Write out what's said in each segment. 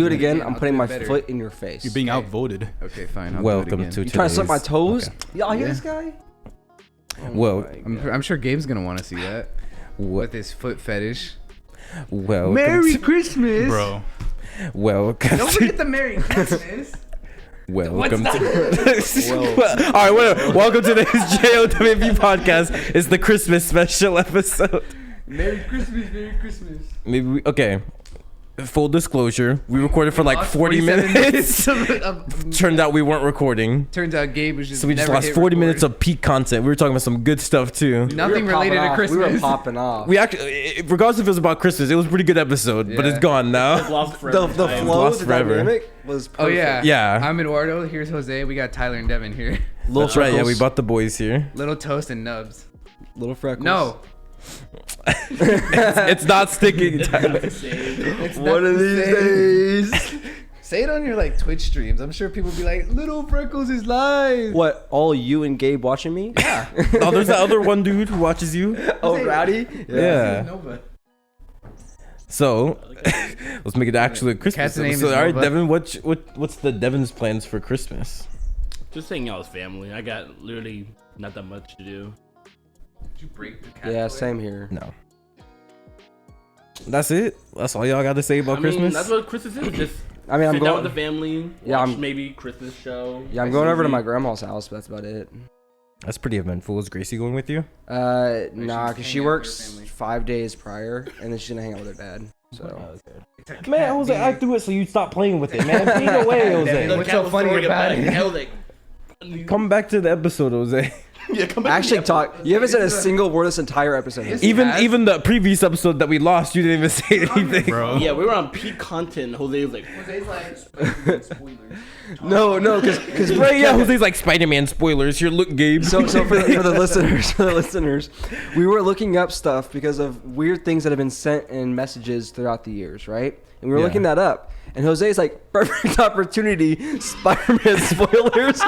Do it again. I'm putting my foot in your face. You're being outvoted. Okay, fine. Welcome to You trying to suck my toes? Okay. Y'all hear this guy? Well, I'm sure Gabe's gonna want to see that with his foot fetish. Well, Merry Christmas, Bro. Welcome. Don't forget the Merry Christmas. Welcome to. All right, whatever. Welcome to this JOWP podcast. It's the Christmas special episode. Merry Christmas, Merry Christmas. Maybe okay. Full disclosure, we recorded for like 40 minutes. Turned out we weren't recording. Turns out Gabe was just. So we just lost 40 minutes of peak content. We were talking about some good stuff too. Nothing related to Christmas. We were popping off. We actually, regardless if it was about Christmas, it was a pretty good episode, but it's gone now. The flow, the dynamic was perfect. Oh yeah, yeah. I'm Eduardo. Here's Jose. We got Tyler and Devin here. That's right. Yeah, we bought the boys here. Little Toast and Nubs. Little freckles. No. It's not sticking. It's One of these days. Say it on your like Twitch streams. I'm sure people be like, "Little Freckles is live." What? All you and Gabe watching me? Yeah. Oh, there's that other one dude who watches you. Oh, Rowdy? Yeah. Nova. So, let's make it actually a Christmas Cat's name episode. is All right, Nova. Devin, what's the Devin's plans for Christmas? Just hanging out with family. I got literally not that much to do. Did you break the cat Yeah, toy? same here. No. That's it. That's all y'all got to say about I Christmas. mean, that's what Christmas is. Just I mean, I'm sit down going. with the family. Yeah, Watch I'm- maybe Christmas show. Yeah, I'm going over to my grandma's house, but that's about it. That's pretty eventful. Is Gracie going with you? Nah, she's because she hanging out with her works family. 5 days prior, and then she's gonna hang out with her dad. So It's a cat Man, Jose, I being- threw it so you stop playing with it, man. Ain't no way, Jose. Look, What's so funny about it? I was like, Come back to the episode, Jose. yeah, come back. actually, talk. You haven't said a single word this entire episode. Yes. Even the previous episode that we lost, you didn't even say anything. Bro. Yeah, we were on peak content. Jose was like, Jose's like, spoilers. No, because Right, yeah, Jose's like Spider-Man spoilers. Here, look, Gabe. So for the listeners, we were looking up stuff because of weird things that have been sent in messages throughout the years, right? And we were Yeah. looking that up. And Jose's like, perfect opportunity, Spider-Man spoilers.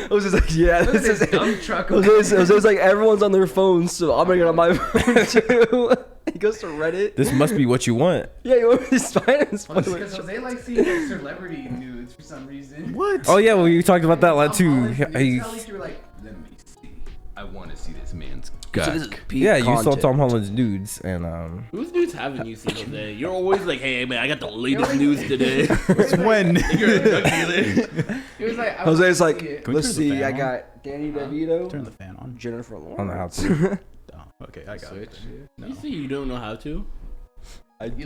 Jose's like, yeah, Look at this this is dumb truck. Jose's like, everyone's on their phones, so I'm gonna get on my phone too. He goes to Reddit. This must be what you want. Yeah, you want me to Spider-Man Because spoilers? Jose likes seeing like, celebrity nudes for some reason. What? Oh yeah, well you talked about that a lot too. You He- were like, let me see. I want to see this man's So this is gut. peak yeah, you saw content. Tom Holland's nudes, and whose news haven't you seen today? You're always like, hey, man, I got the latest news today. It's when? You're a drug dealer. He was like, I Jose's wanna like, see it. Can we let's turn the see, fan I on? got Danny DeVito, Turn the fan on. Jennifer Lawrence. on the house. Oh, okay, I got it. No. You see, you don't know how to. You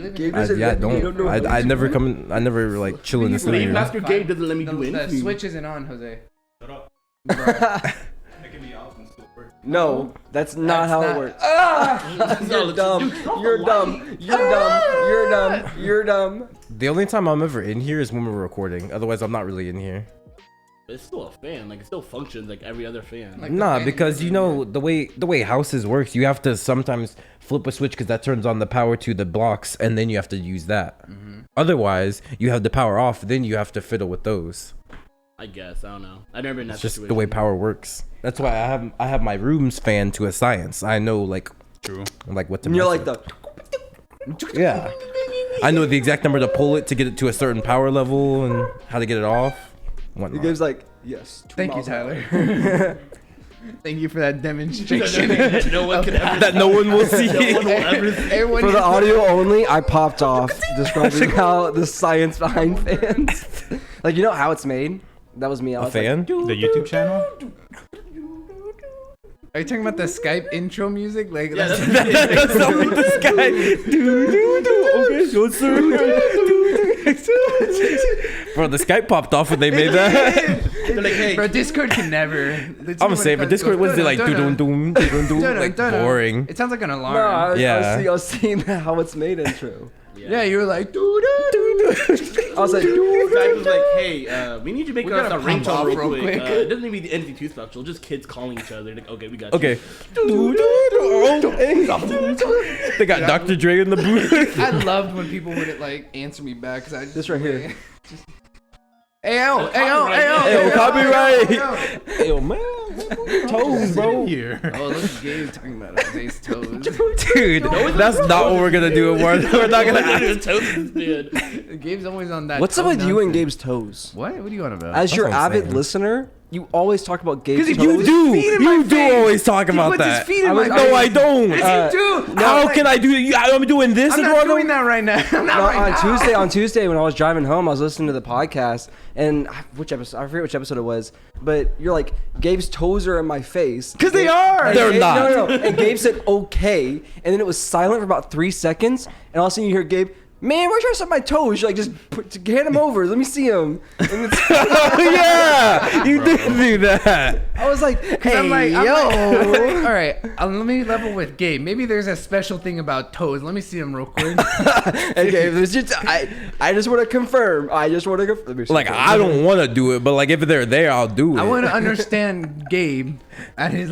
live in Gabe the- doesn't Yeah, let me- you don't know how I to never do come. I never like chill in this Leave living Even room. after Gabe doesn't let me do the anything. switch isn't on, Jose. Shut up. it. No, that's not That's how not- it works. You're dumb. You're dumb. You're dumb. You're dumb. You're dumb. The only time I'm ever in here is when we're recording. Otherwise, I'm not really in here. It's still a fan. Like, it still functions like every other fan. Like the Nah, fan because you you know the way houses works, you have to sometimes flip a switch because that turns on the power to the blocks, and then you have to use that. Otherwise, you have the power off, then you have to fiddle with those. I guess. I don't know. I've never been in that It's just situation. the way power works. That's why I have my room's fan to a science. I know like True. what to. And you're mess like with. the. Yeah. I know the exact number to pull it to get it to a certain power level and how to get it off. The Whatnot. game's like, yes. 2 Thank you, miles an hour. Tyler. Thank you for that demonstration. No one could ever. That no one will see. No one will ever see. Everyone For the needs- audio only, I popped off describing how the science behind fans. Like, you know how it's made? That was me. I A was fan? Like, The YouTube channel? Are you talking about the Skype intro music? Like, Yeah, that's- That's not what this guy. Okay, sure, sir. Bro, the Skype popped off when they made that. They're like, hey, Bro, Discord can never. I'm gonna say, but Discord was like doom doom doom like boring. It sounds like an alarm. no, I Yeah. was seeing how it's made intro. Yeah, you were like, I was like, Skype was like, hey, we need to make We us gotta a pump off ringtone real real quick. quick. It doesn't need to be anything too special. Just kids calling each other. Like, okay, we got you. Okay. They got Dr. Dre in the booth. I loved when people wouldn't like answer me back because I just This right here. Ayo, ayo, ayo, Ayo, copyright. ayo. Yo, man. Toes, bro. Here. Oh, look at Gabe talking about Jose's toes. Dude, that's not what we're gonna do. We're not gonna ask. Gabe's always on that. What's up toe with you and nonsense. Gabe's toes? What? What are you on about? As your what I'm avid saying. listener, you always talk about Gabe's toes. You do. You do always talk He about puts that. his feet in I my was- face. No, I don't. Yes, you do. How can I do it? I'm doing this. I'm in not front of- doing that right now. I'm not No, right now. on Tuesday when I was driving home, I was listening to the podcast, and which episode? I forget which episode it was, but you're like, Gabe's toes are in my face. 'Cause they are. And They're Gabe- not. No. And Gabe said okay, and then it was silent for about 3 seconds, and all of a sudden you hear Gabe, man, why are you trying to suck my toes? You're like, just hand him over. Let me see him. And it's- Oh yeah, you did do that. I was like, hey, I'm like, yo. all right, let me level with Gabe. Maybe there's a special thing about toes. Let me see him real quick. Hey, Gabe, I just want to confirm. I just want to confirm. Like I don't want to do it, but like if they're there, I'll do it. I want to understand Gabe at his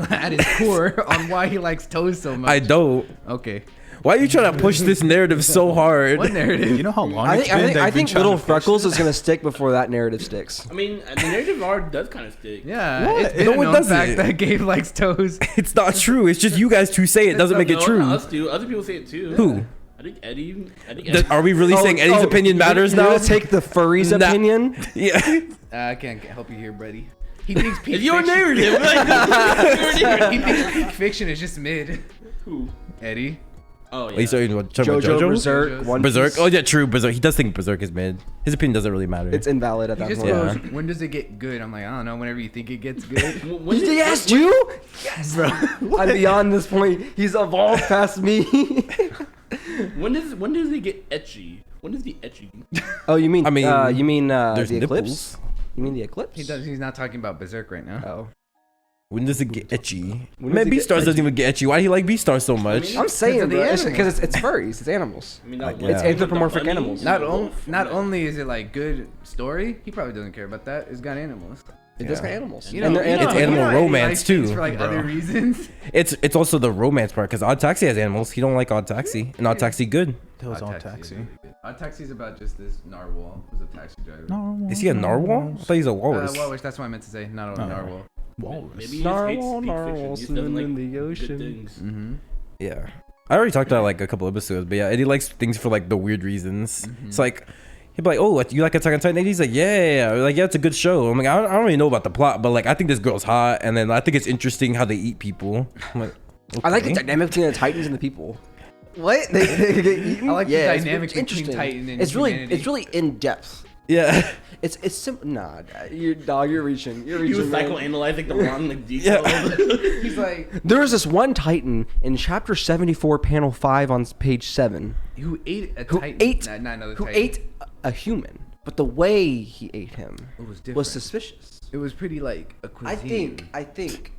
core on why he likes toes so much. I don't. Okay. Why are you trying to push this narrative so hard? What narrative? You know how long I it's think, I been? think, they've I been think trying Little to push Freckles this? is going to stick before that narrative sticks. I mean, the narrative art does kind of stick. Yeah, What? it's been No, a it known doesn't. fact that Gabe likes toes. It's not true. It's just you guys two say it. Doesn't make it No, true. not us do. Other people say it too. Who? I think Eddie. Are we really saying Eddie's opinion matters You're now? gonna take the furry's Nah. opinion? Yeah. I can't help you here, buddy. He thinks peak It's your fiction. narrative. He thinks peak fiction is just mid. Who? Eddie. Oh yeah. Are you talking about JoJo, JoJo? Berserk, One Berserk? Piece. Oh yeah, true. Berserk. He does think Berserk is mid. His opinion doesn't really matter. It's invalid at He that just point. goes, Yeah. when does it get good? I'm like, I don't know. Whenever you think it gets good. When He did- asked you? Yes, bro. I'm beyond this point. He's evolved past me. When does it get etchy? When is the etchy? Oh, you mean? I mean, you mean there's the eclipse? nipples. You mean the eclipse? He's not talking about Berserk right now. Oh, When does it get etchy? When Man, does it get Beastars doesn't even get etchy. Why do you like Beastars so much? I'm saying, of the bro, animals. because it's furries. It's animals. I mean, It's anthropomorphic animals. Not only is it like good story, he probably doesn't care about that. It's got animals. It does got animals. You know, And they're you know- It's you animal know Eddie romance, likes things too, for like bro. other reasons. It's also the romance part because Odd Taxi has animals. He don't like Odd Taxi, and Odd Taxi good. That was all Odd taxi. really good. Odd Taxi's about just this narwhal who's a taxi driver. No. Is he a narwhal? I thought he's a walrus. Walrus, that's what I meant to say. Not a Oh. narwhal. Walrus. Maybe he just hates Narwhal, peak fiction. narwhal, He just doesn't like swimming in the good ocean. things. Mm-hmm. Yeah. I already talked about like a couple episodes, but yeah, Eddie likes things for like the weird reasons. It's like he'd be like, "Oh, you like Attack on Titan?" And he's like, "Yeah, like yeah, it's a good show." I'm like, I don't really know about the plot, but like I think this girl's hot, and then I think it's interesting how they eat people. I'm like, I like the okay. dynamic between the Titans and the people. What? They get eaten? I like the it's dynamic between interesting. Titan and it's really humanity. it's really in depth. Yeah. It's simple. Nah, you're reaching. You're He was reaching. man. psychoanalyzing the wrong like, detail. He's like, There was this one Titan in chapter 74, panel 5 on page 7, who ate a who Titan? ate Not another who Titan. ate a human, but the way he ate him It was different. was suspicious. It was pretty like a cuisine. I think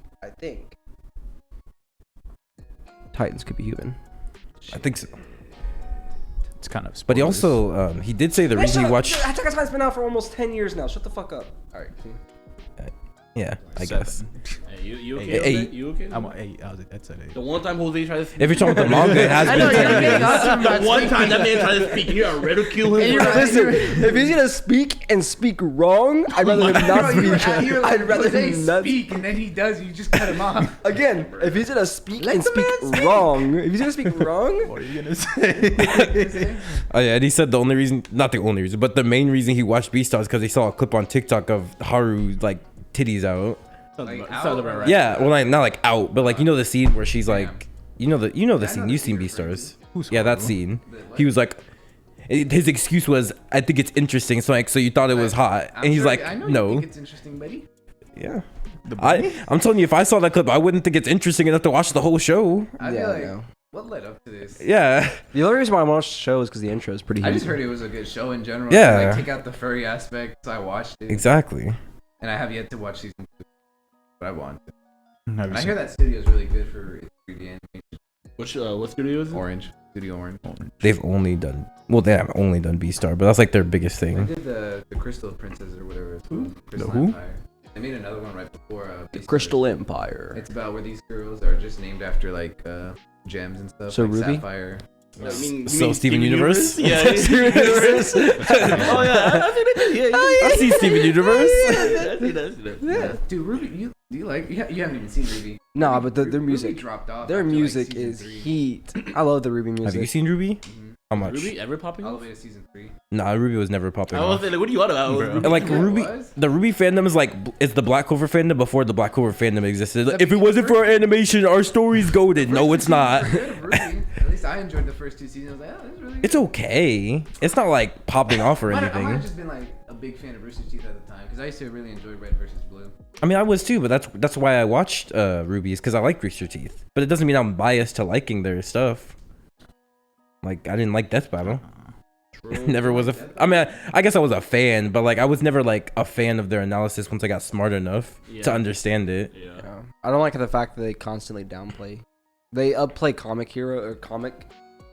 Titans could be human. I think so. It's kind of. But he spoilers. also he did say the reason he watched. Attack on Titan's been out for almost 10 years now. Shut the fuck up. All right. Yeah, I 7. guess. Hey, you okay? Hey, with hey. it? You okay? I'm 8. That's at 8. The one time Jose tried to speak. If you're talking about the manga, it has I been know, you're 10 getting years. awesome about The one speaking. time that man tried to speak, you gotta ridicule him. you're for right. that. Listen, if he's gonna speak and speak wrong, I'd rather him not speak. I'd rather him not speak, and then he does. You just cut him off. Again, if he's gonna speak Let and the speak man speak. wrong, if he's gonna speak wrong, What are you gonna say? Oh yeah, and he said the only reason, not the only reason, but the main reason he watched Beastars because he saw a clip on TikTok of Haru like titties out. Sounds Like, about- out sounds about or- right. Yeah, well, like, not like out, but like you know the scene where she's like, you know the I know scene. the You've scene seen you're referring Beastars. Who's Yeah, that Haru? scene. what? He was like, his excuse was, I think it's interesting. So like, so you thought it was hot, I'm and he's sure- like, I know you no. think it's interesting, buddy. Yeah. The bunny? I'm telling you, if I saw that clip, I wouldn't think it's interesting enough to watch the whole show. I'd Yeah, be I like, know. what led up to this? Yeah. the only reason why I watched the show is because the intro is pretty. I just huge. heard it was a good show in general. Yeah. Like, take out the furry aspect, so I watched it. Exactly. And I have yet to watch season 2, but I want to. Never And I seen hear that studio is really good for its 3D animation. What studio is it? Orange. Studio Orange. They've only done, well, they have only done Beastar, but that's like their biggest They thing. did the Crystal Princess or whatever. It's called. Crystal who? Empire. They made another one right before. Beastars. Crystal Empire. It's about where these girls are just named after like gems and stuff. So like Ruby? Sapphire. I mean, you So mean Steven Universe? Yeah, Steven Universe. Oh yeah, I think they did. Yeah, I see Steven Universe. I see that. Yeah, dude, Ruby. Do you like? You haven't even seen Ruby. No, but their Ruby music, dropped off. their after, like, music season is 3. heat. I love the Ruby music. Have you seen Ruby? How much? Ruby ever popping All off? the way to season 3. Nah, Ruby was never popping I was off. like, what are you on about? Bro. Ruby- Like Yeah, it Ruby, was. the Ruby fandom is like it's the Black Clover fandom before the Black Clover fandom existed. That If it became wasn't the for our animation, our story's goaded. No, it's not. Good of Ruby. At least I enjoyed the first 2 seasons. I was like, oh, this is really good. It's okay. It's not like popping off or I might have anything. just been like a big fan of Rooster Teeth at the time because I used to really enjoy Red versus Blue. I mean, I was too, but that's why I watched Ruby's because I like Rooster Teeth. But it doesn't mean I'm biased to liking their stuff. Like I didn't like Death Battle. Never was a. I mean, I guess I was a fan, but like I was never like a fan of their analysis once I got smart enough to Yeah. understand it. Yeah. Yeah. I don't like the fact that they constantly downplay. They upplay comic hero or comic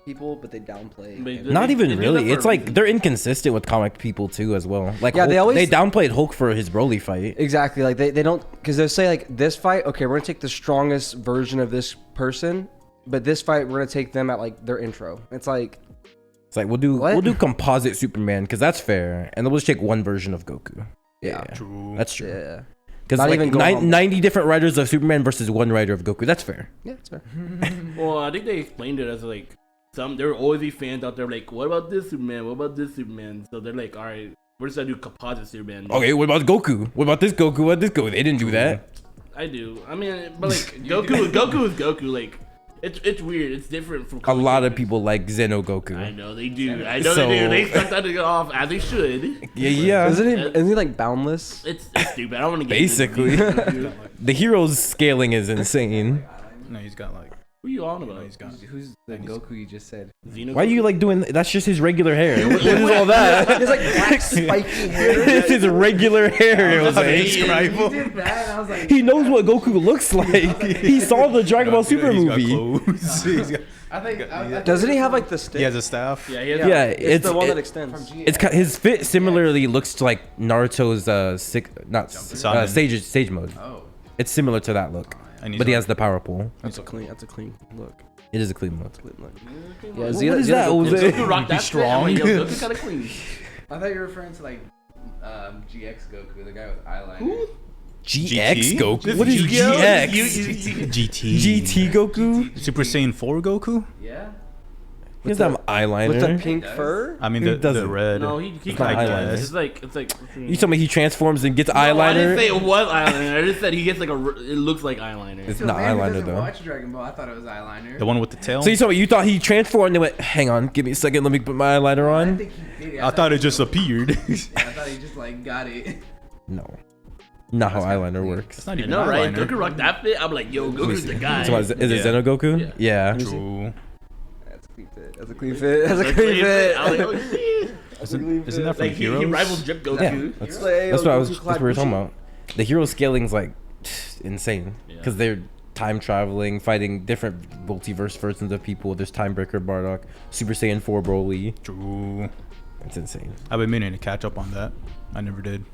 people, but they downplay. But anime. Not They even do that really. for It's a like reason. they're inconsistent with comic people too as well. Like Yeah, Hulk, they always- they downplayed Hulk for his Broly fight. Exactly. Like they don't, because they'll say like this fight, okay, we're gonna take the strongest version of this person, but this fight we're gonna take them at like their intro. It's like, It's like What? we'll do composite Superman because that's fair, and then we'll just take one version of Goku. yeah, True. That's true. yeah, Because Not like even Gohan. 90 different writers of Superman versus one writer of Goku. That's fair. yeah, it's fair. Well, I think they explained it as like there will always be fans out there like, what about this Superman? What about this Superman? So they're like, all right, we're just gonna do composite Superman. Okay, what about Goku? What about this Goku? What about this Goku? They didn't do that. I do. I mean, but like Goku is Goku. Like it's weird. It's different from A comic lot of books. people like Xeno Goku. I know they do. I know So- they do. They suck that nigga off as they should. Yeah. Isn't he like boundless? It's stupid. I don't want to get Basically. into The hero's scaling is insane. No, he's got like. Who you on about? He's got. Who's the Goku you just said? Xeno Why are you Goku? like doing? That's just his regular hair. What is all that? It's like black spiky hair. It's his regular hair. Jose. You did that, and I was like, He knows what Goku looks like. He saw the Dragon Ball Super He's got movie. clothes. He's got- I think. Doesn't he have like the stick? he has a staff. Yeah, he has Yeah, it's the one that from extends. G? It's his fit similarly looks to like Naruto's Simon. sage mode. Oh, It's similar to that look, And he's but he got- has the power pole. That's a clean look. It is a clean look. Clean look. Yeah, Yeah, What Xena- is Xena's that, a cool- Jose? Goku rock that strong. strong. Yo, Goku kind of clean. I thought you were referring to like GX Goku, the guy with eyeliner. Who? GX GT? Goku. What is Yu-Gi-Oh? GX? GT. GT Goku. Super Saiyan 4 Goku. Yeah. He does have eyeliner. With the pink does. fur? I mean Who the doesn't? red. No, he not kind eyeliner. of. It's like. You told me he transforms and gets No, I didn't say eyeliner. it was eyeliner. I just said he gets like it looks like eyeliner. It's To a not man who eyeliner doesn't though. Watch Dragon Ball. I thought it was eyeliner. The one with the tail. So you told me you thought he transformed and they went, hang on, give me a second, let me put my eyeliner I on. think he did. I thought it just appeared. Yeah, I thought he just like got it. No. Not how eyeliner works. It's not You even know, right? eyeliner. Goku rock that fit. I'm like, yo, Goku's the guy. So what, is it Yeah. Xeno Goku? Yeah. True. That's a clean fit. That's a clean fit. That's a Like, clean fit. I was like, oh shit. Isn't that from Like he Heroes? rivals Drip Goku. Yeah. That's, It's like, hey, that's yo, what I was. Goku That's what we were talking about. The hero scaling's like insane Yeah. because they're time traveling, fighting different multiverse versions of people. There's Timebreaker Bardock, Super Saiyan 4 Broly. True. It's insane. I've been meaning to catch up on that. I never did.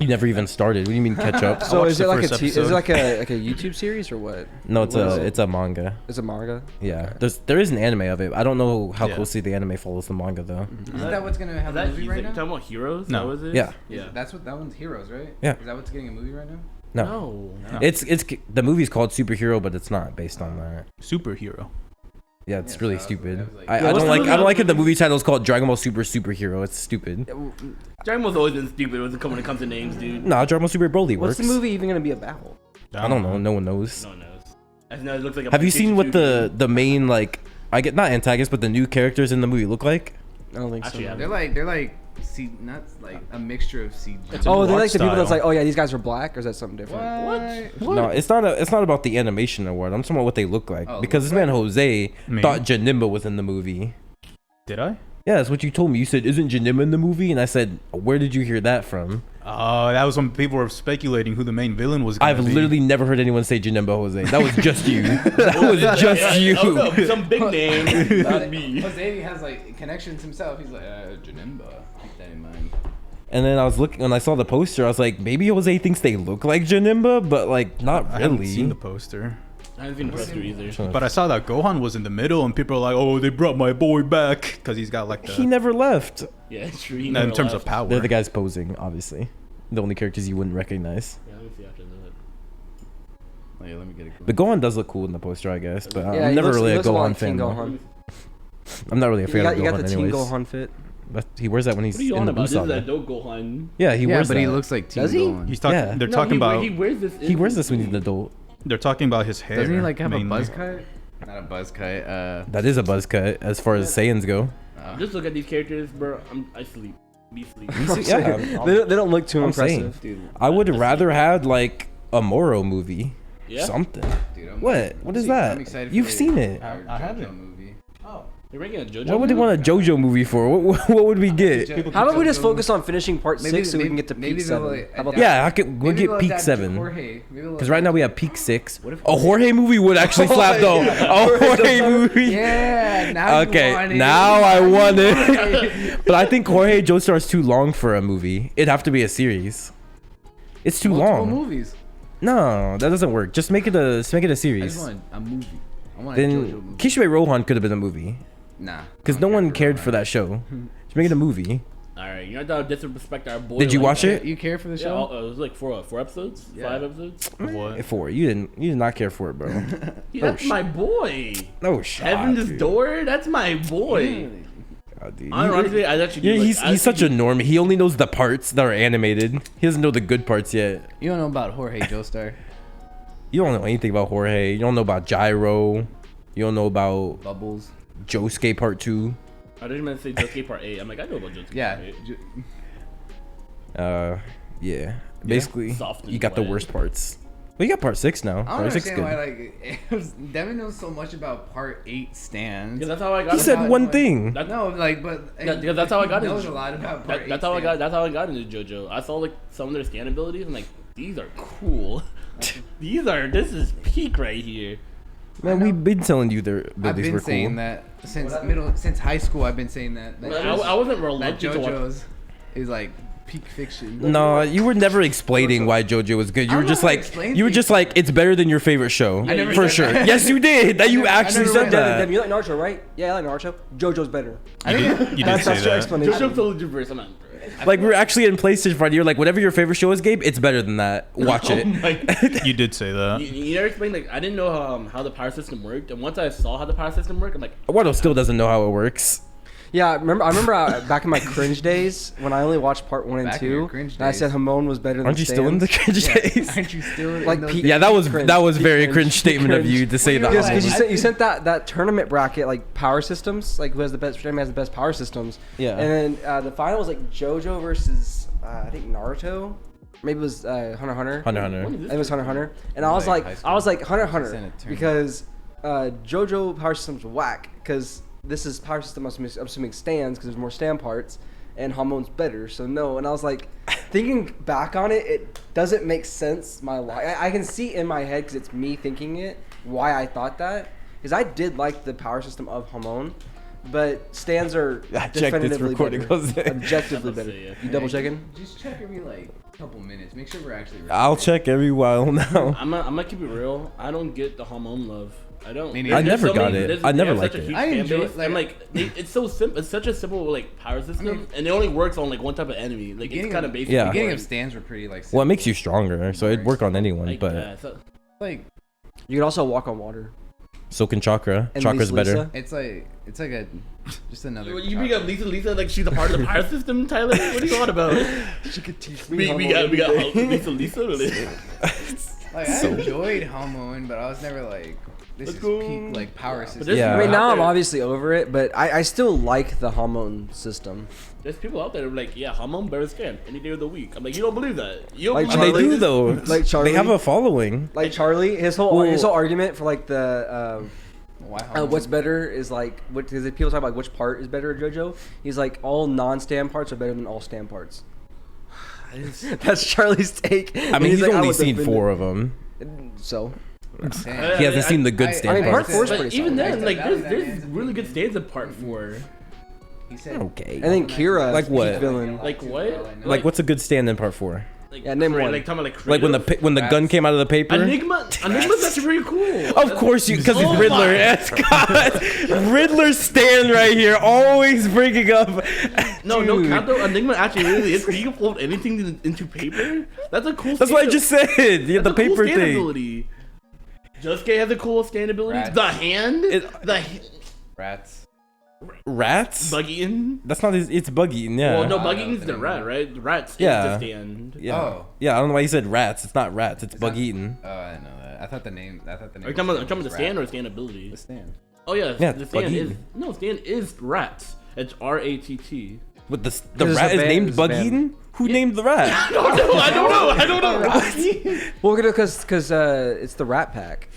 You never even started. What do you mean catch up? So watched is it the like a first is it episode. like a YouTube series or what? No, it's What is a manga. It's a manga. Yeah, there is an anime of it. I don't know how Yeah. closely the anime follows the manga though. Isn't that what's gonna have Is a that movie you right now? talking about Heroes? No. That was it? Yeah. Yeah. That's what that one's Heroes, right? Yeah. Is that what's getting a movie right now? No, No. it's the movie's called Superhero, but it's not based on that. Superhero. Yeah, it's Yeah, really so I was stupid. like- I Yeah, I what's don't the like movie I don't about like it. The movies? movie title is called Dragon Ball Super Superhero. It's stupid. Dragon Ball's always been stupid when it comes to names, dude. No, Dragon Ball Super Broly works. What's the movie even gonna be about? I don't know. No one knows. No one knows. I know it looks like a Have you seen PlayStation what 2 the main like I get not antagonists but the new characters in the movie look like? I don't think Actually, so. I They're like not like a mixture of CG. Oh, they're art like the people that's style. like, oh yeah, these guys are black, or is that something different? What? No, it's not about the animation award. I'm talking about what they look like Oh, because look this man Jose Me? thought Janimba was in the movie. Did I? Yeah, that's what you told me. You said, "Isn't Janimba in the movie?" And I said, "Where did you hear that from?" Oh, that was when people were speculating who the main villain was. Gonna I've be. literally never heard anyone say Janimba Jose. That was just you. That was just you. Oh, no, some big name. Not me. Jose has like connections himself. He's like, Janimba. Keep that in mind. And then I was looking, when I saw the poster, I was like, maybe Jose thinks they look like Janimba, but like not I haven't really. seen the poster. I haven't seen the poster either. But I saw that Gohan was in the middle, and people are like, "Oh, they brought my boy back," because he's got like the. He never left. Yeah, it's true. He No, in never terms left. of power. They're the guys posing, obviously. The only characters you wouldn't recognize. Yeah, let me see after that. Wait, let me get it. The Gohan does look cool in the poster, I guess, but Yeah, I'm he never looks- really he a looks lot Gohan like fan. Teen though. Gohan. I'm not really a You fan got, of you got Gohan the Teen anyways. Gohan fit. But he wears that when he's What are you in on the about? Blue This is Saga. adult Gohan. Yeah, he Yeah, wears but that. he looks like Teen Does he? Gohan. He's talking. Yeah. They're No, talking about. He wears this. He wears this when he's an adult. They're talking about his hair. Doesn't he like have a mainly. buzz cut? Not a buzz cut. That is a buzz cut as far as Saiyans go. Just look at these characters, bro. I sleep. Be sleep. Yeah, They don't look too I'm saying. impressive. Dude, I would rather have like a Moro movie. Yeah. Something. Dude, What? What is that? I'm excited. You've for seen it. I haven't. Movie. You're making a JoJo. What would they want a JoJo movie for? What would we get? How about we just focus on finishing part Maybe- 6 so we maybe- can get to maybe peak they'll, 7? like, How about adapt- Yeah, I could. We'll Maybe get they'll peak adapt 7. Jorge. Because right now we have peak 6. What if A Jorge movie would actually slap though. A Jorge movie. Yeah. Now you Okay, want it. now I want you it. But I think Jorge Joestar is too long for a movie. It'd have to be a series. It's too Multiple long. movies. No, that doesn't work. Just make it a I just series. want a movie. I want a JoJo Then movie. Kishibe Rohan could have been a movie Nah. because no one cared for that show. Just make it a movie. All right, you're not gonna disrespect our boy. Did you like watch that. it? You care for the Yeah, show? it was like four episodes, Yeah. 5 episodes. What? 4. You did not care for it, bro. That's my boy. No shot. Heaven's dude. Door. That's my boy. God, dude. Honestly, I actually. Yeah, do, like, he's I such a actually- normie. He only knows the parts that are animated. He doesn't know the good parts yet. You don't know about Jorge Joestar. You don't know anything about Jorge. You don't know about Gyro. You don't know about Bubbles. Josuke Part 2. I didn't even say Josuke Part 8. I'm like, I know about Josuke Yeah. Part 8. Yeah. Basically, Soft and you got the wet. worst parts. Well, you got Part 6 now. I don't Part 6 is understand good. why Devin knows so much about Part 8 stands. Yeah, that's how I got. He it. said not one like- thing. That- No, like, but Yeah, because that's how I got he into knows a lot about Part 8 That's how I got. stands. That's how I got into JoJo. I saw like some of their scan abilities. and like, these are cool. This is peak right here. Man, we've been telling you their I've abilities been were saying cool. that since high school. I've been saying that. I wasn't that reluctant to watch. JoJo's is like peak fiction. No, you were never explaining why JoJo was good. You I'm were just not like, explaining you were just things. like, it's better than your favorite show, I never for said sure. that. Yes, you did. That you I actually never said read that. Devin, you like Naruto, right? Yeah, I like Naruto. JoJo's better. I think You did That's say your that. explanation. JoJo's totally diverse. I'm not. Like we were actually in PlayStation Party. You're like, whatever your favorite show is, Gabe, it's better than that. Watch Oh it. my- You did say that. You never explained like I didn't know how the power system worked, and once I saw how the power system worked, I'm like, Eduardo still doesn't know how it works. Yeah, I remember back in my cringe days when I only watched part 1 and Back in your 2, cringe and I said days. Hamon was better than Aren't you still in the Stands. cringe days? aren't you still Like in those peak- Yeah, that was Cringe. that was Peak very cringe. cringe statement of Cringe. you to say What do that. you Because mean? you sent that tournament bracket like power systems, like who has the best anime has the best power systems. Yeah. And then the final was like JoJo versus I think Naruto, maybe it was Hunter x Hunter. Hunter x Hunter. What is this? It was Hunter x Hunter, and I was Like like, high I was school. like Hunter x Sent Hunter a tournament. because JoJo power systems whack because this is power system. I'm assuming stands because there's more stand parts, and Hamon's better. So no, and I was like, thinking back on it, it doesn't make sense. I can see in my head because it's me thinking it why I thought that because I did like the power system of Hamon. But stands are I checked this definitively recording, better. Jose. Objectively I'm better. gonna say, yeah. You double checking? Just check every like couple minutes. Make sure we're actually. I'll check every while now. I'm gonna keep it real. I don't get the Hamon love. I don't. Me neither. I never got it. I never they have liked such a it. huge I fan enjoy base, it, like- and like it's so simple. It's such a simple like power system, mean- and it only works on like one type of enemy. Like it's Beginning kind of- of basic. Yeah. Beginning boring. of stands were pretty like. Well, it makes you stronger, so it'd work on anyone. Like, But yeah, so, like You can also walk on water. so can Chakra. And Chakra's Lisa. better. it's like a just another. you bring up Lisa like she's a part of the power system, Tyler. What are you on about? She could teach we got Lisa really. Like I enjoyed Hamon, but I was never like this Let's is go. peak like power But system. there's Yeah. I mean, people out now I'm there- obviously over it, but I still like the Hamon system. There's people out there who are like, yeah, Hamon better scan any day of the week. I'm like, you don't believe that? You don't Like believe They Charlie- do though. like Charlie- They have a following. Like Charlie, his whole Well- argument for like the Why Hamon? what's better is like what because people talk about which part is better at JoJo. He's like all non-stand parts are better than all stand parts. That's Charlie's take. I mean, he's only seen 4 of them. So Damn. He hasn't seen the good stand I mean, part parts. 4 is But pretty even solid. then, like, Valley there's Dynamics really good is stands in part 4. He said. Okay. And then Kira, Like what? peak villain. Like what? Like, what's a good stand in part 4? Like, Yeah, name one. Like talking about Like when the creative? when the gun came out of the paper. Enigma's actually pretty cool. Of course you, because Oh it's Riddler. my- Yes, God. Riddler stand right here, always bringing up. No, no, Dude. cap though. Enigma actually really is. You can fold anything into paper. That's a cool. That's what I stand- just said. Yeah, that's the a cool paper stand thing. ability. Josuke has a cool stand ability. Rats. The hand. Rats. Rats? Bug eaten. That's not his. It's bug eaten. Yeah. Well, no, I bug don't eaten's the think rat, so. right? Rats Yeah. is the stand. Yeah. Oh. Yeah. I don't know why you said rats. It's not rats. It's bug not- eating. Oh, I didn't know that. I thought the name. Are you talking about the stand or stand ability? The stand. Oh yeah, Yeah, the it's stand is bug-eaten. no stand is rats. It's RATT. But the There's rat a is band- named there's a bug band. eaten. Who named the rat? I don't know. Well, because it's the Rat Pack,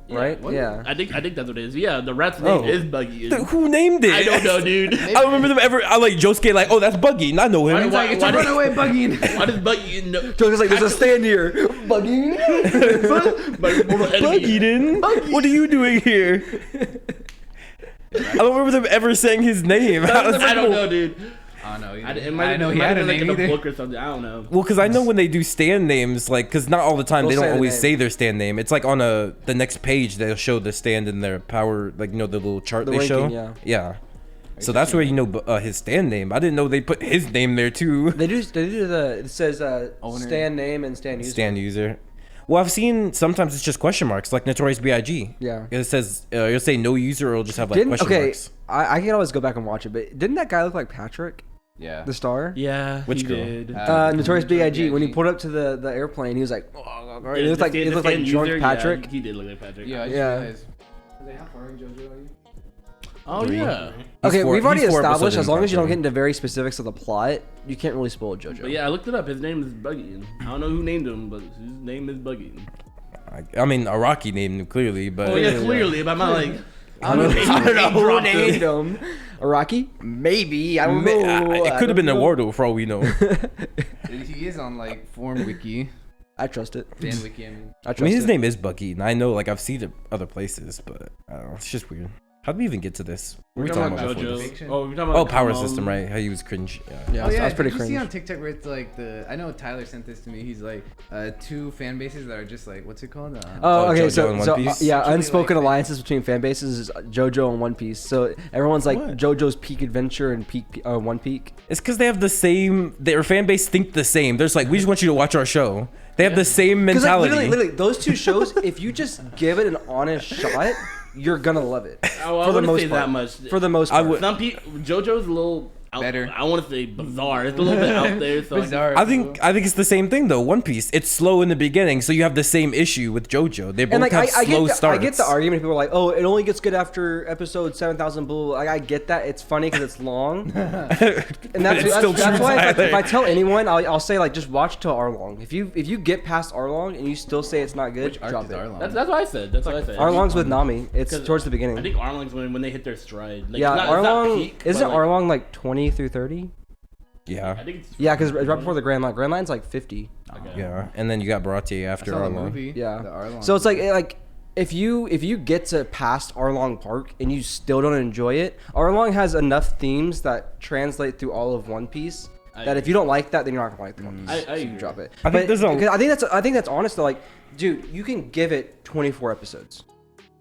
right? What? Yeah. I think that's what it is. Yeah, the rat's name Oh. is Buggy. Who named it? I don't know, dude. I don't remember them ever. I like Josuke. Like, oh, that's bug eaten. I know him. Why- It's a runaway buggy. Why does Buggy know? Joker's like, there's a stand here. Buggy. Bug eaten. What are you doing here? I don't remember them ever saying his name. I don't know, dude. I don't know. It I didn't might know he had a like name in a either. book or something. I don't know. Well, because I know when they do stand names, like, because not all the time they They'll don't say the always name. say their stand name. It's like on the next page they'll show the stand in their power, like, you know, the little chart The they show. ranking, yeah. So that's where you know his stand name. I didn't know they put his name there too. They do it says Owner. stand name and stand user. Stand user. Well, I've seen sometimes it's just question marks, like Notorious B.I.G. Yeah. It says it'll say no user, or it'll just have like Didn't question okay? marks. I can always go back and watch it, but didn't that guy look like Patrick, Yeah. the star? Yeah, Which he girl? did. Notorious B.I.G. When he B.I.G. pulled up to the airplane, he was like, Yeah, it looked like the drunk stand user, Patrick. Yeah, he did look like Patrick. Yeah. I just Yeah. realized. How far in JoJo are you? Oh yeah. Okay, He's we've already he's 4 established episodes as in long as you don't probably. get into very specifics of the plot, you can't really spoil JoJo. But yeah, I looked it up. His name is Buggy. I don't know who named him, but his name is Buggy. I mean, Araki named him clearly, but Oh yeah, clearly, but I'm not like. I don't know who dropped named him. him. Araki? Maybe. I don't know. it could have been Eduardo for all we know. He is on like Form Wiki, I trust it. Fan Wiki. I mean. I trust I mean, his it. name is Bucky, and I know, like, I've seen it other places, but I don't know. It's just weird. How did we even get to this? What We're were talking about before this? Fiction? JoJo. Oh, we're talking about Oh, Power Kamon. System, right? How he was cringe. Yeah. Yeah, Oh yeah, I was pretty did you see cringe. on TikTok where it's like I know Tyler sent this to me. He's like 2 fan bases that are just like what's it called? Oh, Oh, okay. JoJo So, and One so Piece? yeah, Truly, unspoken like, alliances between fan bases is JoJo and One Piece. So everyone's like What? JoJo's Peak Adventure and Peak One Peak. It's because they have the same. Their fan base think the same. There's like, we just want you to watch our show. They have the same Because like, mentality. literally, those two shows, if you just give it an honest shot, you're gonna love it. Oh, I For the wouldn't most say part. that much. For the most I part. would- Some people, JoJo's a little Better. I want to say bizarre. It's a little bit out there. So Bizarre. I think it's the same thing though. One Piece, it's slow in the beginning, so you have the same issue with JoJo. They both And like have I slow get starts. I get the argument. People are like, "Oh, it only gets good after episode 7,000." Blah. Like I get that. It's funny because it's long, and that's It's still that's true, why Tyler. if I tell anyone, I'll say like just watch till Arlong. If you get past Arlong and you still say it's not good, Which arc drop is it. Arlong? that's what I said. That's what I said. Arlong's with Nami. It's 'Cause towards the beginning. I think Arlong's when they hit their stride. Like, Yeah, it's not Arlong peak, isn't but, like, Arlong like 20 through 30? Yeah, I think it's Yeah, because right before the Grand Line. Grand Line's like 50. Okay. yeah, and then you got Baratie I after saw the Arlong. movie. Yeah. The Arlong So it's movie. like if you get to past Arlong Park and you still don't enjoy it, Arlong has enough themes that translate through all of One Piece. That if you don't like that, then you're not gonna like the One Piece. I So you agree. drop it. I think there's a- because I think that's honest though. Like, dude, you can give it 24 episodes.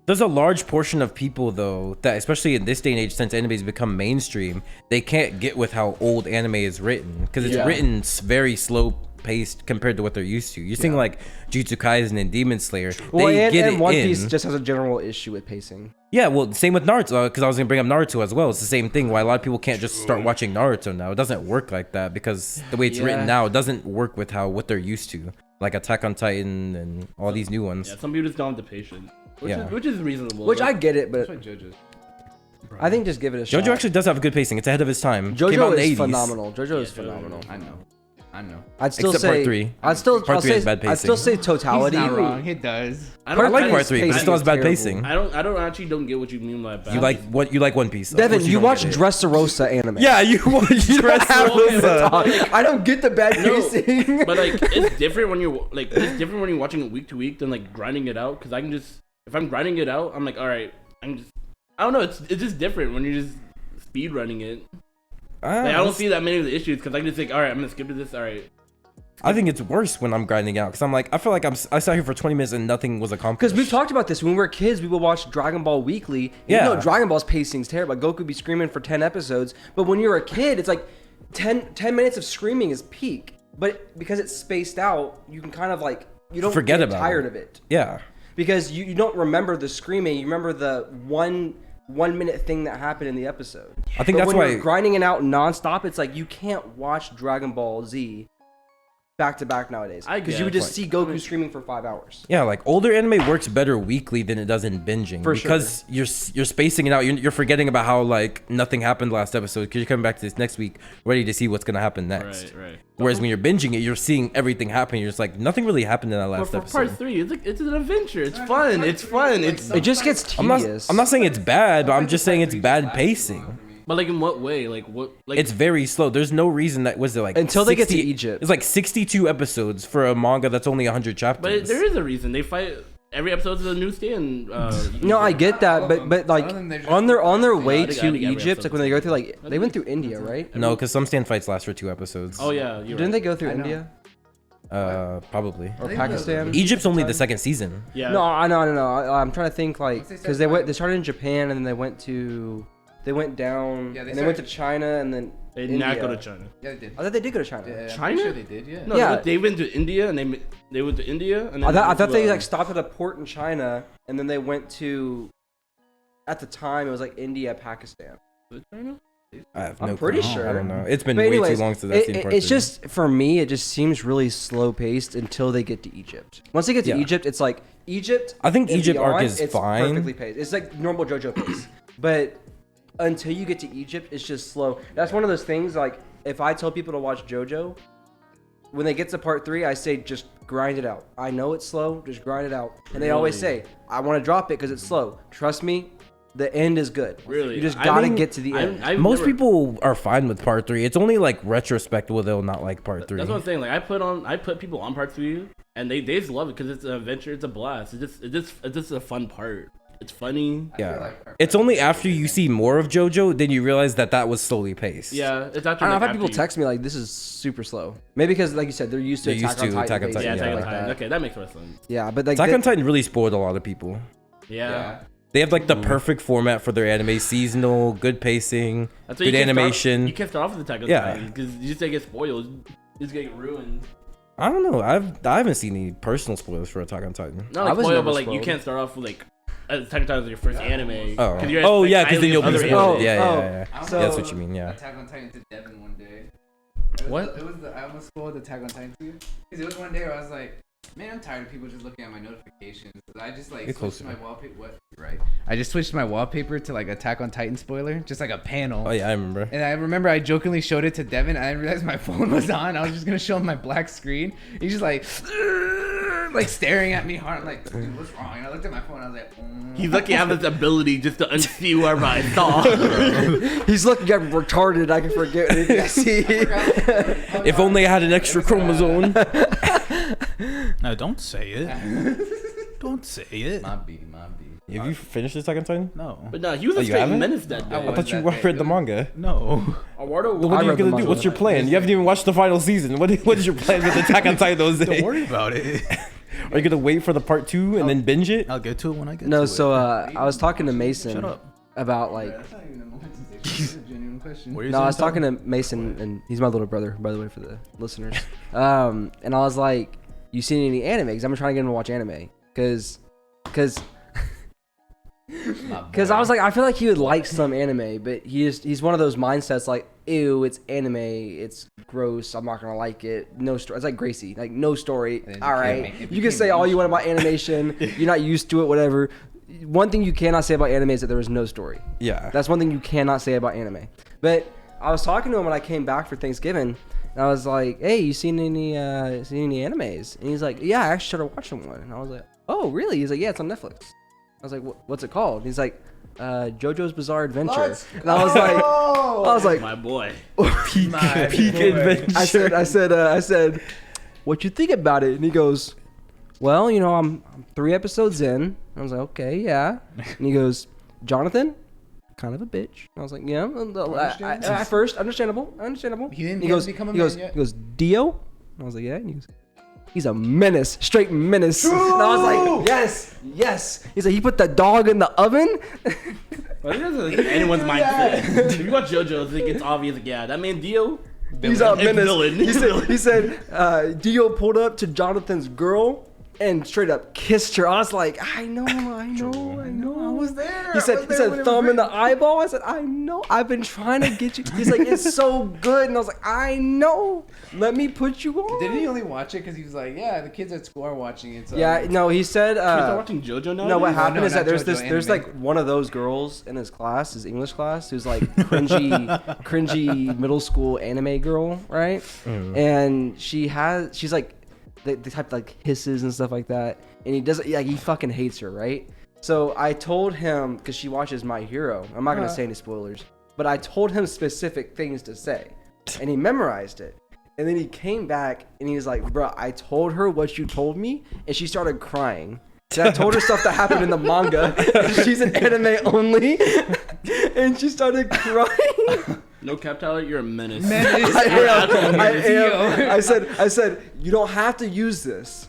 There's a large portion of people though that, especially in this day and age, since anime's become mainstream, they can't get with how old anime is written because it's Yeah. written very slow paced compared to what they're used to. You're seeing like Jujutsu Kaisen and Demon Slayer. Well, They get and it One in. Piece just has a general issue with pacing. Yeah, well, same with Naruto, because I was gonna bring up Naruto as well. It's the same thing. Why a lot of people can't just start watching Naruto now. It doesn't work like that because the way it's written Yeah. now, it doesn't work with what they're used to, like Attack on Titan and all these new ones. Yeah, some people just don't have the patience, Yeah. which is reasonable. Which but- I get it, That's but why JoJo's. I think just give it a shot. JoJo actually does have good pacing. It's ahead of its time. Came out JoJo in the is 80s. phenomenal. JoJo is JoJo. phenomenal. I know. I'd still Except say part 3. I'd still Part I'll 3 say has bad I'd still say He's totality. not wrong. He does. I I don't like Part part 3, but it pacing still has is bad terrible. pacing. I don't actually don't get what you mean by bad. You like One Piece. Of Devin, course you don't watch get it. Dressrosa anime. Yeah, you watch Dressrosa. I don't get the bad No, pacing. but like it's different when you're watching it week to week than like grinding it out. Because I can just if I'm grinding it out, I'm like, all right, I don't know. It's just different when you're just speed running it. Like, I don't see that many of the issues because I can just like, all right, I'm gonna skip to this. All right. I think it's worse when I'm grinding out because I'm like, I feel like I sat here for 20 minutes and nothing was accomplished. Because we've talked about this when we were kids, we would watch Dragon Ball weekly. And Yeah. You know, Dragon Ball's pacing's terrible. Like, Goku would be screaming for 10 episodes. But when you're a kid, it's like 10 minutes of screaming is peak. But because it's spaced out, you can kind of like, you don't Forget get about tired it. of it. Yeah. because you don't remember the screaming. You remember the 1 minute thing that happened in the episode. I think But that's when why you're grinding it out nonstop, it's like you can't watch Dragon Ball Z back to back nowadays I because you would guess. just see Goku screaming for 5 hours. Yeah, like older anime works better weekly than it does in binging For because you're spacing it out. You're forgetting about how like nothing happened last episode because you're coming back to this next week ready to see what's gonna happen next. Right. Whereas when you're binging it, you're seeing everything happen. You're just like nothing really happened in that But last for episode. part 3, it's an adventure. It's fun. It's fun. It's It just gets I'm not. tedious. I'm not saying it's bad, but I'm just saying it's bad pacing. but like in what way? Like what? Like It's very slow. There's no reason that was it like Until they get to Egypt. It's like 62 episodes for a manga that's only 100 chapters. But there is a reason they fight. Every episode is a new stand. No, I get that, but like Some of them, they're just- on their way I think to every Egypt, episode's like when they go through like they went through India, right? No, because some stand fights last for 2 episodes. Oh yeah, you're Didn't right. they go through I know. India Probably. or think Pakistan? Egypt's only the second season. Yeah. No, I know. I'm trying to think like Once they because start they started in Japan and then they went down Yeah, they and they went to started- China and then They did not India. go to China. Yeah, they did. I thought they did go to China. Yeah, I'm China? pretty sure they did. Yeah. No, Yeah. they went to India and they went to India and then I thought they to, like stopped at a port in China and then they went to. At the time, it was like India, Pakistan. China? I have I'm no pretty clue. sure. I don't know. It's been But way anyways, too long since I've seen part it's 3. just for me. It just seems really slow paced until they get to Egypt. Once they get to Yeah. Egypt, it's like Egypt. I think and Egypt arc beyond, is it's fine. Perfectly paced. It's like normal JoJo pace, but until you get to Egypt, it's just slow. That's one of those things. Like if I tell people to watch JoJo, when they get to part 3, I say just grind it out. I know it's slow, just grind it out. And they always Really? say, I want to drop it because it's slow. Trust me, the end is good. Really? You just I gotta mean, get to the end. I've Most never- people are fine with part 3. It's only like retrospect will they'll not like part 3. That's what I'm saying. Like I put people on part 3 and they just love it because it's an adventure. It's a blast. It's just a fun part. It's funny. Yeah. It's only after you see more of JoJo then you realize that was slowly paced. Yeah, it's after. I don't know, I've like, had people after you- text me like, this is super slow. Maybe because, like you said, they're used to They're used to Attack on Titan, Yeah, basically, Attack on like Titan. that. Okay, that makes more sense. Yeah, but like Attack the- on Titan really spoiled a lot of people. Yeah. They have like the perfect format for their anime, seasonal, good pacing, That's why good you can't animation. you can't start off with Attack on Yeah. Titan because you just get spoiled. You just get ruined. I don't know. I haven't seen any personal spoilers for Attack on Titan. Not I like was spoiled, never but like you spoiled. can't start off with like Attack on Titan is your first anime. Oh, 'Cause you're oh yeah, expecting because then you'll be other spoiled. anime. Yeah. I So- Yeah, that's what you mean. Yeah. Attack on Titan to Devin one day. What? I almost spoiled Attack on Titan to you. Because it was one day where I was like, man, I'm tired of people just looking at my notifications. I just like Get switched closer. my wallpaper. What? Right. I just switched my wallpaper to like Attack on Titan spoiler, just like a panel. Oh yeah, I remember. And I remember I jokingly showed it to Devin. I didn't realize my phone was on. I was just gonna show him my black screen. He's just like staring at me hard. I'm like, dude, what's wrong? And I looked at my phone. I was like, He's lucky I have this ability just to unsee whatever I saw. he's looking at retarded. I can forget anything I see. If only I had an extra chromosome. No, don't say it. Don't say it. my B. Have you finished Attack on Titan? No. But no, he was a Oh, you straight haven't? menace that day. I thought you that read the manga. No. Eduardo, Well, what are you read the gonna do? manga. What's your plan? You haven't even watched the final season. What is your plan with Attack on Titan those Don't days? worry about it. Are you gonna wait for the part 2 and then binge it? I'll get to it when I get to No, it. so I was talking to Mason Shut up. about like. That's not even a moment to say. It's a genuine question. What are you No, I saying, was Tom? talking to Mason, and he's my little brother, by the way, for the listeners. And I was like, "You seen any anime?" Because I'm trying to get him to watch anime. Because I was like, I feel like he would like some anime, but he's one of those mindsets like, ew, it's anime, it's gross, I'm not gonna like it. No story. It's like Gracie, like no story. then you All can't right, make- if you you can can't say all make you want about animation. You're not used to it, whatever. One thing you cannot say about anime is that there is no story. Yeah. That's one thing you cannot say about anime. But I was talking to him when I came back for Thanksgiving, and I was like, "Hey, you seen any animes?" And he's like, "Yeah, I actually started watching one." And I was like, "Oh, really?" He's like, "Yeah, it's on Netflix." I was like, "What's it called?" He's like, "JoJo's Bizarre Adventure." And I was like, my boy. Peak adventure. I said, "What you think about it?" And he goes, "Well, you know, I'm 3 episodes in." I was like, "Okay, yeah." And he goes, "Jonathan, kind of a bitch." I was like, "Yeah." At first, understandable. He didn't He yet goes, become a he goes, man yet? he goes, "Dio?" And I was like, "Yeah." And he goes, "He's a menace, straight menace." And I was like, yes. He's like, "He put the dog in the oven." Well, it doesn't like anyone's mindset. If you watch JoJo, I think it's obvious. Like, yeah, that man Dio. He's a Villain. menace. Villain. He said Dio pulled up to Jonathan's girl, and straight up kissed her. I was like, I know. I was there. He said thumb in the eyeball. I said, I know. I've been trying to get you. He's like, it's so good. And I was like, I know. Let me put you on. Didn't he only watch it because he was like, yeah, the kids at school are watching it. So Yeah, no, he said. Kids are watching JoJo now. No, what happened no, is that not there's JoJo like anime. one of those girls in his class, his English class, who's like cringy middle school anime girl, right? And she's like the type that like hisses and stuff like that, and he doesn't like he fucking hates her, right? So I told him because she watches My Hero. I'm not gonna say any spoilers, but I told him specific things to say, and he memorized it. And then he came back and he was like, bro, I told her what you told me, and she started crying. So I told her stuff that happened in the manga. She's an anime only, and she started crying. No cap, Tyler, you're a menace. I am. I said, you don't have to use this,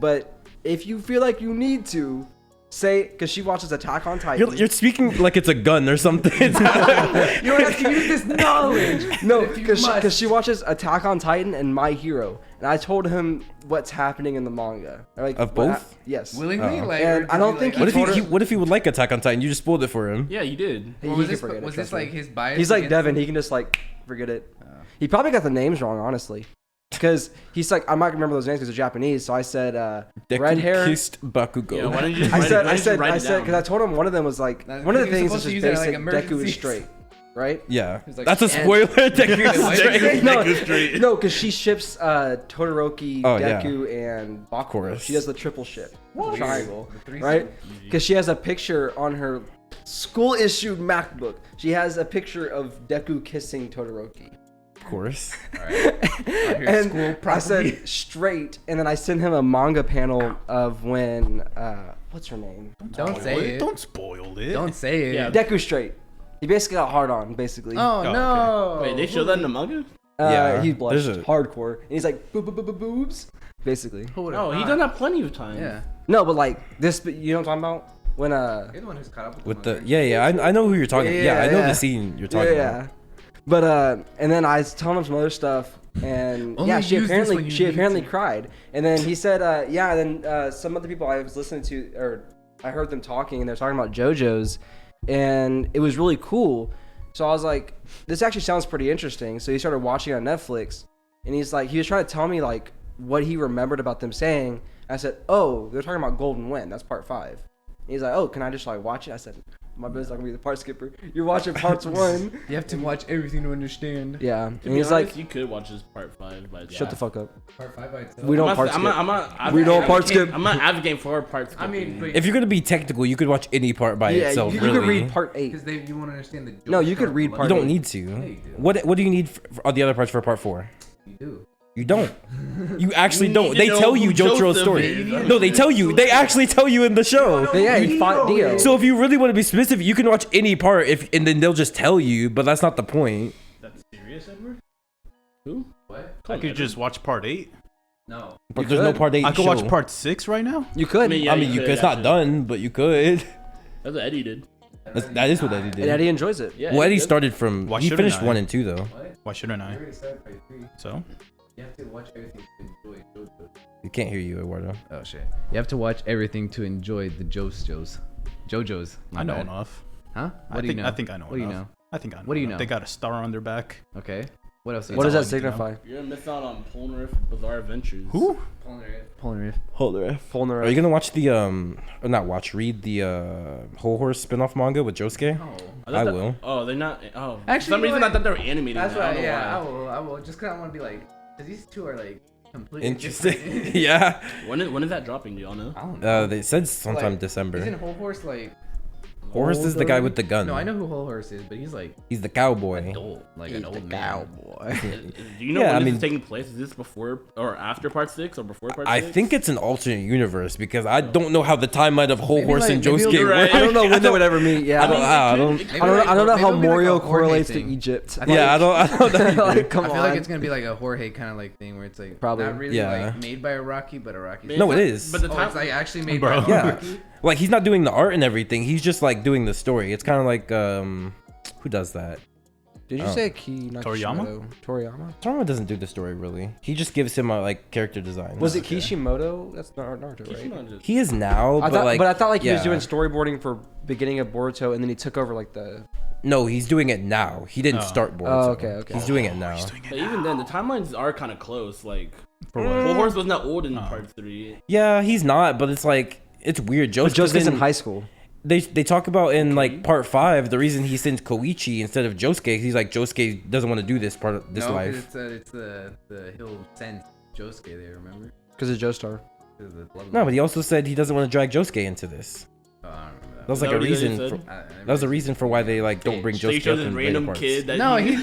but if you feel like you need to, say, because she watches Attack on Titan. You're speaking like it's a gun or something. you don't have to use this knowledge. No, because she watches Attack on Titan and My Hero, and I told him what's happening in the manga. Like, Of both? yes. Willingly, Oh. like, And or I don't did think he, What like, if what if he would like Attack on Titan? You just spoiled it for him. Yeah, you did. He Or was can this, forget it, was trust this me. like his bias? He's like against Devin. him? He can just like forget it. He probably got the names wrong, honestly. Because he's like, I'm not gonna remember those names because they're Japanese. So I said, red hair. Kissed Bakugo. Yeah, why don't you just I write said, it, I said, write I it said, down? because I told him one of them was like, Nah, one of the he was things is supposed to just use it, basic. like, Deku is emergencies. straight, right? Yeah, He's like, that's a and- spoiler. Deku What? is straight. Deku straight. No, because she ships Todoroki, Oh, yeah. Deku, and Bakuro. course. She does the triple ship, Weird. triangle, The threesome? right? Because she has a picture on her school-issued MacBook. She has a picture of Deku kissing Todoroki. Of course. And school I property. said straight, and then I sent him a manga panel of when what's her name? Don't say it. Don't spoil it. Don't say it. Yeah. Deku straight. He basically got hard on, basically. Oh, Oh, no. Wait, they show that in the manga? Yeah, He blushed there's a- hardcore, and he's like boobs, basically. Who would've Oh, he thought? done that plenty of times. Yeah. No, but like this, you know what I'm talking about? When You're the one who's caught up With manga. the I know who you're talking. Yeah, I know Yeah. the scene you're talking about. But and then I was telling him some other stuff, and Only yeah, she use this when apparently you need to. cried, and then he said, yeah, and then some other people I was listening to, or I heard them talking, and they're talking about JoJo's, and it was really cool. So I was like, this actually sounds pretty interesting. So he started watching on Netflix, and he was trying to tell me like what he remembered about them saying. I said, oh, they're talking about Golden Wind. That's part 5. And he's like, oh, can I just like watch it? I said, my brother's not gonna be the part skipper. You're watching parts 1. You have to watch everything to understand. Yeah, To and be he's honest, like, you could watch this part 5 by shut the fuck up. Part 5 by itself. We don't part I'm skip. not We don't part skip. I'm not advocating for part skipping. I mean, but If you're gonna be technical, you could watch any part by Yeah, itself. you really. could read part 8. because you want to understand the joke. No, you could read You part don't eight. need to. you do. What do you need for the other parts for part 4? You do. You don't. You actually You don't. need They to know tell you who Jotaro's Joseph story. is. No, they tell you. They actually tell you in the show. But yeah, he fought Dio. So if you really want to be specific, you can watch any part and then they'll just tell you, but that's not the point. That's serious, Edward? Who? What? I could just watch part 8. No. But there's no could. part 8 I could show. watch part 6 right now. You could. I mean, yeah, I mean, you could, could. It's not actually. done, but you could. That's what Eddie did. That is what Eddie did. And Eddie enjoys it. Yeah. Well, Eddie did. started from. Why He shouldn't finished I? 1 and 2 though. What? Why shouldn't You I? already started by 3. So You have to watch everything to enjoy JoJo. You can't hear you, Eduardo. Oh shit. You have to watch everything to enjoy the JoJo's. My I know bad. enough. Huh? What I do think you know? I think I know What do you enough. know? I think I know. What do you enough. know? They got a star on their back. Okay. What else? What does that all I need to know. signify? You're gonna miss out on Polnareff Bizarre Adventures. Who? Polnareff. Polnareff. Are you gonna watch the or not watch? Read the Whole Horse spin-off manga with Josuke? Oh. thought I that- will. Oh, they're not. Oh, Actually, for some you know reason what? I thought they were animated. That's now. I why. don't know Yeah, why. I will. Just cause I want to be like, cause these two are like completely Interesting. different. Yeah. When is that dropping? Do y'all know? I don't know. They said sometime Like, December. Isn't Whole Horse like? Horse is the guy with the gun. No, I know who Whole Horse is, but he's like He's the cowboy. adult, like He's an the old man. cowboy. Do you know Yeah, when I this mean- is taking place? Is this before or after part 6 or before part 6? I think it's an alternate universe because I don't know how the timeline of Whole Maybe Horse like- and maybe Josuke it'll be work. right. I don't know when they would ever meet. Yeah, I don't- I don't- Maybe I don't like- know maybe how it'll be like a Morio Jorge correlates to thing. Egypt. I feel Yeah, I don't know. Either. Like, come I feel on. like it's gonna be like a Jorge kind of like thing where it's like Probably. not really Yeah. like made by a Rocky, but a Rocky. No, it is. But the Oh, time, it's like actually made Bro. by a Yeah. Rocky. Like he's not doing the art and everything. He's just like doing the story. It's kind of like who does that? Did you Oh. say Ki Toriyama? Toriyama? Toriyama doesn't do the story really. He just gives him a like character design. Was it Kishimoto? That's not Naruto, right? Kishimoto. He is now, I but thought, like, but I thought like he was yeah. doing storyboarding for beginning of Boruto, and then he took over like the. No, he's doing it now. He didn't Oh. start Boruto. Oh, okay. He's doing it now. But even then, the timelines are kind of close. Like, For what? Full Horse was not old in part 3. Yeah, he's not, but it's like it's weird. But Josuke's in high school. They talk about in like part 5 the reason he sends Koichi instead of Josuke. He's like Josuke doesn't want to do this part of this No, life. it's the he'll send Josuke there. Remember? Because of Joestar. No, but he also said he doesn't want to drag Josuke into this. Oh, I don't remember that. That was Is like that a what he reason. said? For, that was a reason for why they like don't bring So he Josuke shows up this in later random parts. kid that No, he's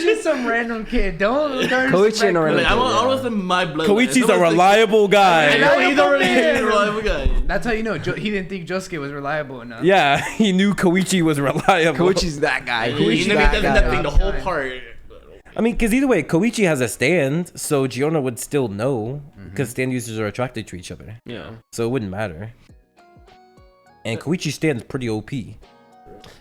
just some random kid. Don't Koichi and a random Like, I kid, want yeah. to my blood. Koichi's a reliable guy. I know he's already man. a reliable guy. That's how you know he didn't think Josuke was reliable enough. Yeah, he knew Koichi was reliable. Koichi's that guy. He Koichi's never that does guy. that thing the whole part. I mean, because either way, Koichi has a stand, so Giona would still know because stand users are attracted to each other, Yeah. so it wouldn't matter. And Koichi's stand is pretty OP.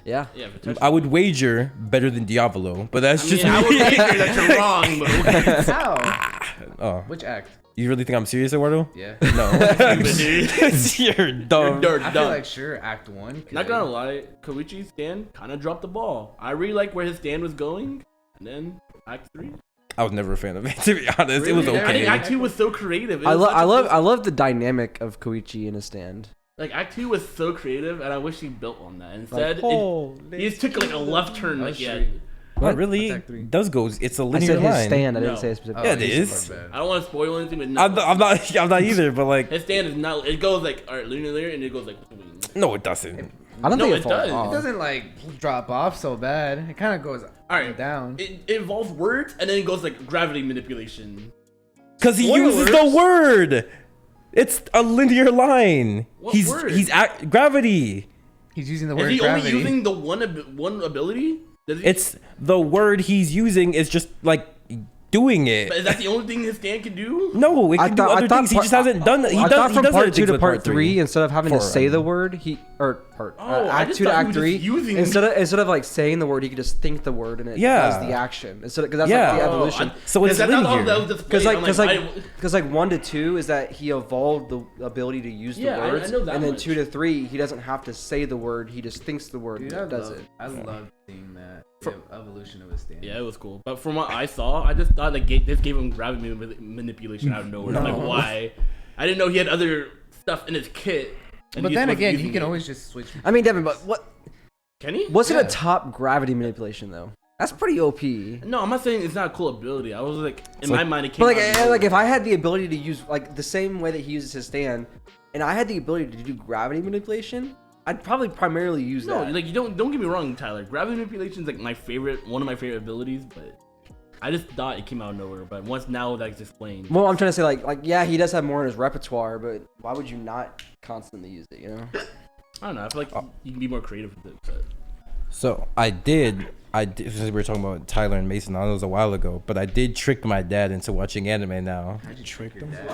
Yeah. Yeah. For touch- I would wager better than Diavolo, but that's I just mean, I would me. figure that you're wrong, but How? Oh, Which act? you really think I'm serious, Eduardo? Yeah. No. dude. You're dumb. You're I feel dumb. like sure, Act 1. 'cause Not gonna lie, Koichi's stand kind of dropped the ball. I really like where his stand was going, and then Act 3. I was never a fan of it, to be honest. It was Really? I think okay. Act 2 was so creative. It I was love such I a love cool- I love the dynamic of Koichi in a stand. Like Act 2 was so creative, and I wish he built on that. Like, Instead, he just took like a left turn. Like yeah, Not really. What's Act 3? It does go. It's a I linear said his line. stand. I didn't No. say a specific. Yeah, it he's is. so bad. I don't want to spoil anything, but no. I'm not either. But like, His stand is not. It goes like alright, linear, and it goes like. no, it doesn't. I don't No, think it falls does. off. It doesn't like drop off so bad. It kind of goes Alright, down. It involves words, and then it goes like gravity manipulation. Because he Spoilers. uses the word. It's a linear line. What he's word? gravity. He's using the Is word he gravity. only using the one ability? Does he, It's the word he's using is just like doing but it. is that the only thing his stand can do? No, it can do other things. He just hasn't done. He I does. thought He from does part other 2 things to with part 3, instead of having to Four, say the um, word, Oh, I Act just 2 to thought he Act was 3, just using- instead of like saying the word, he could just think the word and it Yeah. does the action. Because that's Yeah. like the Oh, evolution. So it's That's not all linear. that was displayed. Because I'm I- like 1 to 2 is that he evolved the ability to use the Yeah, I words, know that and then much. 2 to 3 he doesn't have to say the word, he just thinks the word Dude, and does it. I love seeing that evolution of his stand. Yeah, it was cool. But from what I saw, I just thought like this gave him gravity manipulation out of nowhere. I'm like, why? I didn't know he had other stuff in his kit. and But he then just wasn't again, he using can it. always just switch. I mean, Devin, but what Can he? wasn't Yeah. a top gravity manipulation though? That's pretty OP. No, I'm not saying it's not a cool ability. I was like, in like- my mind, it came But like, out of like if nowhere. I had the ability to use like the same way that he uses his stand, and I had the ability to do gravity manipulation, I'd probably primarily use No, that. like you don't get me wrong, Tyler. Gravity manipulation is like one of my favorite abilities, but I just thought it came out of nowhere. But once now that's explained, Well, I'm trying to say like yeah, he does have more in his repertoire, but why would you not constantly use it? You know? I don't know. I feel like you can be more creative with it. But So I did. Since we were talking about Tyler and Mason, I know it was a while ago, but I did trick my dad into watching anime now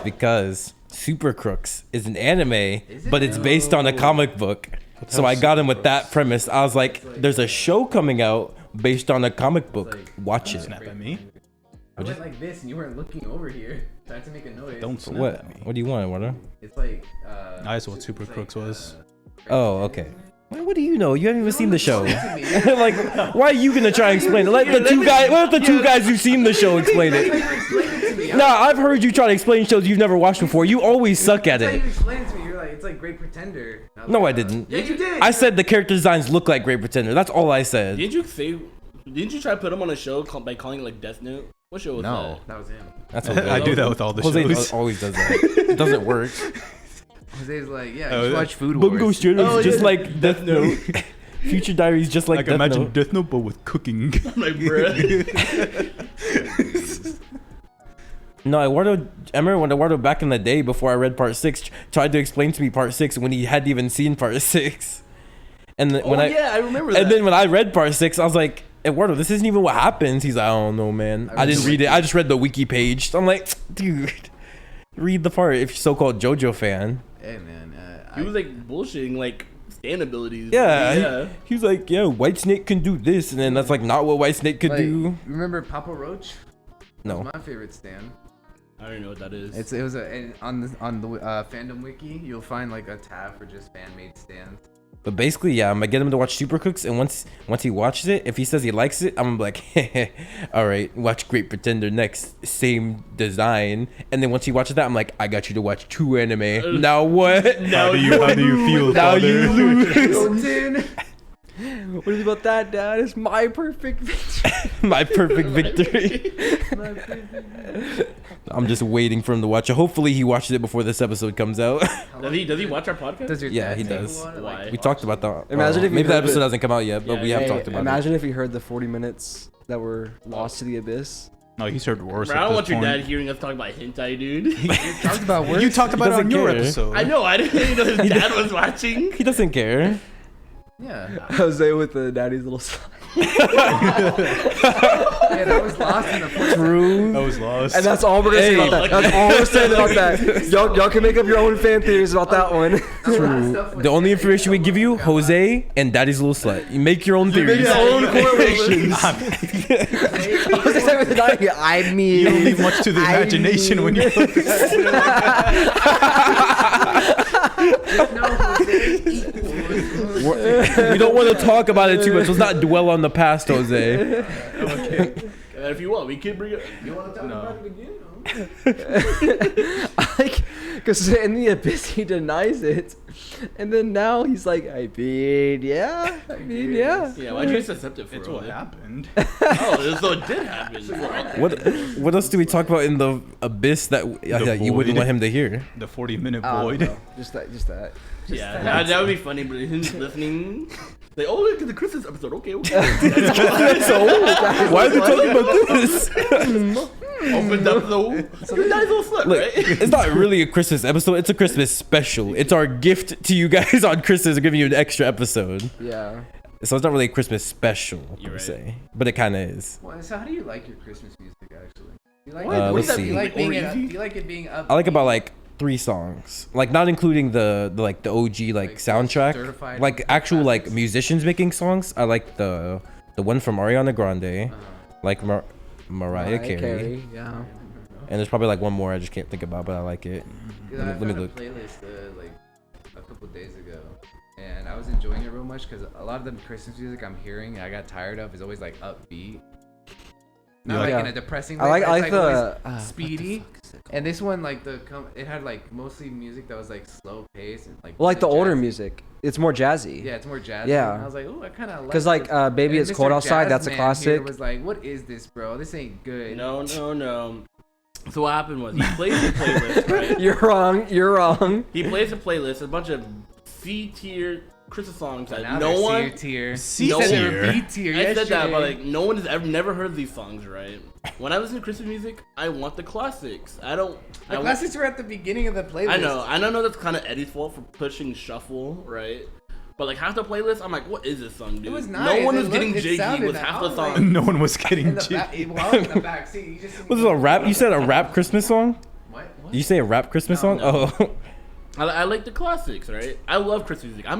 because Super Crooks is an anime, but it's based on a comic book. So I got him with that premise. I was like, "There's a show coming out based on a comic book. Watch it." Snap at me. I went like this, and you weren't looking over here. So I had to make a noise. Don't snap What? at me. What do you want, Water? It's like. That's what Super Crooks was. Oh, okay. What do you know? You haven't even seen the show. Explain it to me. Like, why are you gonna try and explain it? Let the two guys. Let the two guys who've seen the show explain it. Explain it to me. Nah, I've heard you try to explain shows you've never watched before. You always suck at That's how it. you explain it to me. You're like, it's like Great Pretender. And was No, like, I didn't. Yeah, you did. I said the character designs look like Great Pretender. That's all I said. didn't you try to put him on a show by calling it like Death Note? What show was No, that was him. That's I okay. do that with all the Jose shows. always does that. It doesn't work. Jose's like, yeah, Oh, just yeah. watch Food Bungo Wars. Stray Oh, just yeah. like Death Note. Future Diaries just like Like Death imagine Note. Death Note but with cooking. I'm like, bruh. No, I remember when Eduardo back in the day before I read part 6 tried to explain to me part 6 when he hadn't even seen part 6. And then when I remember that. and then when I read part 6, I was like, Eduardo, this isn't even what happens. He's like, I don't know, man. I didn't read it. I just read the wiki page. So I'm like, dude, read the part if you're so-called JoJo fan. Hey man, He was like bullshitting. Like stand abilities. Yeah, he was like, yeah, White Snake can do this, and then that's like not what White Snake could Like, do. remember Papa Roach? No. That's my favorite stand. I don't know what that is. It was on the fandom wiki. You'll find like a tab for just fan made stands. But basically, yeah, I'm gonna get him to watch Super Cooks, and once he watches it, if he says he likes it, I'm gonna be like, all right, watch Great Pretender next, same design. And then once he watches that, I'm like, I got you to watch 2 anime. Now what? How do you feel, Now father? you lose. What is it about that, Dad? It's my perfect victory. My perfect victory. I'm just waiting for him to watch it. Hopefully, he watches it before this episode comes out. Does he watch our podcast? Does your Yeah, dad he take does. a lot of, Why? We talked about that. Imagine if you maybe that heard episode the- hasn't come out yet, but Yeah, we have Hey, talked about imagine if you heard the 40 minutes that were lost to the abyss. No, he's heard worse. Bro, I at don't this want your point. dad hearing us talk about hentai, dude. talked about worse. You talked about it doesn't on your care. episode. I know. I didn't even know his dad was watching. it. He doesn't care. Yeah. Jose with the daddy's little son. Yeah, that was lost in the first. True. I was lost. And that's all we're gonna say Hey. about that. That's all we're saying about that. Y'all can make up your own fan theories about that one. The only information we give you, Jose and Daddy's little slut. You make your own Make theories. your own correlations. Jose said with the daddy, I mean, You don't leave much to the I imagination when you look at We don't want to talk about it too much. Let's not dwell on the past, Jose. Okay. If you want, we can bring it. You want to talk about it again? like, because in the abyss he denies it, and then now he's like, I mean, yeah. Yeah, why'd you just accept it for? It's what happened. Oh, so it did happen. What else do we talk about in the abyss that you wouldn't void. want him to hear? The 40-minute I don't void. know. Just that. Yeah, that would be funny, but him listening. Like, oh, look at the Christmas episode. Okay. Why are we talking about this? Opened up the your nice little slut, Look, right? it's not really a Christmas episode. It's a Christmas special. It's our gift to you guys on Christmas. We're giving you an extra episode. Yeah. So it's not really a Christmas special, You're per right. se. But it kind of is. Well, so how do you like your Christmas music actually? Do you like Let's do see. you like being Or do easy? you like it being up? I like about like 3 songs. Like not including the OG like Like, soundtrack. certified Like actual like classics? musicians making songs. I like the one from Ariana Grande. Like Mariah Carey. Yeah. And there's probably like one more I just can't think about, but I like it. I Let me found look. a playlist like a couple days ago, and I was enjoying it real much because a lot of the Christmas music I'm hearing, I got tired of, is always like upbeat. Not like Yeah. in a depressing I way. like but it's, the always speedy. And this one, like it had like mostly music that was like slow pace and like well, like the older jazzy. music. It's more jazzy. Yeah, it's more jazzy. Yeah. And I was like, oh, I kind of like. Because like Baby and It's Cold Mr. Outside, that's a Jazzman classic. here was like, what is this, bro? This ain't good. No. So what happened was he plays a playlist, right? You're wrong. He plays a playlist, a bunch of C tier Christmas songs that Now no they're one. tier. C You said they tier? were B tier. I said that, but yesterday. like no one has ever never heard these songs, right? When I listen to Christmas music, I want the classics. I don't. The I want- classics were at the beginning of the playlist. I know that's kind of Eddie's fault for pushing shuffle, right? But like half the playlist, I'm like, what is this song, dude? It was No nice. one It was getting looked- it jiggy sounded with half the out like- song. No one was In getting the back, jiggy. while in the back seat, you just. Was it a rap? You said a rap Christmas song? What? Did you say a rap Christmas song? No. Oh. I like the classics, right? I love Christmas music. I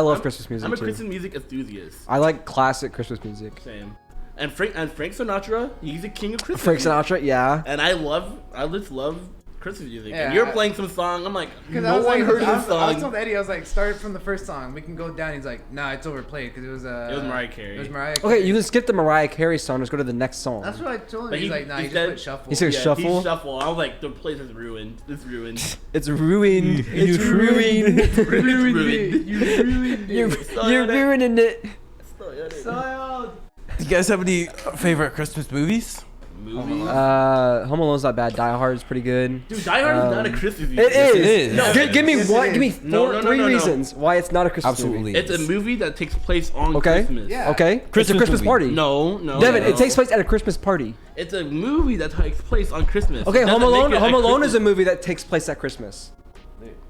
love Christmas music, I'm a too. Christmas music enthusiast. I like classic Christmas music. Same. And Frank Sinatra, he's the king of Christmas. Frank music. Sinatra, yeah. And I just love Christmas music. Yeah, and you're I- playing some song, I'm like, Because no one heard I this was song. told Eddie, I was like, start from the first song. We can go down. He's like, nah, it's overplayed because it was It was Mariah Carey. It was Mariah Carey. Okay, you can skip the Mariah Carey song. Just go to the next song. That's what I told him. But He's he- like, nah, he you just said- put shuffle. He said shuffle? He shuffle. I was like, the place is ruined. It's ruined. It's ruined. It's ruined. It's ruined. You're ruining it. Do you guys have any favorite Christmas movies? Movies. Home Alone's not bad. Die Hard's pretty good. Dude, Die Hard is not a Christmas movie. It is. it is. No, Give me Yes, one. it Give me is. three No. reasons why it's not a Christmas Absolutely. movie. It's a movie that takes place on Okay. Christmas. Yeah. Okay, it's a Christmas Christmas movie. party. No. Devin, no. it takes place at a Christmas party. It's a movie that takes place on Christmas. Okay, It Home doesn't make Alone. it Home a Alone is a Christmas- movie that takes place at Christmas.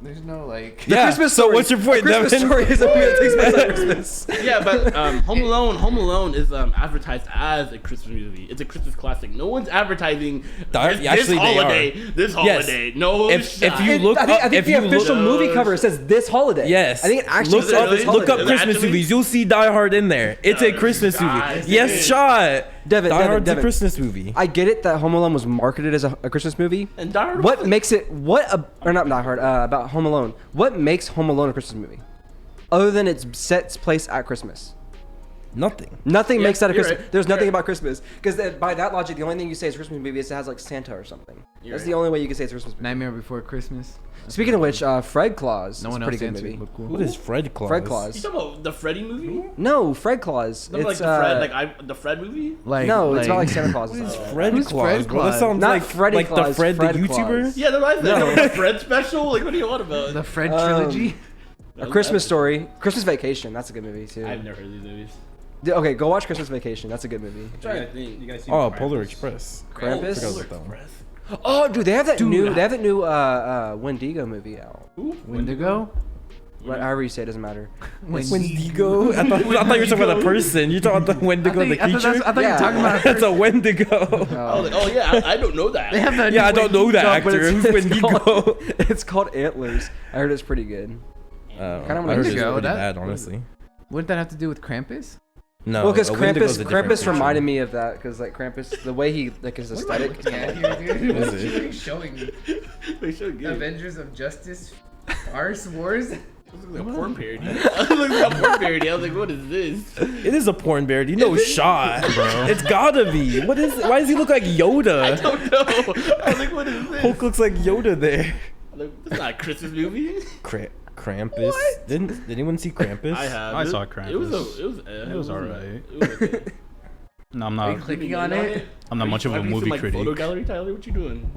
There's no like. The Yeah, Christmas so Story. what's your point, Christmas Devin? Story is a movie that takes place at Christmas. Yeah, but Home Alone is advertised as a Christmas movie. It's a Christmas classic. No one's advertising this Actually, they holiday. are. This Yes. holiday. No If shot. you look I think, up, if the you official look, movie cover says this holiday. yes, I think it actually look says up, this look up holiday. Christmas Actually? movies. You'll see Die Hard in there. It's a Christmas movie. guys, Yes, dude. shot. Devin, Die Devin, Hard's a Devin. Christmas movie. I get it that Home Alone was marketed as a Christmas movie. And Die Hard What wasn't. makes it or not Die Hard about Home Alone? What makes Home Alone a Christmas movie? Other than it sets place at Christmas. Nothing. Nothing Yeah, makes that a you're Christmas. right. There's You're nothing right. about Christmas because by that logic, the only thing you say is a Christmas movie is it has like Santa or something. You're That's right. the only way you can say it's a Christmas movie. Nightmare Before Christmas. Speaking of which, Fred Claus. No is one a else pretty good answered. movie. Look cool. What is Fred Claus? Fred You Claus. talking about the Freddy movie? No, Fred Claus. No, like It's the Fred, the Fred movie. Like no, it's about like Santa Claus. What and is stuff. Fred Who's Claus? Fred Bro? That Claus? sounds Not like Freddy like Claus, the Fred Fred the YouTuber. Claus. Yeah, that's what I said. No. The Fred special. Like, what are you on about? the Fred trilogy. A Christmas Story, Christmas Vacation. That's a good movie too. I've never heard of these movies. Okay, go watch Christmas Vacation. That's a good movie. I'm trying to think. You guys see Oh, Krampus? Polar Express. Krampus? Forgot about that one. Oh, dude, they have that Dude. new Wendigo movie out. Wendigo. However you say it, doesn't matter. Wendigo? I thought you were talking about a person. You talking about the Wendigo, the I thought creature? you were Yeah. talking about. That's a Wendigo. Oh, oh yeah, I don't know that. They have that. Yeah, I don't know that No, actor. but Who's Wendigo? It's called Antlers. I heard it's pretty good. I Kinda heard it's Wendigo, pretty that- bad, honestly. Wouldn't that have to do with Krampus? No, Well, because a Wendigo's a different Krampus creature. reminded me of that. Because like Krampus, the way he like his aesthetic. Dude. What is it? Showing They should get Avengers of Justice, Arse Wars. This is like a porn parody. I was looking at a porn parody. I was like, what is this? It is a porn parody. No shot, bro. It's gotta be. What is? Why does he look like Yoda? I don't know. I was like, what is this? Hulk looks like Yoda there. I'm like, this is not a Christmas movie. Krampus. Did anyone see Krampus? I have. I It- saw It Krampus. was It was alright. It was okay. No, I'm Are you not. clicking on it? I'm not much of a Have you seen, movie like, critic. Photo gallery, Tyler. What you doing?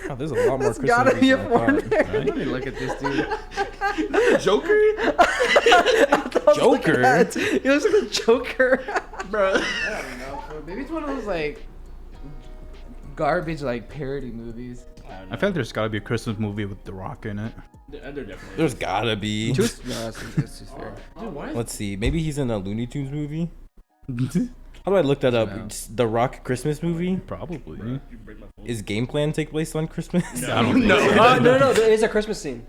Oh, there's a lot more That's Christmas gotta be a movies than I porn thought. parody. Let me look at this dude. Joker, Joker? He looks like a Joker. bro. I don't know. Maybe it's one of those like garbage like parody movies. I feel like there's gotta be a Christmas movie with The Rock in it. They're definitely. There's gotta be. No, that's too fair. Dude, why is Let's see. Maybe he's in a Looney Tunes movie. How do I look that up? No. Just The Rock Christmas movie? Probably. you break my phone? Is Game Plan take place on Christmas? I don't think No. so. No, there is a Christmas scene.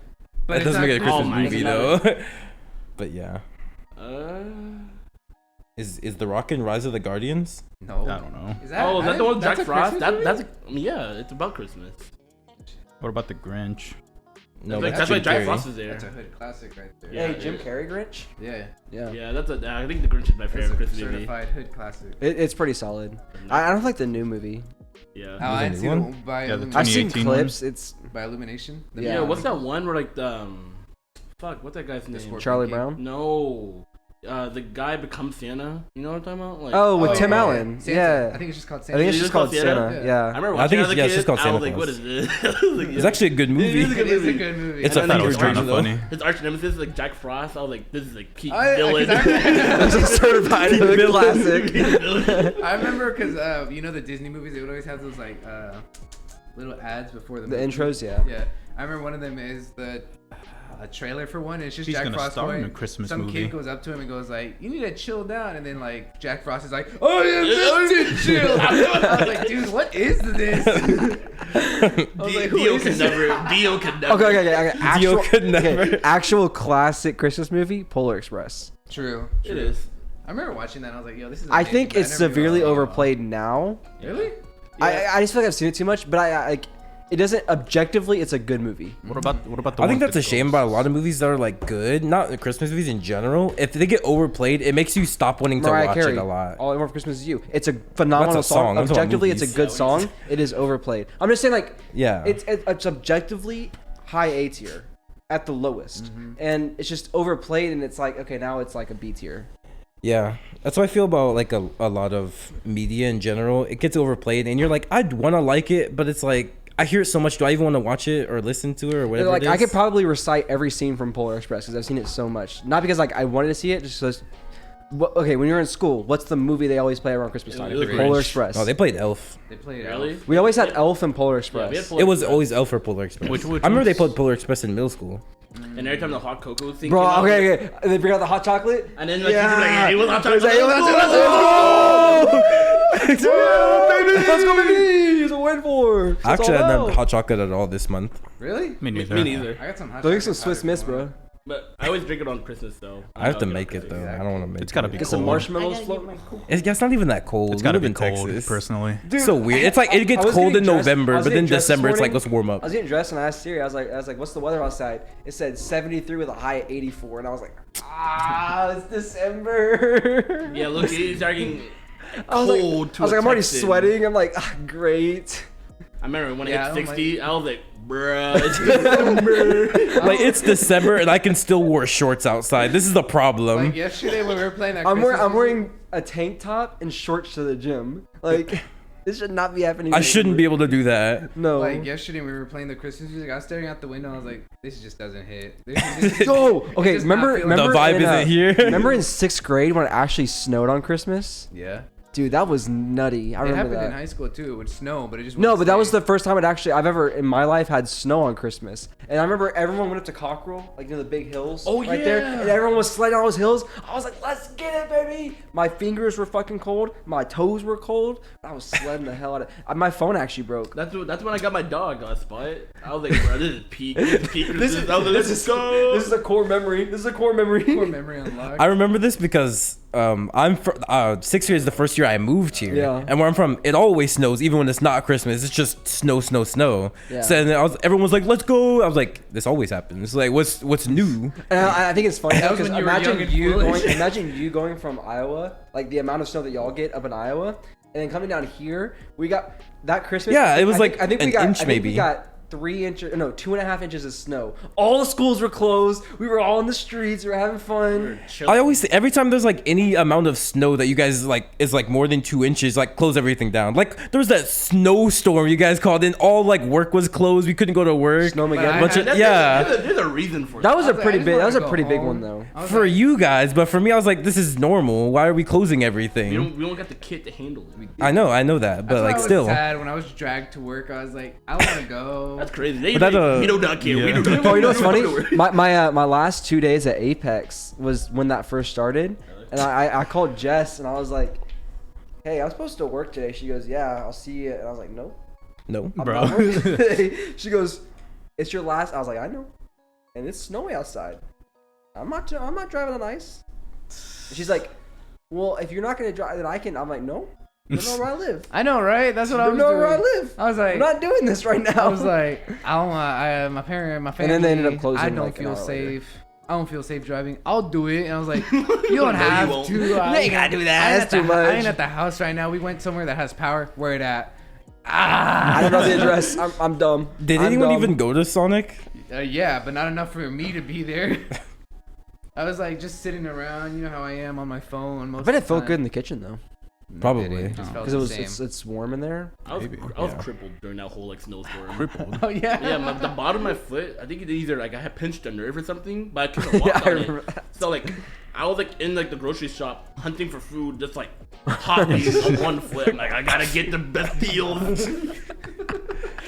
That it's doesn't not- make it a Christmas Oh my movie God. though. But yeah. Uh, Is The Rock in Rise of the Guardians? No. I don't know. Is oh, is that the one with that's Jack a Frost? Christmas movie? Yeah, it's about Christmas. What about The Grinch? No, Like, that's that's why Jim Jack Carrey. Frost is there. That's a hood classic right there. Yeah. Hey, Jim Carrey Grinch. Yeah. Yeah. Yeah, I think The Grinch is my That's favorite a Christmas movie. certified hood classic. It's pretty solid. I don't like the new movie. Yeah. I a didn't new see one? the by Yeah, the Illumination. I've seen 2018 clips. It's By Illumination. The Yeah. Yeah, movie. what's that one where like the fuck, what's that guy's name? Scorpion Charlie King. Brown. No, the guy becomes Santa. You know what I'm talking about? Like, Oh, with Oh, Tim yeah. Allen. Santa. Yeah. I think it's just called I Santa. think it's Is just it called called Santa. Santa? Yeah. I remember I watching think it as a it's- yeah, it's kid. just called I Santa was like, Claus. what is this? I was like, It's actually a good movie. It is a good It is a movie. good movie. It's a And then federal his It's kind of charge, though. funny. His arch nemesis is like Jack Frost. I was like, this is like peak I- villain. 'cause I- It's a certified hood classic. I remember because you know the Disney movies, they would always have those like little ads before the The movie. intros, yeah. Yeah, I remember one of them is the a trailer for one. And it's just He's Jack gonna Frost star in going. a Christmas Some movie. kid goes up to him and goes like, "You need to chill down," and then like Jack Frost is like, "Oh yeah, this is chill." I was like, "Dude, what is this?" I was like, "Who Dio is can this?" never. Dio can never. Okay. Dio could never. Actual classic Christmas movie, Polar Express. True. It is. I remember watching that. and I was like, "Yo, this is." I amazing," think but it's never severely really- overplayed now. Really? I just feel like I've seen it too much, but I like it doesn't objectively. It's a good movie. What about the I think one that's a with shame ghosts? about a lot of movies that are like good, not the Christmas movies in general. If they get overplayed, it makes you stop wanting to Mariah watch Carey, it a lot. All I Want for Christmas is You. It's a phenomenal That's a song. That's about Objectively, it's a movies. good song. It is overplayed. I'm just saying, like, Yeah. it's objectively high A tier at the lowest, and it's just overplayed, and it's like, okay, now it's like a B tier. Yeah, that's how I feel about like a lot of media in general. It gets overplayed, and you're like, I'd want to like it, but it's like I hear it so much. Do I even want to watch it or listen to it or whatever? Like it is? I could probably recite every scene from Polar Express because I've seen it so much. Not because like I wanted to see it, just because Okay, when you're in school, what's the movie they always play around Christmas time? The Grinch. Polar Express. Oh, they played Elf. They played Really? Elf. We always had Elf and Polar Yeah, Express. we had Polar It was Express. always Elf or Polar Express. Which I remember they ones? played Polar Express in middle school. And every time the hot cocoa thing Bro, came out, okay. And they bring out the hot chocolate. And then like, yeah. Like, hey, what's hot chocolate? It's like, hey, Let's let's go. go, baby. Let's go, baby. It's a win for. I actually hadn't had hot chocolate at all this month. Really? Me neither. Me neither. I got some hot Go get chocolate some Swiss powder Miss, tomorrow. bro. But I always drink it on Christmas though. I have to I'll make get it though. Exactly. I don't want to make. It's gotta be Get cold. some marshmallows floating. It's not even that cold. It's We gotta live be in cold, Texas. personally. Dude, So weird. It's like it gets I was cold in getting dressed- I November, was but then getting dressed this December it's like morning. let's warm up. I was getting dressed and I asked Siri. I was like, what's the weather outside? It said 73 with a high at 84, and I was like, it's December. Yeah, look, he's starting I was cold like, to I was like, I'm already Texan. sweating. I'm like, great. I remember when Yeah, I it don't hit 60, I was like, bruh, it's December. Like it's December and I can still wear shorts outside. This is the problem. Like yesterday when we were playing that. I'm Christmas wearing a tank top and shorts to the gym. Like, this should not be happening. I shouldn't be able to do that. No. Like yesterday when we were playing the Christmas music, I was staring out the window. I was like, "This just doesn't hit." This Yo, okay. does not Remember, feel- remember The vibe in, isn't here. Remember in 6th grade when it actually snowed on Christmas? Yeah. Dude, that was nutty. I It remember happened in that. high school too. It would snow, but it just No, wouldn't but that was stay. the first time I've ever in my life had snow on Christmas. And I remember everyone went up to Cockrell, like near the big hills. Oh, right there. yeah. And everyone was sledding on those hills. I was like, let's get it, baby. My fingers were fucking cold. My toes were cold. I was sledding the hell out of my phone actually broke. That's when I got my dog on spot. I was like, bro, this is peak. This is peak. This is, I was like, let's go. This is a core memory. This is a core memory. Core memory unlocked. I remember this because I'm 6 years the first year I moved here. Yeah. And where I'm from, it always snows, even when it's not Christmas. It's just snow, snow, snow. Yeah. So then everyone was like, "Let's go." I was like, "This always happens." Like, what's new? And I think it's funny That was because when you were young and foolish. imagine you going from Iowa, like the amount of snow that y'all get up in Iowa, and then coming down here. We got that Christmas. Yeah, it was I think like we an got, inch I think maybe. We got 2.5 inches of snow. All the schools were closed. We were all in the streets. We were having fun. I always say, every time there's like any amount of snow that you guys like is like more than 2 inches, like close everything down. Like there was that snowstorm you guys called in. All like work was closed. We couldn't go to work. Snowmageddon. Bunch of- There's yeah. there's a reason for That that. was I a was like, pretty I just big. That wanna was a go pretty big home. one though. I was For like, you guys, but for me, I was like, this is normal. Why are we closing everything? We don't got the kit to handle it. I know that, but that's why like I was still. sad when I was dragged to work. I was like, I want to go. That's crazy. They, But that, we do not care. We yeah. do not Oh, you know what's care. funny? My last 2 days at Apex was when that first started, and I called Jess and I was like, "Hey, I'm supposed to work today." She goes, "Yeah, I'll see you." And I was like, "Nope, No. I'm Bro. not working today." She goes, "It's your last." I was like, "I know," and it's snowy outside. I'm not driving on ice. And she's like, "Well, if you're not gonna drive, then I can." I'm like, "No, you don't know where I live. I know, right? That's what You I don't was know doing. where I live. I was like, I'm not doing this right now." I was like, I don't want. My parent, my family. And then they ended up closing, I don't like, an feel hour later. safe. I don't feel safe driving. I'll do it. And I was like, you don't No, you have won't. to. You ain't gotta do that. That's too I ain't much. at the house right now. We went somewhere that has power. Where it at? I don't know the address. I'm dumb. Did I'm anyone dumb. even go to Sonic? Yeah, but not enough for me to be there. I was like just sitting around. You know how I am on my phone. Most I bet of it the felt time. good in the kitchen though, No, it Probably. didn't. It just felt because it the was same. it's warm in there. I was Maybe, I was yeah. crippled during that whole like snowstorm. Crippled. Oh yeah. Yeah, the bottom of my foot. I think it either like I had pinched a nerve or something, but I couldn't walk Yeah, I on remember it. that. So like, I was like in like the grocery shop hunting for food, just like hopping on one foot. Like I gotta get the best deals.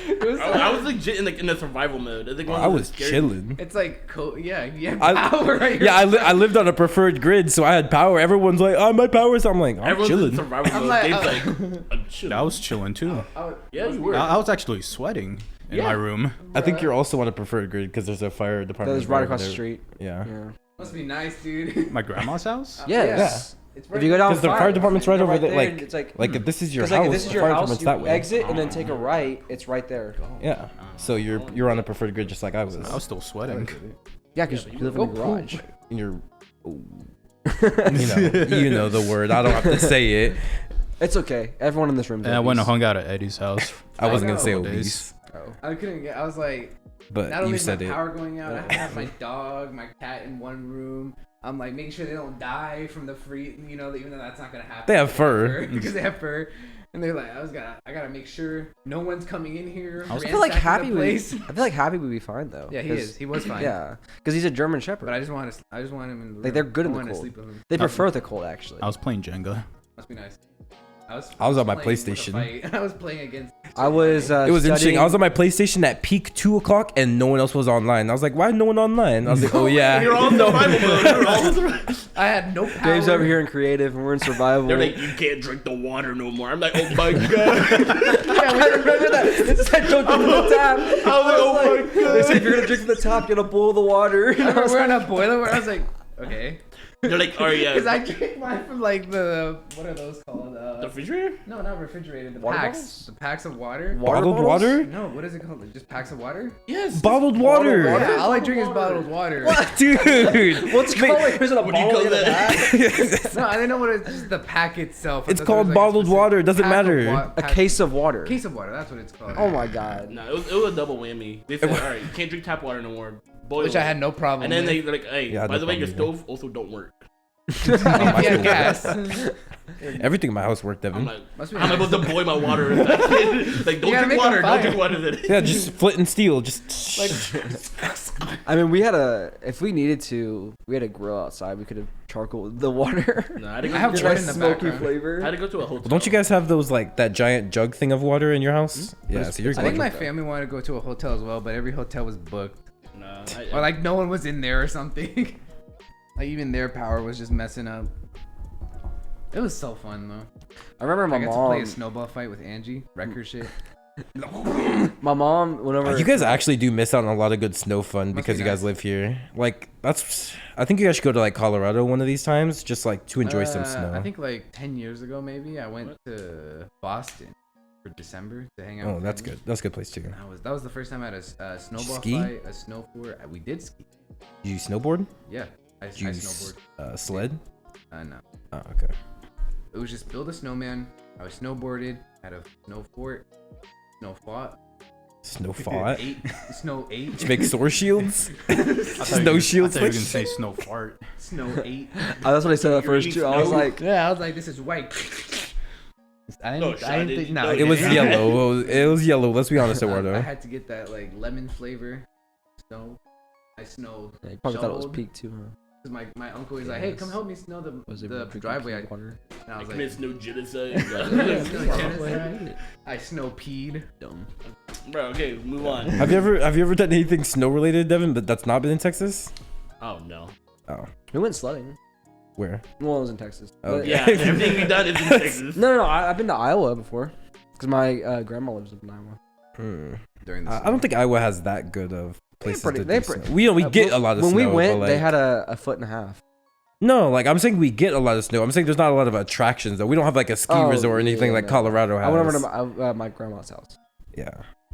It was I was legit in the survival mode. I think one I of the was scary- chilling. It's like yeah, you have I- power. Right? Yeah, I lived on a preferred grid, so I had power. Everyone's like, "Oh, my power's." I'm like, "I'm Everyone's in chilling." survival I'm mode. like, Gabe's like, I'm chilling. I was chilling too. Yeah, you were. I was actually sweating in Yeah. my room. I think you're also on a preferred grid because there's a fire That department was right over across the there. street. Yeah. Yeah. Must be nice, dude. My grandma's house. Yes. It's If you go down Because the fire department's right over there. and Like, it's like, if this is your because house, like if this is the your fire house, department's you that way. exit and then take a right. It's right there. Yeah. So you're on a preferred grid just like I was. I was still sweating. Yeah, because you live in a garage. And you're, you know the word. I don't have to say it. It's okay. Everyone in this room. And I went and hung out at Eddie's house. I wasn't gonna say Couple obese, I couldn't get. I was like, but not only you is said my it. power going out, I have my dog, my cat in one room. I'm like making sure they don't die from the free. You know, even though that's not gonna happen. They have fur. because they have fur. And they're like, I gotta make sure no one's coming in here. I was- I feel like ransacking Happy the place. I feel like Happy would be fine though. Yeah, he 'cause- is. He was fine. Yeah, because he's a German Shepherd. But I just want him in the Like, they're room. good in I the wanna cold. sleep with him. They prefer the cold actually. I was playing Jenga. Must be nice. I was on my playing with a PlayStation. fight. I was playing against. I was. It was interesting. I was on studying- my PlayStation at peak 2 o'clock and no one else was online. I was like, why no one online? I was like, oh yeah. You're all survival mode. You're all survival. I had no power. Gabe's over here in creative, and we're in survival. They're like, you can't drink the water no more. I'm like, oh my god. I remember that. It said don't drink from the tap. I was like, oh my god. They said if you're gonna drink from the top, you gotta boil the water. And I was We're on like, a boiler. Where I was like, okay. They're like, oh yeah. Because I drank mine from like what are those called? The refrigerator? No, not refrigerated. The Water packs. bottles? The packs of water. Bottled bottles? water? No, what is it called? Like, just packs of water? Yes. Bottled water. Water? Yeah, all I drink is bottled water. Dude. What's it called? Like, there's a What do you bottle call in the that? back. No, I didn't know what it's just the pack itself. I It's thought called there was, like, a bottled specific water. It doesn't pack of matter. A case of water. Case of water. That's what it's called. Oh my god. No, it was a double whammy. They said, all right, you can't drink tap water no more. Boil Which I it. had no problem. And then with. they're like, hey, Yeah, by no the way, your problem stove also don't work. yeah, gas. Everything in my house worked, I'm Devin. like, Must be how am I nice. supposed to boil my water? Like, don't gotta drink make a water. Don't fire. drink water. Then. Yeah, just flint and steel. Just I mean, we had if we needed to, we had a grill outside. We could have charcoal the water. No, I had to go, I have to, wood Nice in the smoky background. flavor. I had to go to a hotel. Well, don't you guys have those like that giant jug thing of water in your house? Yeah, so you're I think good. my family wanted to go to a hotel as well, but every hotel was booked. Nah, Or like no one was in there or something. Like even their power was just messing up. It was so fun though. I remember I my got to play a mom. snowball fight with Angie. Wreck her shit. My mom went over. You guys actually do miss out on a lot of good snow fun because be you guys nice. live here. Like that's, I think you guys should go to like Colorado one of these times, just like to enjoy some snow. I think like 10 years ago maybe I went to Boston for December to hang out. Oh, with that's family. good. That's a good place too. And that was the first time I had a snowball Ski? fight, a snow fort. We did ski. Did you snowboard? Yeah, I Did you snowboard. sled? No, Oh, okay. it was just build a snowman. I was snowboarded, had a snow fort, snow fought, Snow fought. snow ate, Did you make sword shields? I thought Snow you- shields. I thought you were gonna say snow fart. snow ate. That's what I said at You're first eating too. I was snow? like, Yeah, I was like, this is white. I No, didn't, shot I didn't it. think. No, No, it It was Yeah. yellow. It was yellow. Let's be honest, I Eduardo. had to get that like lemon flavor snow. I snowed. yeah, you probably thought it was shoveled. peak too, huh? Cause my uncle was like, hey, come help me snow the Was it the drinking driveway. peak water? And I was Commit like, snow genocide. Snow genocide. I snow peed. Dumb. Bro, okay, move on. Have you ever done anything snow related, Devin? But that's not been in Texas. Oh no. Oh, We went sledding. where? Well, it was in Texas. Oh, But- Yeah, everything we done is in Texas. No, I've been to Iowa before. Because my grandma lives in Iowa. Hmm. During the I don't think Iowa has that good of places pretty- to they do pretty- snow. We get a lot of when snow. we went, but, they like- had a foot and a half. No, like I'm saying we get a lot of snow. I'm saying there's not a lot of attractions though. We don't have like a ski Oh, resort or anything yeah, like no. Colorado has. I went over to my grandma's house. Yeah.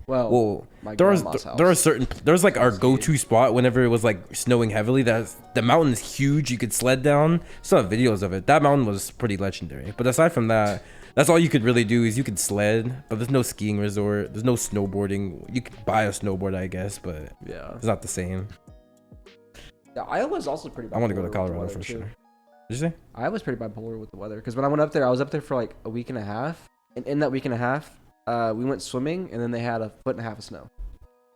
Well, my There are grandma's house. there are certain there's like our go-to spot whenever it was like snowing heavily. That's the mountain is huge. You could sled down. Saw videos of it. That mountain was pretty legendary. But aside from that, that's all you could really do is you could sled. But there's no skiing resort. There's no snowboarding. You could buy a snowboard, I guess, but Yeah. it's not the same. Yeah, Iowa's also pretty. I want to go to bipolar with the Colorado weather, for too. sure. Did you say? Iowa's pretty bipolar with the weather. Because when I went up there, I was up there for like a week and a half, and in that week and a half, we went swimming, and then they had a foot and a half of snow.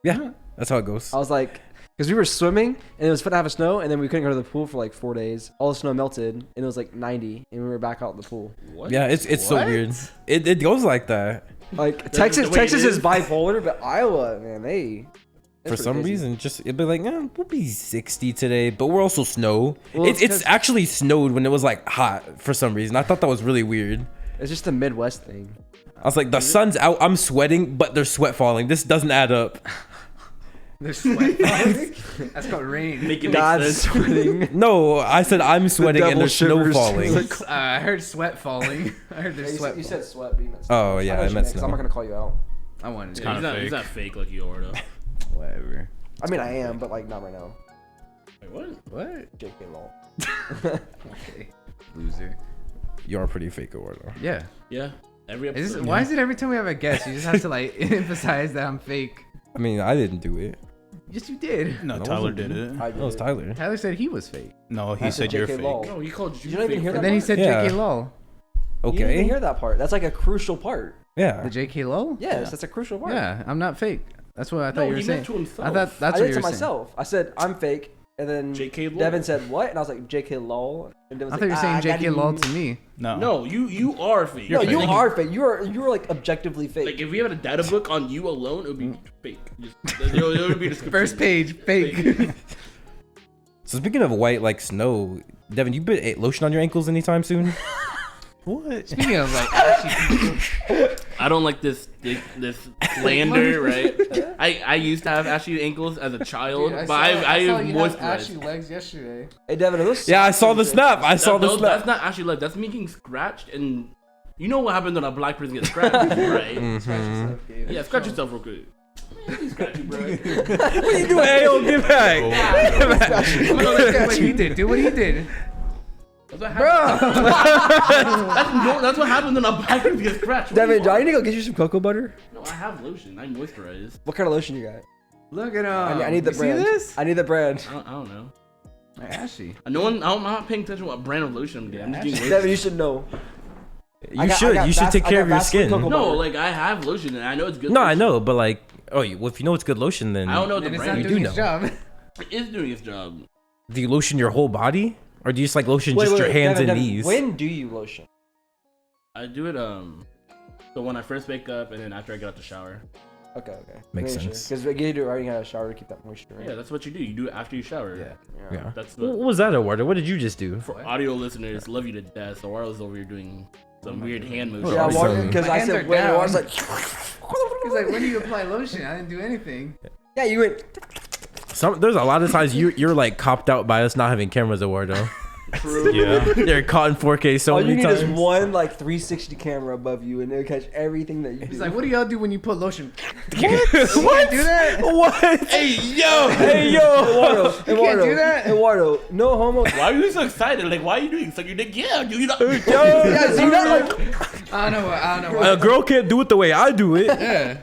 Yeah, that's how it goes. I was like, because we were swimming, and it was a foot and a half of snow, and then we couldn't go to the pool for like 4 days. All the snow melted, and it was like 90, and we were back out in the pool. What? Yeah, it's so weird. It goes like that. Like the Texas way it is is. bipolar, but Iowa, man, For some reason, just it'd be like, we'll be 60 today, but we're also snow. Well, it's it's 'cause- actually snowed when it was like hot for some reason. I thought that was really weird. It's just the Midwest thing. I was like, the sun's out, I'm sweating, but there's sweat falling. This doesn't add up. There's sweat falling. That's called rain. Make it make God's sense. sweating. No, I said I'm sweating and devil there's snow shivers. falling. I heard sweat falling. I heard there's sweat. You said sweat, but you meant snow. Oh yeah, know I what you meant because snow. I'm not gonna call you out. I wanted to. Yeah, he's, kinda not, he's fake. not fake like you are though. Whatever. I mean, I am, but like not right now. Wait, what? What? JK lol. Okay. Loser. You are pretty fake, Eduardo. Yeah. Yeah. Every Is episode. why is it every time we have a guest, you just have to like emphasize that I'm fake? I mean, I didn't do it. Yes, you did. No, That Tyler wasn't did me. it. I That was did. Tyler. Tyler said he was fake. No, he I said said you're JK fake. lol. No, he called you. You don't even fake hear And that then he part? said Yeah. JK lol. You didn't even Okay. hear that part. That's like a crucial part. Yeah. The JK Lowell? Yes, that's a crucial part. Yeah, I'm not fake. That's what I thought No, you were he saying. meant to himself. I thought that's I what did you to were saying. myself. I said I'm fake, and then JK Lowell. Devin said what, and I was like JK lol. And Devin I was thought you were like, saying I got JK Lowell you. to me. No, you are fake. No, you Like, are fake. You are like objectively fake. Like if we had a data book on you alone, it would be fake. Just, it would be a description. First page, fake. So speaking of white like snow, Devin, you put lotion on your ankles anytime soon? What? Speaking of like, ashy, I don't like this slander, right? I used to have ashy ankles as a child, dude, but I saw have you have moisturized. ashy legs yesterday. Hey Devin, are those Yeah, I socks saw or the shit? snap. I saw the No, snap. that's not actually like that's me getting scratched, and you know what happens when a black person gets scratched, right? Scratch yourself, Gabe. Yeah, scratch yourself real quick. Scratch you, bro. What are you doing? Hey, yo, get back. What he did, dude? What he did? That's what happens. That's what happens when a black person gets scratched. Devin, do I need to go get you some cocoa butter? No, I have lotion. I moisturize. What kind of lotion you got? Look at him. I need the You brand. See this? I need the brand. I don't know. Like ashy. I'm not paying attention to what brand of lotion I'm getting. I'm just getting Devin, you should know. You should take care of your skin. Cocoa No, butter. like I have lotion and I know it's good. No, I lotion. know, but like, well, if you know it's good lotion, then I don't know what And the it's not brand you is. doing do his know. job. It is doing its job. do you lotion your whole body, or do you just like lotion Wait, just wait, your wait, hands Devin, and Devin, knees? When do you lotion? I do it so when I first wake up and then after I get out the shower. Okay. Makes sense. Because you do it right, you gotta shower to keep that moisture. Right? Yeah, that's what you do. You do it after you shower. Yeah. That's What what was that, Eduardo? What did you just do? for audio listeners, love you to death. So Warlo's over here doing some weird hand motions. Yeah, Sorry. because My I hands said are when I down. was like, He's like, when do you apply lotion? I didn't do anything. yeah, you went. There's a lot of times you're like copped out by us not having cameras, Eduardo. True. Yeah. They're caught in 4K so All you many need times. is one like 360 camera above you, and it'll catch everything that you do. He's like, what do y'all do when you put lotion? What? You can't do that. What? Hey yo! Hey yo! Eduardo, You can't do that. Eduardo, no homo. Why are you so excited? Like, why are you doing? Suck your dick? Yeah, dude. You know. Yeah, so you're not like, I don't know what. A girl can't do it the way I do it. Yeah.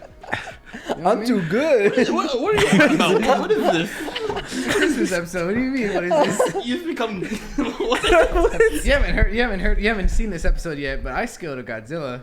I'm too good. What are you talking about? What is this? What is this episode? What do you mean? What is this? You've become. You haven't seen this episode yet, but I scaled a Godzilla.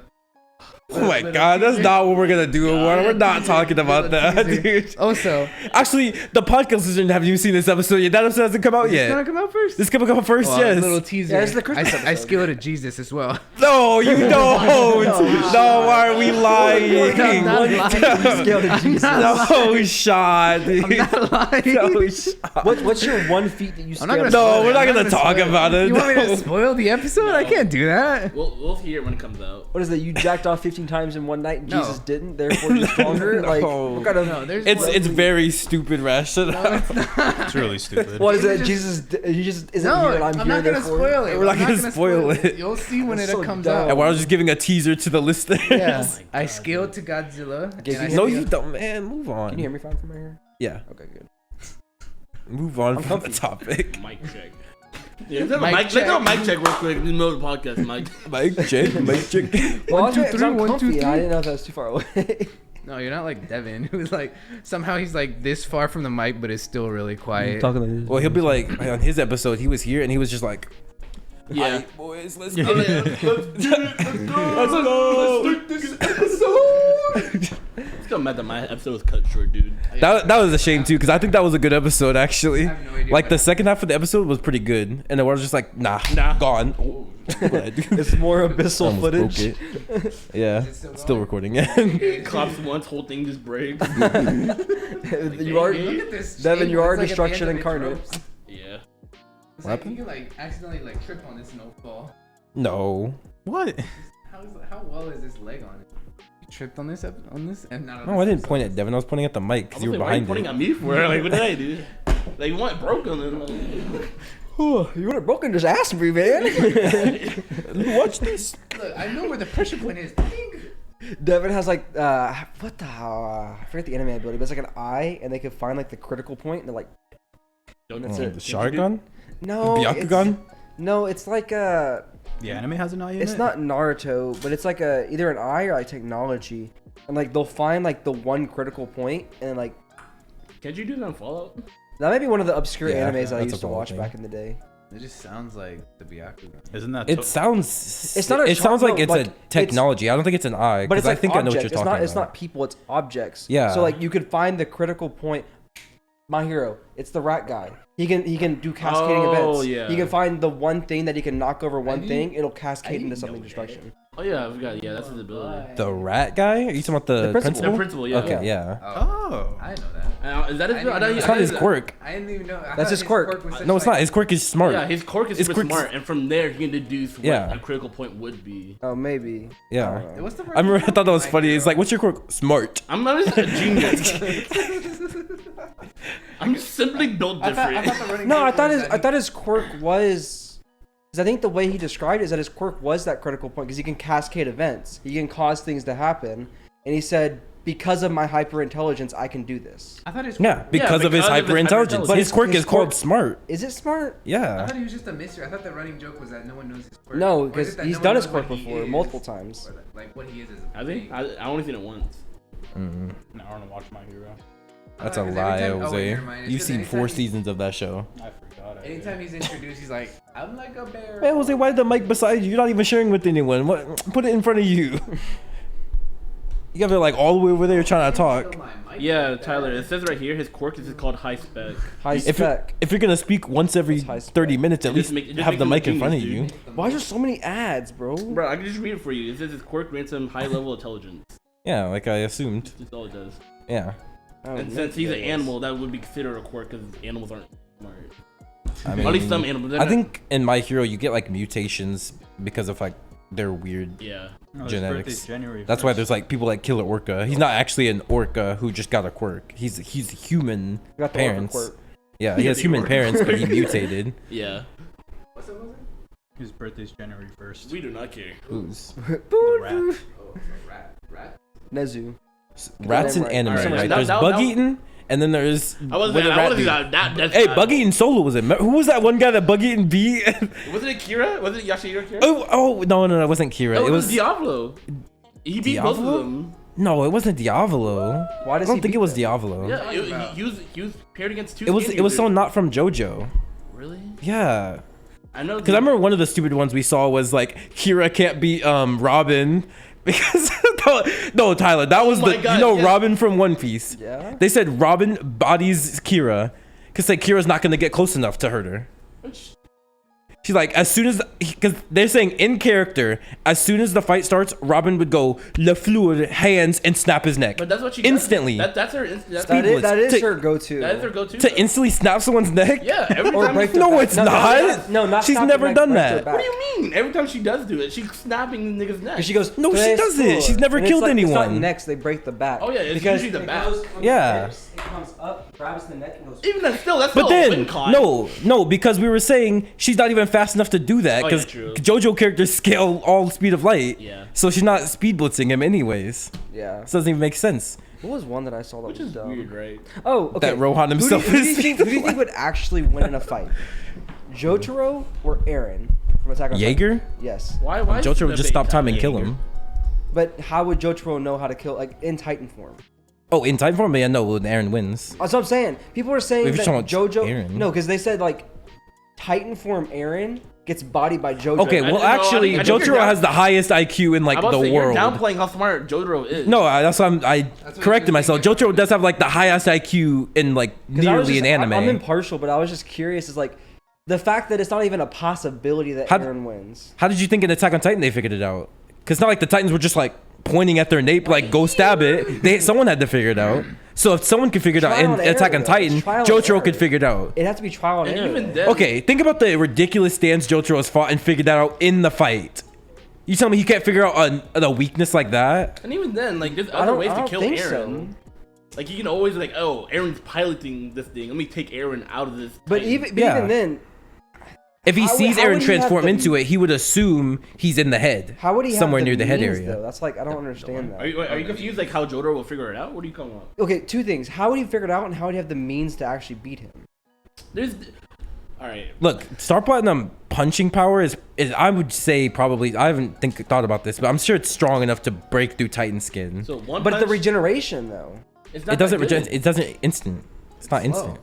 Oh my god, that's not what we're gonna do. We're not talking about that, dude. Also, Actually, the podcast listeners haven't even seen this episode yet. That episode hasn't come out it's gonna yet. come out first. This is gonna come out first, Well, yes. a little teaser. Yeah, this is the Christmas I episode. scaled a Jesus as well. No, you don't. No, why are we lying? I'm not lying. Scale to Jesus. No shot, dude. I'm not lying. No shot. What's your one feat that you I'm not scaled? gonna No, spoil we're it. not I'm gonna talk spoil about it. You want me to No. spoil the episode? I can't do that. We'll hear it when it comes out. What is that? You jacked off 15 times in one night, and No. Jesus didn't. Therefore, you're stronger. No. Like, what kind of? No, there's It's very stupid, Rash. Shut up. It's really stupid. What is it? Just- Jesus isn't No, here, and I'm I'm here. not gonna therefore. spoil it. We're not I'm gonna spoil it. You'll see when That's it so comes dumb. out. And I was just giving a teaser to the listeners. Yeah, I scaled to Godzilla. Gabe, and I you No, hear scaled- you don't, man. Move on. Can you hear me fine from right here? Yeah. Okay, good. Move on I'm from the comfy. topic. Mic check. Yeah, let's have a Mic mic check. check. Mic check real quick in the middle of the podcast, Mike. Mic check. Mic check. Well, 1, 2, 3, I'm 1, 2, comfy, and I 3. didn't know if that was too far away. No, you're not like Devin, who's like somehow he's like this far from the mic, but is still really quiet. like this. Well, he'll be like on his episode. He was here and he was just like, Yeah. "Alright, boys, let's Oh, go." yeah, let's go. Let's start this episode. It's so mad that my episode was cut short, dude. That was a shame too, because I think that was a good episode actually. I have no idea Like what the happened. second half of the episode was pretty good, and the world was just like, nah, Nah. gone. What'd I do? It's more abyssal Almost broke footage. it. Yeah, it still still going? recording. Yeah. Claps once, whole thing just breaks. You are, Look at this. Devin, you are It's like at the destruction end of its incarnate. ropes. Yeah. It's What like happened? you can like accidentally like trip on this and no fall. No. What? How well is this leg on it? You tripped on this and not on No, I didn't point at Devin. I was pointing at the mic because you were Why are you behind pointing it. at me for? Like, what did I do? Like, you want it broken? Then, like, You would have broken, just ask me, man. Watch this. Look, I know where the pressure point is. Ding. Devin has like what the hell? I forget the anime ability, but it's like an eye, and they can find like the critical point, and they're like, don't That's Oh, it. the Sharingan? no, The Byakugan? no, it's like The anime has an eye in it's it? not Naruto, but it's like either an eye or like technology, and like they'll find like the one critical point, and like Can't you do that on Fallout? that might be one of the obscure Yeah, animes that I that's used a to Fallout watch thing. back in the day. It just sounds like the Byakugan. Isn't that? It sounds. It's not a It sounds char- like no, it's like, a technology. I don't think it's an eye. But it's 'cause like I think I know what you're objects. talking about. It's not people. It's objects. Yeah. So like you could find the critical point. My hero. It's the rat guy. He can do cascading events. Yeah. He can find the one thing that he can knock over one didn't- thing. It'll I cascade didn't into know something that. destruction. Oh yeah, I forgot. Yeah, that's his ability. The rat guy? Are you talking about the, The principal. principal? The principal, yeah. Okay, yeah. Oh. I know that. Is that his? I didn't I thought know he- that. It's not his quirk. I didn't even know. I That's thought his quirk. was just No, it's not. His quirk is smart. Yeah, his quirk is His super quirk's- smart, and from there he can deduce what Yeah. a critical point would be. Oh, maybe. Yeah. I don't know. What's the I remember. I thought that was funny. It's like, what's your quirk? Smart. I'm not just a genius. I'm just simply built I thought different. the running No, joke I thought was his that I thought his quirk was. Because I think the way he described it is that his quirk was that critical point because he can cascade events. He can cause things to happen, and he said, "Because of my hyper intelligence, I can do this." I thought his Yeah, because of his because of his hyper intelligence. hyper-intelligence. But his quirk His is called quirk- smart. Is it smart? I Yeah. thought he was just a mystery. I thought the running joke was that no one knows his quirk. No, Or is because it that he's no done one his knows quirk what he before is? multiple times. Or like what he is a I think thing. I only seen it once. Mm, No, I want to watch My Hero. that's Oh, a 'cause every lie, time- oh, wait, Jose. never mind. It's You've just seen anytime 4 he- seasons of that show. I forgot it. Anytime he's introduced, he's like, "I'm like a bear." Man, Jose, why the mic beside you? You're not even sharing with anyone. What? Put it in front of you. You got it like all the way over there trying to talk. Yeah, Tyler. It says right here his quirk is called high spec. High If you're, spec. if you're gonna speak once every What's high spec? 30 minutes, at It least just it just have the makes mic him a in front of genius, you. dude. Why are there so many ads, bro? Bro, I can just read it for you. It says his quirk grants him high level intelligence. Yeah, like I assumed. That's all it does. Yeah. Oh, And no, since he's an yes. animal, that would be considered a quirk because animals aren't smart. I mean, At least some animals. they're I not- think in My Hero you get like mutations because of like their weird. Yeah. No, his Genetics. birthday's January That's why 1st. there's like people like Killer Orca. He's not actually an orca who just got a quirk. He's human You got the orca parents. quirk. Yeah, he Yeah, has the human orca parents, but he quirk. mutated. Yeah. What's it? His birthday's January 1st. We do not care. Who's The rat. Oh, rat. Nezu. rats in Right. anime, Alright, right? that- There's that- Bug that- Eating, and then there's I wasn't. what did I rat wasn't do? that's Hey, not- Bug Eating Solo was it? Who was that one guy that Bug Eating beat? Wasn't it Kira? Was it Yashihiro Kira? oh no, it wasn't Kira. No, It was Diablo. He beat both of Diablo? them. no, it wasn't Diavolo. Why I does don't he think beat it was them? Diavolo. Yeah, talking about? he was paired against two. It was skin someone users. not from JoJo. Really? Yeah. I know. Because I remember one of the stupid ones we saw was like Kira can't beat Robin because no Tyler, that was Oh my the God, yes. Robin from One Piece. Yeah. They said Robin bodies Kira because like Kira's not gonna get close enough to hurt her. She's like, as soon as, because they're saying in character, as soon as the fight starts, Robin would go Le Fluid hands and snap his neck. But that's what she instantly. Does. That's her. That's, Speed That is to- her go-to. that is her go-to. To instantly snap someone's neck? Yeah, every Or time. break No, their back. it's not. No, not She's snap never their neck, done break that. their back. What do you mean? Every time she does do it, she's snapping the nigga's neck. 'Cause she goes. No, she "Tres, doesn't. four." She's never And killed it's not anyone. next, they break the back. Oh, yeah, it's Because usually the it back. goes from Yeah. the hips, it comes up, grabs the neck, and goes. Even then, still, that's But still a then, win con. no, because we were saying she's not even fast enough to do that Oh, yeah, because true. JoJo characters scale all speed of light. Yeah. So she's not speed blitzing him anyways. Yeah. This doesn't even make sense. What was one that I saw that Which was is dumb? weird, right? Oh, okay. That Rohan Who do, himself who do you is think? Who do you think would actually win in a fight? Jotaro or Eren from Attack on Titan? Jaeger? Yes. Why? Jotaro would just stop time and kill him. But how would Jotaro know how to kill, like in Titan form? Oh, in Titan form? Yeah, no, when Aaron wins. That's what I'm saying. People are saying Wait, that you're talking about JoJo. Eren. No, because they said like Titan form Eren gets bodied by JoJo. Okay, I well, didn't know- actually, I think you're Jotaro down- has the highest IQ in like I'm about the to say, world. You're downplaying how smart Jotaro is. No, that's why I what corrected you myself. think. Jotaro does have like the highest IQ in like 'Cause I was nearly just- an anime. I'm impartial, but I was just curious. Is like the fact that it's not even a possibility that How- Eren wins. How did you think in Attack on Titan they figured it out? Because not like the Titans were just like pointing at their nape, like go stab it. Someone had to figure it out. So if someone could figure it out Trial in and Attack error, on though. Titan, It's trial and Jotaro error. could figure it out. It has to be trial and, And error. even though. then, Okay, think about the ridiculous stance Jotaro has fought and figured that out in the fight. You tell me he can't figure out a weakness like that? and even then, like there's I other don't- ways I to don't kill think Eren. so. Like you can always like, oh, Eren's piloting this thing. Let me take Eren out of this. But Titan. even Yeah. then, If he How would- sees how Eren would he have transform the- into it, he would assume he's in the head. how would he somewhere have near the head means, area? Though? That's like I don't understand that. Are you confused? Like how Jotaro will figure it out? What are you coming up? Okay, two things. How would he figure it out, and how would he have the means to actually beat him? There's, all right. Look, Star Platinum punching power is I would say probably I haven't thought about this, but I'm sure it's strong enough to break through Titan skin. So one. But punch, the regeneration, though. it's not It doesn't that good. it doesn't instant. It's not instant.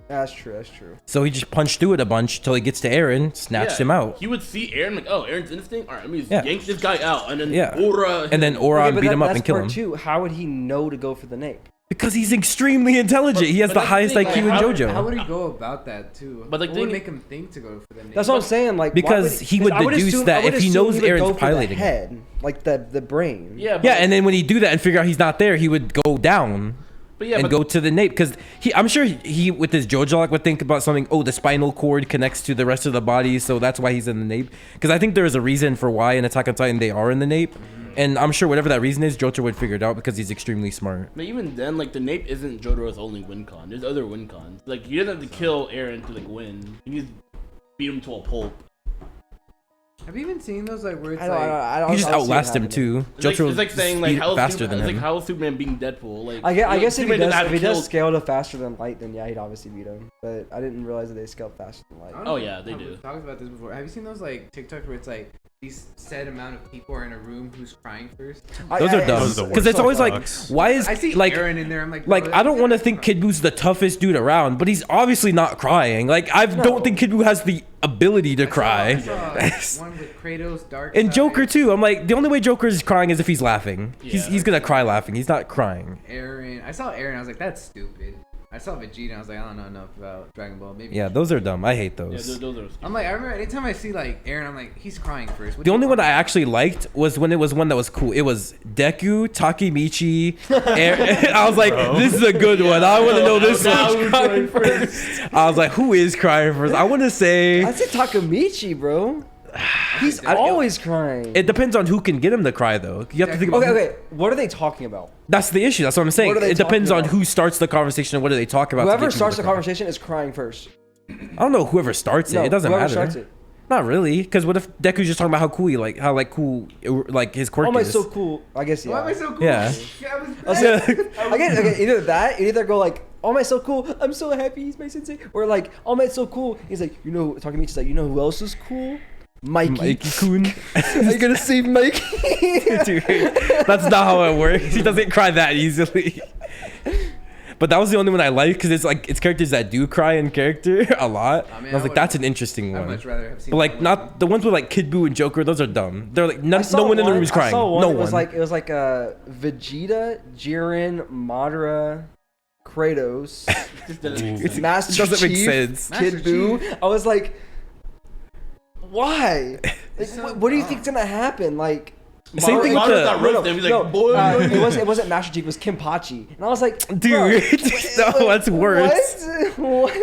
That's true. That's true. So he just punched through it a bunch till he gets to Aaron, snatched him out. He would see Aaron like, oh, Aaron's instinct. All right, let me just Yeah. yank this guy out, and then Yeah. Aura. And then Oron but beat him up that's and kill part him. two. How would he know to go for the nape? Because he's extremely intelligent. He has but the that's highest the thing, IQ in like, JoJo. How would he go about that too? But, like, what would thing- make him think to go for the name? That's what I'm saying. Like, why Because he 'cause would I deduce assume- that I would if he assume knows would Aaron's go for the piloting it. head, like the brain. Yeah, Yeah, and then when he do that and figure out he's not there, he would go down and go to the nape. Because I'm sure he with his JoJo lock would think about something. Oh, the spinal cord connects to the rest of the body, so that's why he's in the nape. Because I think there is a reason for why in Attack on Titan they are in the nape. And I'm sure whatever that reason is, Johto would figure it out because he's extremely smart. But even then, like the nape isn't Jotaro's only win con. There's other win cons. Like he doesn't have to kill Aaron to like win. He just beat him to a pulp. Have you even seen those like where it's I like? don't. You just I don't see it outlast him happening. too. It's like, Jotaro it's like saying like how faster than it's him. like how is Superman beating Deadpool? Like I guess if he Superman doesn't have does, to kill- scale to faster than light, then yeah, he'd obviously beat him. But I didn't realize that they scaled faster than light. I don't Oh, know yeah, if they I've do. talked about this before. Have you seen those like TikToks where it's like these set amount of people are in a room who's crying first? Those are dumb. Those are the Because worst it's always like, fucks. why is I see like Aaron in there. I'm like, like bro, I don't that's want to Aaron think crying. Kid Buu's the toughest dude around, but he's obviously not crying. Like I No. don't think Kid Buu has the ability to I cry. saw one with Kratos, Dark And Side, Joker too. I'm like the only way Joker is crying is if he's laughing. Yeah. He's gonna cry laughing. He's not crying. Aaron. I saw Aaron. I was like, that's stupid. I saw Vegeta. And I was like, I don't know enough about Dragon Ball. Maybe. Yeah, those are dumb. I hate Yeah, those. those are. I'm like, I remember anytime I see like Aaron, I'm like, he's crying first. What The do you only one want? I actually liked was when it was one that was cool. It was Deku, Takemichi. I was like, this is a good one. I want to know this Now one's who's crying crying first. I was like, who is crying first? I want to say I'd say Takemichi, bro. He's I- always crying. it depends on who can get him to cry though. You have to think about. Okay. What are they talking about? That's the issue. That's what I'm saying. What are they It depends talking on about? who starts the conversation and what do they talk about. to Whoever get people starts to the cry. conversation is crying first. I don't know whoever starts it. No, It doesn't whoever matter. starts it. Not really, because what if Deku's just talking about how cool he like, how like cool, like his quirk Oh my, is. so cool. I guess yeah. Why am I so cool? Yeah. I was I guess okay, either that, you either go like, "Oh my, so cool! I'm so happy he's my sensei," or like, "Oh my, so cool!" He's like, Takemichi's like, "You know who else is cool? Mikey. Mikey-kun. Are you gonna save Mikey?" Dude, that's not how it works. He doesn't cry that easily. But that was the only one I liked because it's like it's characters that do cry in character a lot. I mean, And I was I like, would- that's an interesting I'd one. much rather have seen. But like, that one. not the ones with like Kid Buu and Joker. Those are dumb. They're like no one in the room is crying. I saw one. No It was one. like Vegeta, Jiren, Madara, Kratos, It Master doesn't make Chief, sense. Master Kid Buu. I was like, why? Like, so what do you dumb. think's gonna happen? Like, Same thing with Madara the- got roasted. He's like, boy, it wasn't Master Chief. It was Kimpachi, and I was like, Dude, no, that's worse. What?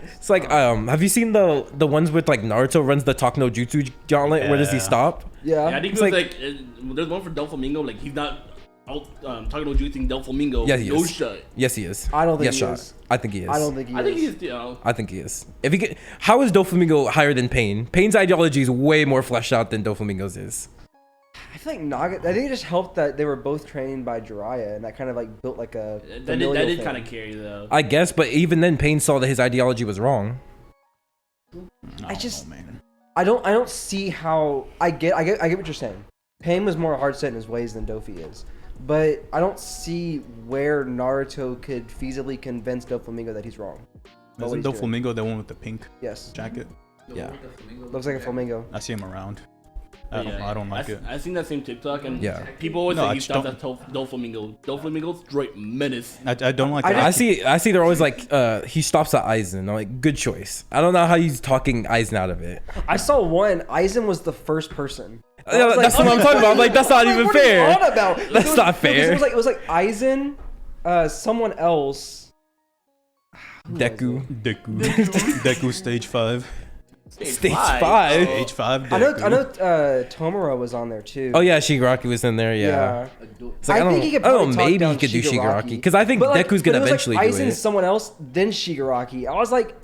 It's like, have you seen the ones with like Naruto runs the Talk No Jutsu gauntlet? Where does he Yeah. stop? Yeah, I Yeah. think It's it was like- there's one for Doflamingo. Like he's not out talking about juicing Doflamingo. Yeah, he no is. shut. Yes, he is. I don't think yes, he shot. is. I think he is. I don't think he I is. think he's you know. I think he is. If he get, how is Doflamingo higher than Pain? Pain's ideology is way more fleshed out than Doflamingo's is. I feel like Naga. I think it just helped that they were both trained by Jiraiya, and that kind of like built like a. That did kind of carry though. I guess, but even then, Pain saw that his ideology was wrong. I just- know, man. I don't see how. I get what you're saying. Pain was more hard set in his ways than Dofi is, but I don't see where Naruto could feasibly convince Doflamingo that he's wrong. about what Isn't he's doing. Doflamingo the one with the pink Yes, jacket? Yeah. looks like a flamingo. I see him around. I But don't like it. I seen that same TikTok and Yeah. people always No, say I he just stopped at Doflamingo. Doflamingo's straight menace. I don't like I that. I see. They're always like, he stops at Aizen. I'm like, good choice. I don't know how he's talking Aizen out of it. I saw one. Aizen was the first person. I Yeah, was that's what I'm talking about. I'm like, that's not even what are you fair. on about? That's It was- not no, 'cause fair. It was like Aizen, someone else. Who was it? Deku. Deku stage 5. Stage 5. Stage 5 I know Deku. Tomura was on there too. Oh yeah, Shigaraki was in there. Yeah. It's like, I think he could I don't probably know, talk maybe down he could do Shigaraki. Shigaraki because I think But, like, Deku's but gonna it was eventually like do Aizen, it. someone else, then Shigaraki. I was like,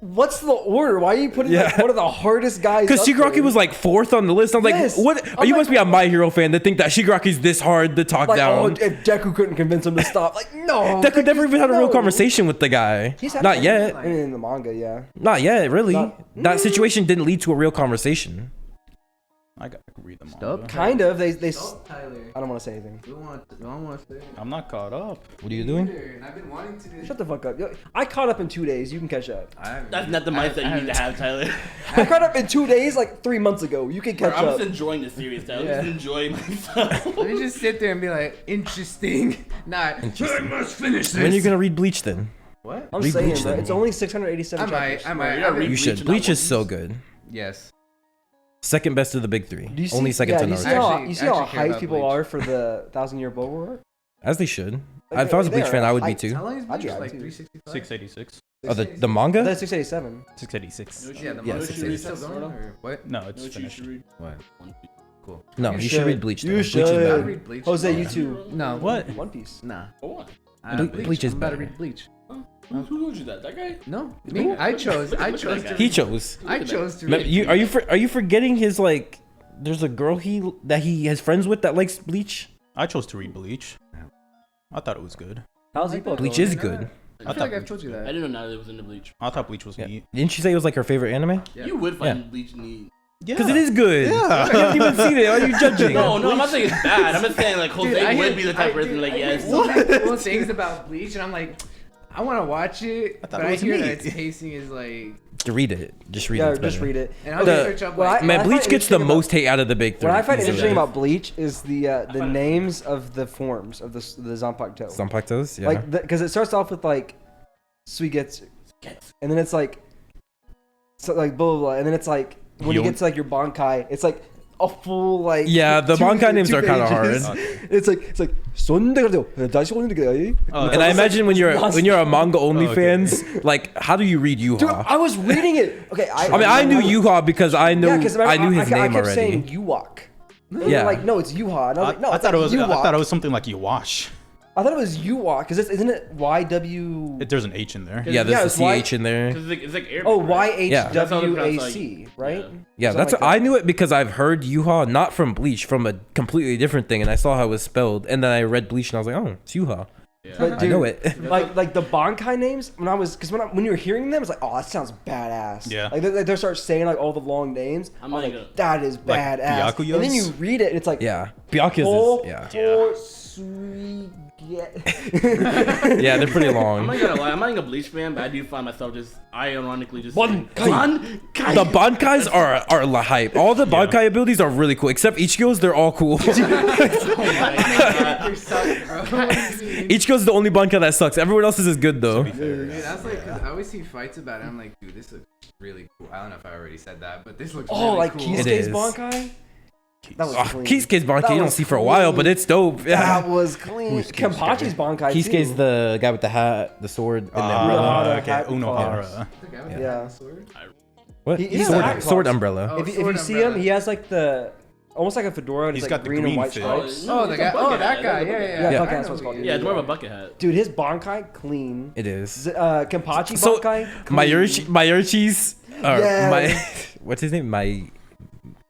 what's the order? Why are you putting like Yeah. one of the hardest guys? Because up Shigaraki there? was like 4th on the list. I'm Yes. like, what? I'm You like- must be a My Hero fan to think that Shigaraki's this hard to talk like, oh, down. if Deku couldn't convince him to stop, like, no. Deku never even had a real no. conversation with the guy. He's had Not one. yet. I mean, in the manga, yeah. Not yet, really. Not- That situation didn't lead to a real conversation. I can read them all. Stop. Kind of. They. Tyler. I don't want to say anything. Don't want to say. I'm not caught up. What are you doing? And I've been wanting to do. Shut the fuck up. Yo, I caught up in 2 days. You can catch up. That's not the mindset you need to have, Tyler. I caught up in 2 days, like 3 months ago. You can catch I'm up. just enjoying the series, Tyler. Yeah. Just enjoying myself. Let me just sit there and be like, interesting. Not. I must finish this. When are you gonna read Bleach then? What? I'm Read saying, Bleach bro. then. It's only 687 chapters. I might. Yeah, read You should. Bleach, Bleach not is One so Piece. good. Yes. Second best of the big three. Do you see, Only second yeah, to do you see Naruto. how, Actually- you see how actually care hyped about people Bleach. are for the 1,000-year Boba arc? As they should. Like, If I was a they Bleach are fan, I would be hyped. too. How long is I'd Bleach? be Like too. 365? 686. Oh, the I manga? thought 687. 686. Yeah, the Yeah, manga six is eighty still six. going or what? No, You know it's what you finished. should read? What? One Piece. Cool. No, You you should should. read Bleach. You though. Bleach should. is I better. read Bleach. Jose, Yeah. you too. No. What? One Piece. Nah. For what? Bleach is I'm about to better. read Bleach. Who told you that? That guy? No, me. I chose. I Look at chose that to. guy. He chose. I chose to. Ma- read You are you forgetting his like? There's a girl that he has friends with that likes Bleach. I chose to read Bleach. I thought it was good. How's Like Epo that? Bleach going? is good. I feel like I've told you I that. didn't know Natalie was into Bleach. I thought Bleach was Yeah. neat. Didn't she say it was like her favorite anime? Yeah. You would find Bleach neat. Yeah. Because it is good. Yeah. You haven't even seen it. Why are you judging? No, I'm not saying it's bad. I'm just saying like Jose I would hear- be the type of person dude, like I hear yes. so many cool things about Bleach, and I'm like, I want to watch it, thought but it I was hear that neat. its pacing is like. To read it. Just read Yeah, it. just read it. And I'll The- search up well, like. I Man, Bleach find gets the interesting about- most hate out of the big three. What I find easily. interesting about Bleach is the names of the forms of the Zanpakuto. Zanpakutos, yeah. Like, because it starts off with like Suigetsu, and then it's like, so like blah blah blah, and then it's like when you Yon- get to like your Bankai, it's like a full like. Yeah, the Bankai names are kinda pages. hard. It's like Sondegaru. Oh, And I imagine when you're nonsense. a manga only Oh, okay. fans, like how do you read Dude, Yuha? I was reading it. Okay, I mean, I knew Yuha because I knew Yeah, because I knew his I name kept already. saying Yuwak. And Yeah. they're like, no, it's Yuha. And I was like, no, I it's thought like it was. I Yuwak. thought it was something like you wash. I thought it was Yuwak because isn't it YW? There's an H in there. Yeah, Yeah, there's it's a Y- CH in there. Because it's like Arabic. Oh, right? YHWAC, like- right? Yeah, Something that's like I knew it because I've heard Yuha not from Bleach, from a completely different thing, and I saw how it was spelled, and then I read Bleach and I was like, oh, it's Yuha. Yeah. But I know dude, it. like the Bankai names when I was because when you were hearing them, it's like, oh, that sounds badass. Yeah. Like they start saying like all the long names. I'm I was not like, gonna- that is Like badass. Byakuyos? And then you read it, and it's like, Yeah, Byakuya's oh, is yeah, yeah, they're pretty I'm long. not gonna lie, I'm not even a Bleach fan, but I do find myself just ironically just Bankai. Bankai. The Bankais are la hype. All the Bankai abilities are really cool, except Ichigo's. They're all cool. Oh my God. You're sucking, bro. Ichigo's the only Bankai that sucks. Everyone else's is good though. Dude, that's like, 'cause I always see fights about it. I'm like, dude, this looks really cool. I don't know if I already said that, but this looks Oh, really like cool. It Kisuke's is. Bankai. That was Oh, clean. Kisuke's Bankai That you don't was see for a while, clean. but it's dope. Yeah. That was clean. Who's Kisuke? Kenpachi's Bankai Kisuke's too. the guy with the hat, the sword, and the Unohara. umbrella. okay. hat Unohara. The guy with Yeah. the Yeah. sword? What? He- he's sword, a hat sword claws. umbrella. Oh, If you sword see umbrella. him, he has like the almost like a fedora. And He's it's got like the green and green white fin. stripes. Oh, the guy. Oh, that guy. Yeah, yeah, Yeah, yeah. fuck, I that's know what's who called. he is. Yeah, it's more of a bucket hat. Dude, his Bankai clean. It is. Kenpachi So Bankai. clean. Mayurchi's, Yes. my, what's his name? My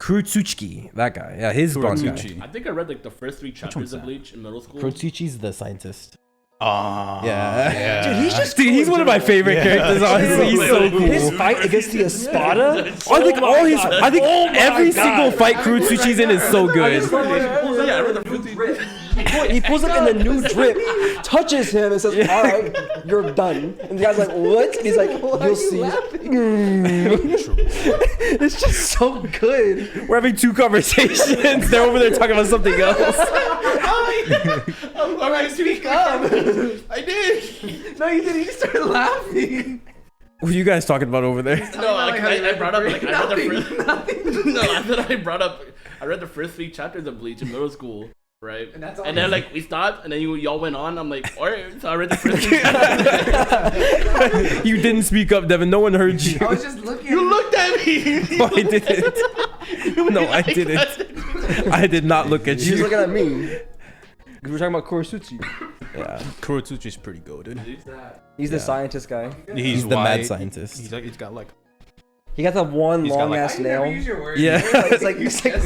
Kurotsuchi, that guy. Yeah, his Bankai. Kurotsuchi. I think I read like the first 3 one's chapters of that? Bleach in middle school. Kurotsuchi's the scientist. Ah. Yeah. Dude, he's just Dude, cool he's in one of my general. favorite characters. Honestly, he's so cool. His fight against the Espada. I think all his, God. I think Oh my every God. single fight Kurotsuchi's in is so good. Yeah, I read the first 3 He pulls up in the new drip, touches him, and says, "All right, you're done." And the guy's like, "What?" And he's like, "You'll see." It's just so good. We're having 2 conversations. They're over there talking about something else. All right, speak up. I did. No, you didn't. You started laughing. What are you guys talking about over there? No, like, I brought up like I read the Nothing, first. No, I said I brought up. I read the first 3 chapters of Bleach in middle school, right? And that's all And then you- like we stopped, and then y'all went on. I'm like, all right. So I read the first 3 chapters. You didn't speak up, Devin. No one heard you. I was just looking. You looked at me. No, I didn't. No, I didn't. I did not look at He's you. looking at me. We're talking about Kurotsuchi. Yeah. Kurotsuchi's pretty goated. He's the scientist guy. He's the mad white. scientist. He's got like He got the one He's got, long like- ass You never nail. use your words. Yeah. It's like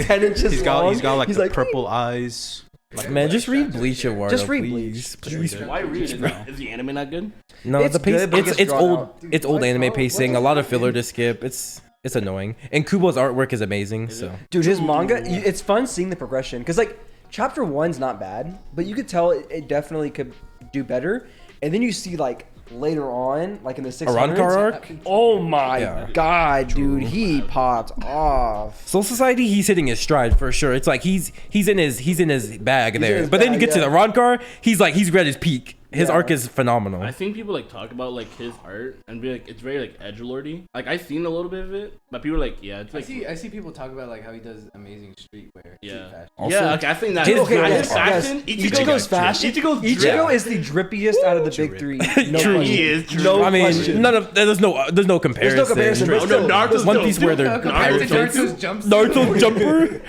10 inches he's long. got like He's the like, purple eyes. Like, Man, just read Bleach, Eduardo. Just read please. Bleach. Please. Why read it? Is the anime not good? No, It's the pace. good, but It's it's drawn old. out. It's old What? anime Oh, pacing. what? A lot of filler to skip. It's It's annoying. And Kubo's artwork is amazing. So Dude, his manga, it's fun seeing the progression. Because, like, chapter 1's not bad, but you could tell it definitely could do better. And then you see, like, later on, like in the 600s. Arrancar arc? Oh my Yeah. god, dude. He popped off. Soul Society, he's hitting his stride for sure. It's like he's in his bag in there. his But then you bag, get to yeah. the Ronkar, he's read his peak. His Yeah. arc is phenomenal. I think people like talk about like his art and be like it's very like edgelordy. Like I've seen a little bit of it, but people are like, yeah, it's like I see people talk about like how he does amazing streetwear. yeah, Street fashion. Also, yeah. Okay, I think that. his Okay, girls his are- fashion. Ichigo's fashion. Ichigo's Ichigo is the drippiest out of the big three. No True. question. He is true. No I mean, question. there's no comparison. comparison, but Oh, still, no, Naruto's One dope, Piece dude. where they're Compared to Naruto. Naruto's jumpsuit. Naruto jumper.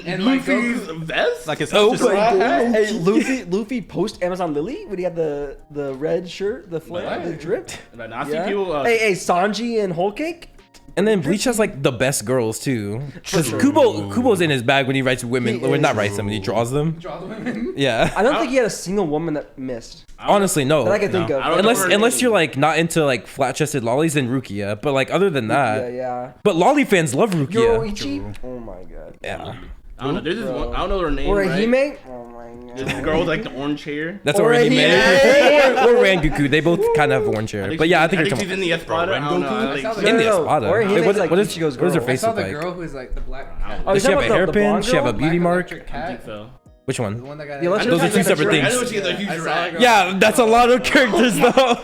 And like Luffy's vest. Like it's Oh just my like, Hey, Luffy post Amazon Lily when he had the red shirt, the flare, the drip. Right now, I see Yeah. people. Hey, Sanji and Whole Cake. And then Bleach has like the best girls too. Because sure. Kubo's in his bag when he writes women. He Or is. not writes them, when he draws them. Draw the women. Yeah. I don't think he had a single woman that missed Honestly, no. that I can think No. of. I don't know her Unless name. you're like not into like flat chested lollies, then Rukia. But like other than that, yeah. but lolly fans love Rukia. Yoroichi. Oh my god. Yeah. I don't know. There's this one. I don't know her name. Or right? Hime. Oh my This god. girl with like the orange hair. That's Or already Hime. made. Or Rangoku. They both kind of have orange hair. But yeah, I think she's you're talking in the Espada. I don't know. I I saw think the- in the No, no, no. Espada. Or Hime's Wait, like what is Ichigo's her girl. I face saw look the like? girl who's like the black cat. Oh, Does you she have a talking about the hairpin? blonde She have a girl? beauty Black mark? electric I cat. think so. Which The one? one that got The electric Those are cat's two like a separate drag. I things. know she has a huge I saw drag. the girl. Yeah, that's a lot of characters though.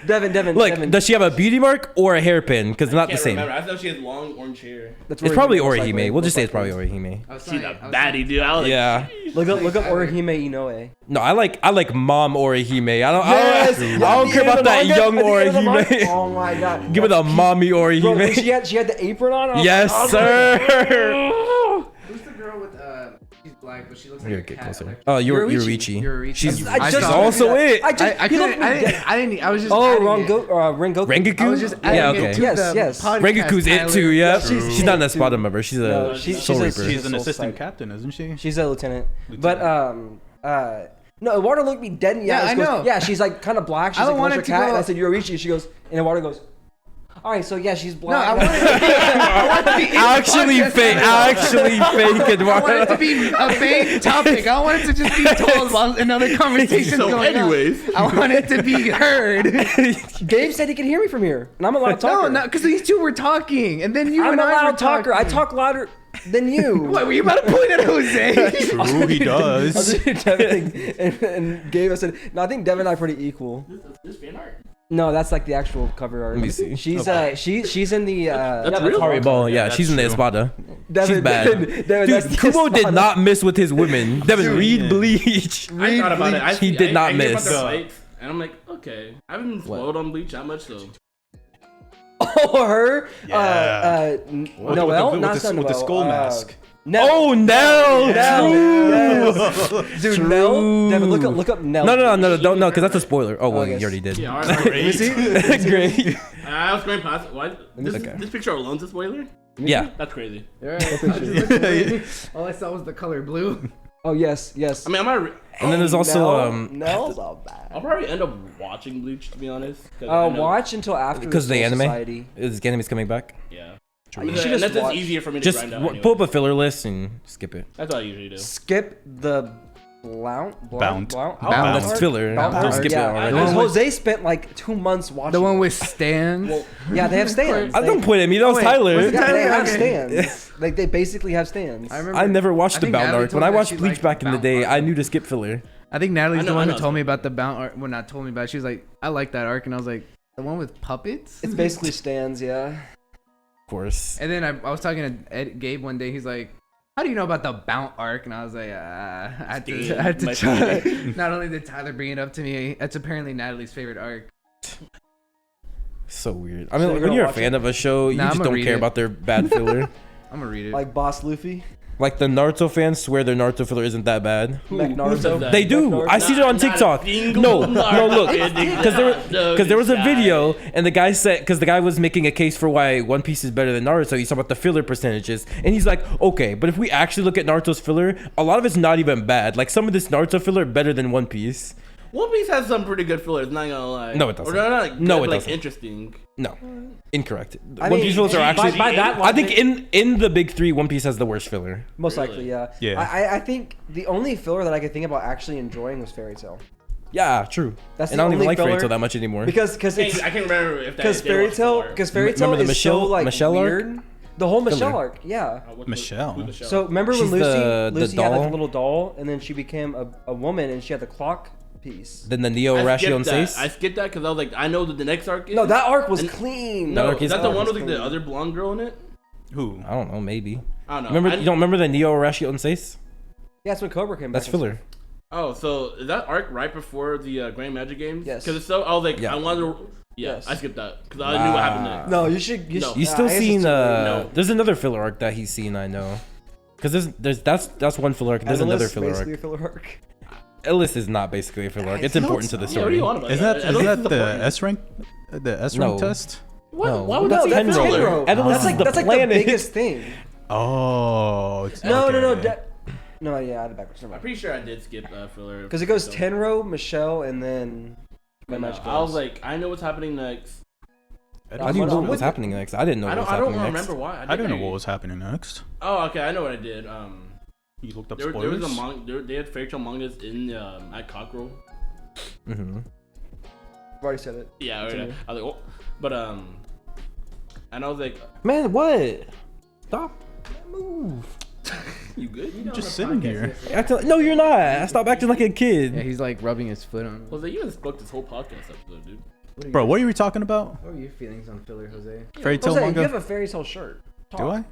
Devin. Like, Devin. does she have a beauty mark or a hairpin? Because not the Can't same. remember. I know she has long orange hair. That's It's Orihime, probably most likely. Orihime. We'll just say it's Most probably likely. Orihime. I was She's saying- a baddie, dude. I was Yeah. Look up Like, Orihime Inoue. No, I like mom Orihime. I don't Yes! I don't care about that young Orihime. Oh my god. Give it a mommy Bro, when Orihime. she had the apron on. I was Yes, like, sir. Who's the girl with she's black but she looks I'm like gonna a get cat. closer. Like, Oh, Yoriichi. Yoriichi. She's I just also told you it. that. I he looked couldn't. me I dead. didn't. I was just. Oh, adding it. Rengoku. Rengoku? I was just adding Yeah, it okay. to Yes, the yes. podcast Rengoku's it title. too, yeah. she's She's not an it Espada too. member. She's No, a she's Soul a- Reaper. she's an Soul assistant Psych. captain, isn't she? She's a lieutenant. But no, Eduardo looked me dead in the Yeah, eyes. I Goes, know. yeah, she's like kind of black. She's I like don't want electric it to cat. go- And I said Yoriichi. She goes, and Eduardo goes, all right, so yeah, she's No, black. I want it to be in Actually podcast fake. title. Actually fake. I want it to Eduardo. be a fake topic. I want it to just be told while another conversation So going anyways. on. I want it to be heard. Gabe said he could hear me from here, and I'm a loud No, talker. no, because these two were talking, and then you I'm and a I were loud talker. talking. I talk louder than you. What were you about to point at Jose? True, he does. Devin and Gabe, I said, no, I think Devin and I are pretty equal. This fan art. No, that's like the actual cover art. Let me see. She's in the That's real. Horrible. Yeah, that's she's in the true. Espada. Devin, She's bad. Devin, that's Dude, the Kubo did Espada. not miss with his women. Devin, read Bleach. I thought about it. I, He did not I hear about miss. their fights, and I'm like, okay. I haven't been spoiled on Bleach that much, so. Oh, her. Yeah. Noelle, with not the, Sun with the Noelle, skull mask. Nell. Oh, Nell. Nell. True. Yes. Dude, Nell. Devin, look up Nell. No, don't no, because that's a spoiler. Oh, well, Okay. you already did. Yeah, alright. Great. I was going past. What? Okay. This picture alone's a spoiler? Yeah. That's crazy. All I saw was the color blue. Oh yes. I mean, I might. And then there's also Nell's all bad. I'll probably end up watching Bleach, to be honest. 'cause I know- Watch until after because the Soul anime Society. is the anime's coming back. Yeah. I mean, you And should just that's just watch. easier for me to Just grind out. Anyway. pull up a filler list and skip it. That's what I usually do. Skip the Blount. Bound. That's arc? filler. Bound Don't arc, skip it yeah. already. Because The one with- Jose spent like 2 months watching. The one it. with Stan. Well, yeah, they have stands. I don't point at me. That was wait, Tyler. was it Yeah, they have Okay. stands. Like they basically have stands. I remember. I never watched I the think Bound Natalie arc. told When I me that watched she Bleach liked back in the Bound day, arc. I knew to skip filler. I think Natalie's I the know- one I who know. told me about the Bound arc. Well, not told me about it. She was like, I like that arc. And I was like, the one with puppets? It's basically stands, yeah. Of course. And then I was talking to Gabe one day. He's like, how do you know about the Bound arc? And I was like, I had to My try. Not only did Tyler bring it up to me, it's apparently Natalie's favorite arc. So weird. I So mean, you're when gonna you're a watch fan it? of a show, you Nah, just I'ma don't read care it. about their bad filler. I'm gonna read it. Like Boss Luffy. Like the Naruto fans swear their Naruto filler isn't that bad. Like said Naruto. that? They do. I seen it on TikTok. No, look, because there was a video and the guy said because the guy was making a case for why One Piece is better than Naruto. He's talking about the filler percentages, and he's like, okay, but if we actually look at Naruto's filler, a lot of it's not even bad. Like some of this Naruto filler better than One Piece. One Piece has some pretty good fillers, not gonna lie. No, it doesn't. Or they're not like No, good, it like doesn't. interesting. No, incorrect. I One mean, Piece fillers are actually. by that I think logic- in the big three, One Piece has the worst filler. Most Really? likely, yeah. Yeah. I think the only filler that I could think about actually enjoying was Fairy Tail. Yeah, true. That's And the I don't even only like Fairy filler- Tail that much anymore. Because it's I can't remember if that because they Fairy watched Tail far. because Fairy Tale Remember the is so Michelle- like Michelle arc? weird. The whole Michelle Filler. arc, yeah. Michelle. Who's Michelle? So remember when She's Lucy the Lucy had like doll? a little doll, and then she became a woman, and she had the clock piece. Then the Neo I Ratio skipped and that. I skipped that because I was like, I know that the next arc is. No, that arc was And- clean. No, arc is that is- the that one arc with was like, the clean. other blonde girl in it? Who? I don't know, maybe. I don't know. Remember? I- You don't remember the Neo Ratio and Sace? Yeah, that's when Cobra came back. That's filler. Oh, so is that arc right before the Grand Magic Games? Yes. Because it's so. I was like, Yeah. I wanted to. Yeah, Yes. I skipped that because I knew what happened next. No, you should. No. should- You still I guess it's seen too late. No. there's another filler arc that he's seen, I know. Cause that's one filler arc. There's Endless, another filler basically arc. a filler arc. Ellis is not basically a filler arc. It's No, important it's to the not. Yeah, what do story. you want about Is that? that I don't think the point. S rank? The S No. rank test? What? No. Why would No, that be a that's filler? Tenro. Endless That's is like the that's like the planet. biggest thing. Oh. it's- No, no, no, okay. no. Yeah, I had it backwards. I'm pretty sure I did skip filler. Because it goes So- Tenro, Michelle, and then. No, Magic I was Girls. like, I know what's happening next. How do you know I'm what was with happening next? I didn't know I what was don't happening next. remember why. I didn't know what was happening next. Oh, okay. I know what I did. You looked up There spoilers? was a they had fairy tale mangas in at Cockrell. Mm-hmm. I've already said it. Yeah, Continue. I was like, oh, but and I was like, Man, what? Stop. Move. you good? I'm just sitting here. No, you're not. Stop acting like a Yeah, kid. he's like rubbing his foot on. Jose, you just booked this whole podcast episode, dude. Bro, what are you talking about? What are your feelings on filler, Jose? Fairy tale Jose, you have manga? a fairy tale shirt. Talk. Do I?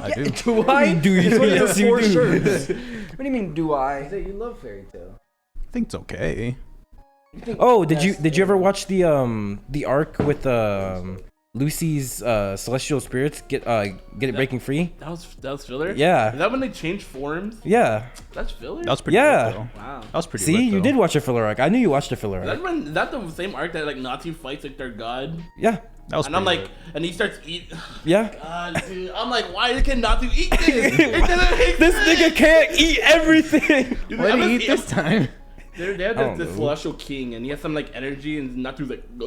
I do. Do I? Do you? It's one of your Yes, you 4 do. shirts. What do you mean, do I? Jose, you love fairy tale. I think it's okay. Oh, did you ever watch the arc with Lucy's celestial spirits get it breaking free? That was filler. Yeah. Is that when they changed forms? Yeah. That's filler. That was pretty Yeah. lit, though. Wow. That was pretty See, lit, you though. did watch a filler arc. I knew you watched a filler arc. Is that the same arc that like Nazi fights like their god? Yeah. That was And I'm pretty like, lit. and he starts eat. Yeah. God, dude. I'm like, why can Nazi eat this? It doesn't make This sense. nigga can't eat everything. Dude, What I'm did he just- eat this time? They had I don't this know. celestial king, and he has some like energy, and Natsu's like, go.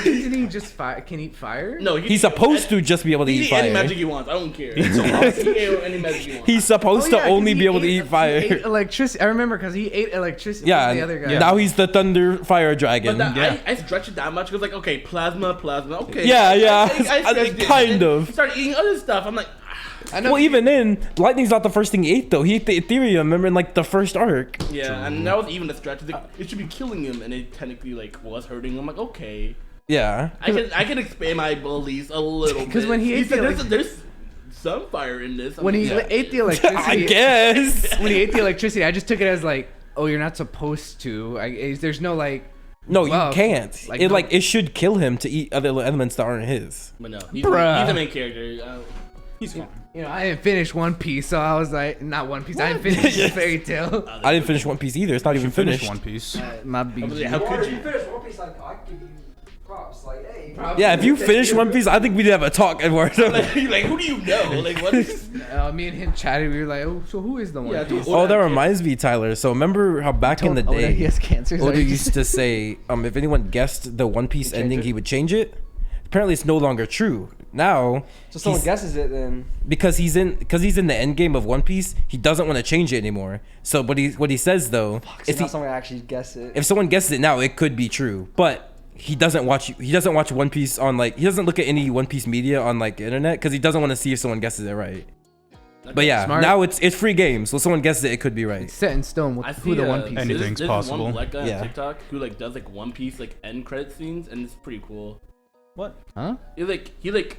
Isn't he just can eat fire? No, He's supposed to just be able to He eat can eat any fire. magic he wants. I don't care. He can eat any magic he wants. He's supposed to 'cause only he be able to ate- eat fire. He ate electricity. I remember because he ate electricity. Yeah, Who's the other guy. now he's the thunder fire dragon. But that, Yeah. I stretched it that much. It was like, okay, plasma. Okay. Yeah, yeah. I stretched it. Kind And then of. he started eating other stuff. I'm like, I know. Well, even then, lightning's not the first thing he ate though. He ate the Ethereum, remember, in like the first arc. yeah, and that was even a stretch. It's like, it should be killing him, and it technically like was hurting him. I'm like, okay, Yeah. I can expand my beliefs a little bit. 'Cause when he ate said, the there's some fire in this. I'm when like, he yeah. ate the electricity, I guess. when he ate the electricity, I just took it as like, oh, you're not supposed to. There's no like. No, Well, you can't. like, it no- like it should kill him to eat other elements that aren't his. But no, Bruh. he's the main character. He's fine. You know, I didn't finish One Piece, so I was like, not One Piece. I didn't finish Fairy Tale. I didn't finish One Piece either. It's not even Finish finished. One Piece. My I was like, BG. how could you? finish One Piece, like, I give you props. Like, hey. Yeah, if you finish One Piece, I think we'd have a talk, Edward. Like, who do you know? Like, what is? Me and him chatted. We were like, oh, so who is the One Yeah, Piece? dude. Oh, that reminds me, Tyler. So remember how back in the Oh, that he day, has cancer. Oda used to say, if anyone guessed the One Piece ending, he would change it. Apparently, it's no longer true. Now, So someone he's- guesses it, then. because he's in the end game of One Piece, he doesn't want to change it anymore. So, what he says though, See, if now he, someone actually guess it. if someone guesses it now, it could be true. But he doesn't watch One Piece on like he doesn't look at any One Piece media on like the internet because he doesn't want to see if someone guesses it right. But yeah, Smart. now it's free game, so if someone guesses it, it could be right. It's set in stone with I who see the One Piece is. Anything's there's possible. One black guy Yeah. on TikTok who like does like One Piece like end credit scenes, and it's pretty cool. What? Huh? He like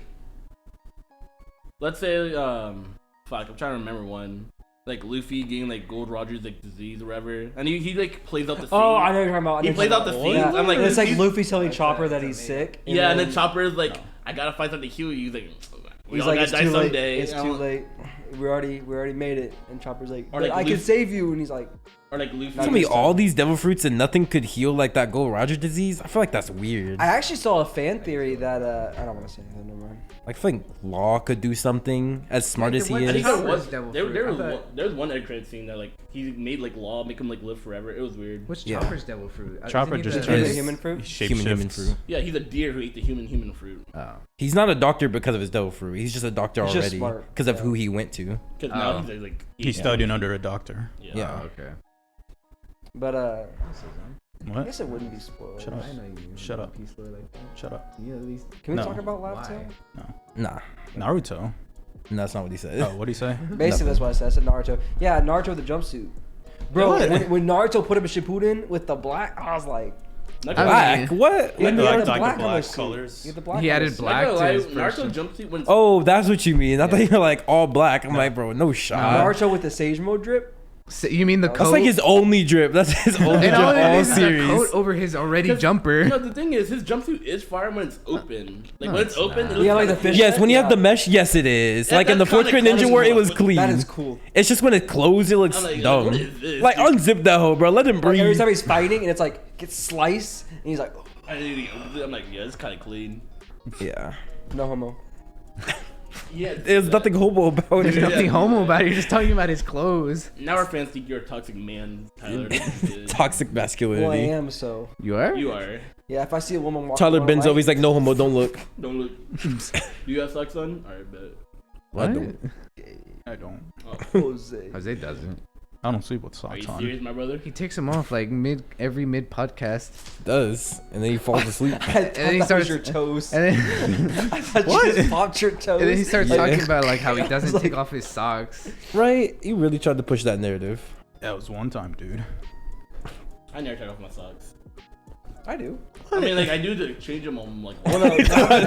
let's say fuck, I'm trying to remember one. Like Luffy getting like Gold Roger's like disease or whatever, and he like plays out the scene. Oh, I know what you're talking about. I know He what plays you're out the talking scenes. about. I'm like, And it's like he's- Luffy telling Chopper that he's sick. Yeah, and then Chopper is like, I gotta find something to heal you. He's like, we He's all like, gotta it's die too late. someday. It's And I'm too like, late. we already made it, and Chopper's like, Or but like I can Luffy- save you, and he's like, Or like Luffy. Tell me all these devil fruits and nothing could heal like that Gold Roger disease. I feel like that's weird. I actually saw a fan theory that I don't want to say anything. Never mind. Like, I feel like Law could do something as smart as he what- I think is. there Chopper's was devil there, fruit. there I was thought- one, there was one end credit scene that like he made like Law make him like live forever. It was weird. What's Yeah. Chopper's devil fruit? Chopper Isn't he just the- Is turns it human fruit? Human fruit. Yeah, he's a deer who ate the human fruit. Oh. He's not a doctor because of his devil fruit. He's just a doctor He's just already smart, because of yeah. who he went to. Because Oh. now he's like He's studying under a doctor. Yeah. Oh, okay. But I What? guess it wouldn't be spoiled. Shut up. I know you. Shut up. Piece lore like that. Shut up. You at least. Can we No. talk about Laugh Why? Tale? Nah, Naruto. that's not what he said. Oh, what'd he say? Basically, that's what I said. I said Naruto. Yeah, Naruto with the jumpsuit. Bro, What? when Naruto put him in Shippuden with the black, I was like, Not I gonna mean- lie- Black? What? Yeah, When the did like- I- the like the black black on the suit. colors. You get the black He on added the suit. black. not gonna lie, to his Naruto person. jumpsuit when Oh, that's what you mean. I thought you were like all black. I'm like, bro, no shot. Naruto with the Sage Mode drip. So you mean the That's coat? That's like his only drip. That's his only and drip all it all is is a series. coat over his already 'Cause, jumper. No, the thing is, his jumpsuit is fire when it's open. Like No, when it's it's open, not. it looks Yeah, like kinda the fish- cool. Yes, when you have Yeah. the mesh, yes it is. Yeah, Like in the that's fourth kinda grade Ninja War, it was cool. clean. That is cool. It's just when it closed, it looks I'm like, dumb. what is this? Like unzip that hoe, bro. Let him Like breathe. every time he's fighting, and it's like gets sliced, and he's like, oh, I'm like, yeah, it's kind of clean. Yeah, no homo. Yeah, there's nothing homo about There's it. nothing homo about it. You're just talking about his clothes. Now our fans think you're a toxic man, Tyler. This is good. Toxic Well, I masculinity. am so. You are? You are. Yeah, if I see a woman walking, Tyler on a bends light- over. He's like, no homo, don't look. Don't look. You got socks on? Alright, bet. What? I don't. I don't. Oh. Jose. Jose doesn't. I don't sleep with Are socks you on. serious, my brother? He takes them off like every mid podcast, Does and then he falls asleep. I thought then he that starts- was your toes. and then I thought What? you just popped your toes. and then he starts Yeah. talking about like how he doesn't like- take off his socks. Right? He really tried to push that narrative. That was one time, dude. I never take off my socks. I do. I mean, like, I do to change them on, like, Well, no, now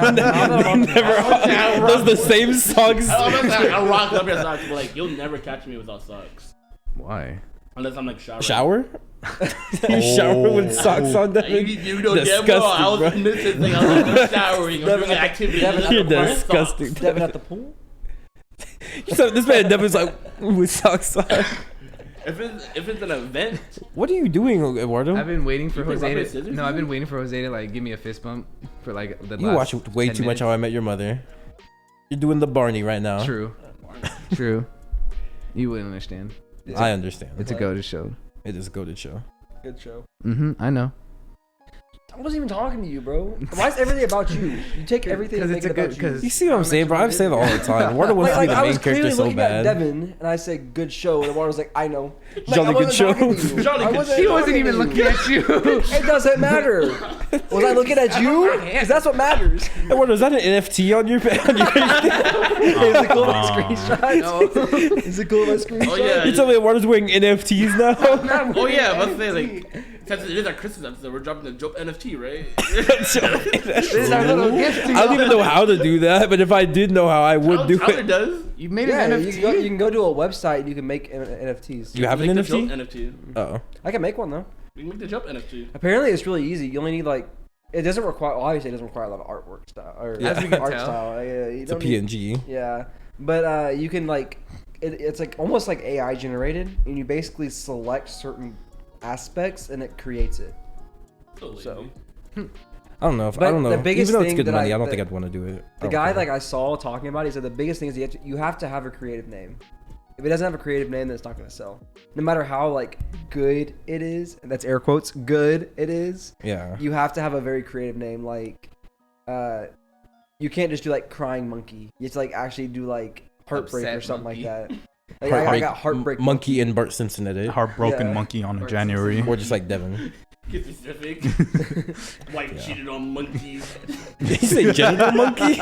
that I'm- Never. Those the same socks. I'll rock up your socks, but, like, you'll never catch me without socks. Why? Unless I'm, like, showering. Shower? You shower with socks on? You, That you know damn well I was Disgusting, bro. missing thing. I was like, showering. I'm doing an activity. You're disgusting. Devin at the pool. So this man Devin's like with socks on. If it's an event, What are you doing, Eduardo? I've been waiting for You play rock, Jose paper, to. scissors No, I've been again? waiting for Jose to like give me a fist bump for like the You last watch way 10 too much minutes. How I Met Your Mother. You're doing the Barney right now. True. True. You wouldn't understand. I understand. It's a go-to show. It is a goated show. Good show. I know. I wasn't even talking to you, bro. Why is everything about you? You take everything and 'Cause make it's it a good- about you. 'cause- You see what I'm saying, bro? I say that all the time. Eduardo wants to be the I main was character clearly so looking at bad. Devin, and I said, "Good show," and Eduardo was like, "I know." Jolly I good wasn't show. talking to you. Jolly I good wasn't He show. wasn't talking even to looking you. at you. It doesn't matter. Was I looking at you? Because that's what matters. Eduardo, is that an NFT on your page? Is it cool my screenshot? No. Is it cool my screenshot? Oh, yeah. You tell me Eduardo's wearing NFTs now? oh yeah, let's say like since it is our Christmas episode, we're dropping the Jowp NFT, right? This is our little gift to I don't even know how to do that, but if I did know how, I would do Tyler it. does. You made Yeah, an you NFT. can go to a website and you can make NFTs. Do you have an Make the Jowp NFT? NFT. Oh. I can make one though. We can make the Jowp NFT. Apparently, it's really easy. You only need like. It doesn't require. Obviously, it doesn't require a lot of artwork style or Yeah. As we can art tell. style. Yeah, you It's a don't need- PNG. Yeah, but you can like, it's like almost like AI generated, and you basically select certain aspects, and it creates it. So I don't know. But I don't know. the biggest Even though it's thing good that money, I- I don't that- think I'd want to do it. the guy like I saw talking about it, he said the biggest thing is you have to have a creative name. If it doesn't have a creative name, then it's not going to sell. No matter how like good it is, and that's air quotes, good it is. Yeah. You have to have a very creative name. Like, you can't just do like crying monkey. You have to like actually do like heartbreak Upset or something monkey. like that. Like, I got heartbreak Monkey and Bart Simpson at it. Heartbroken Yeah. monkey on a Or January. Or just like Devin. Get specific. White Yeah. cheated on monkeys. Did you say genital monkey?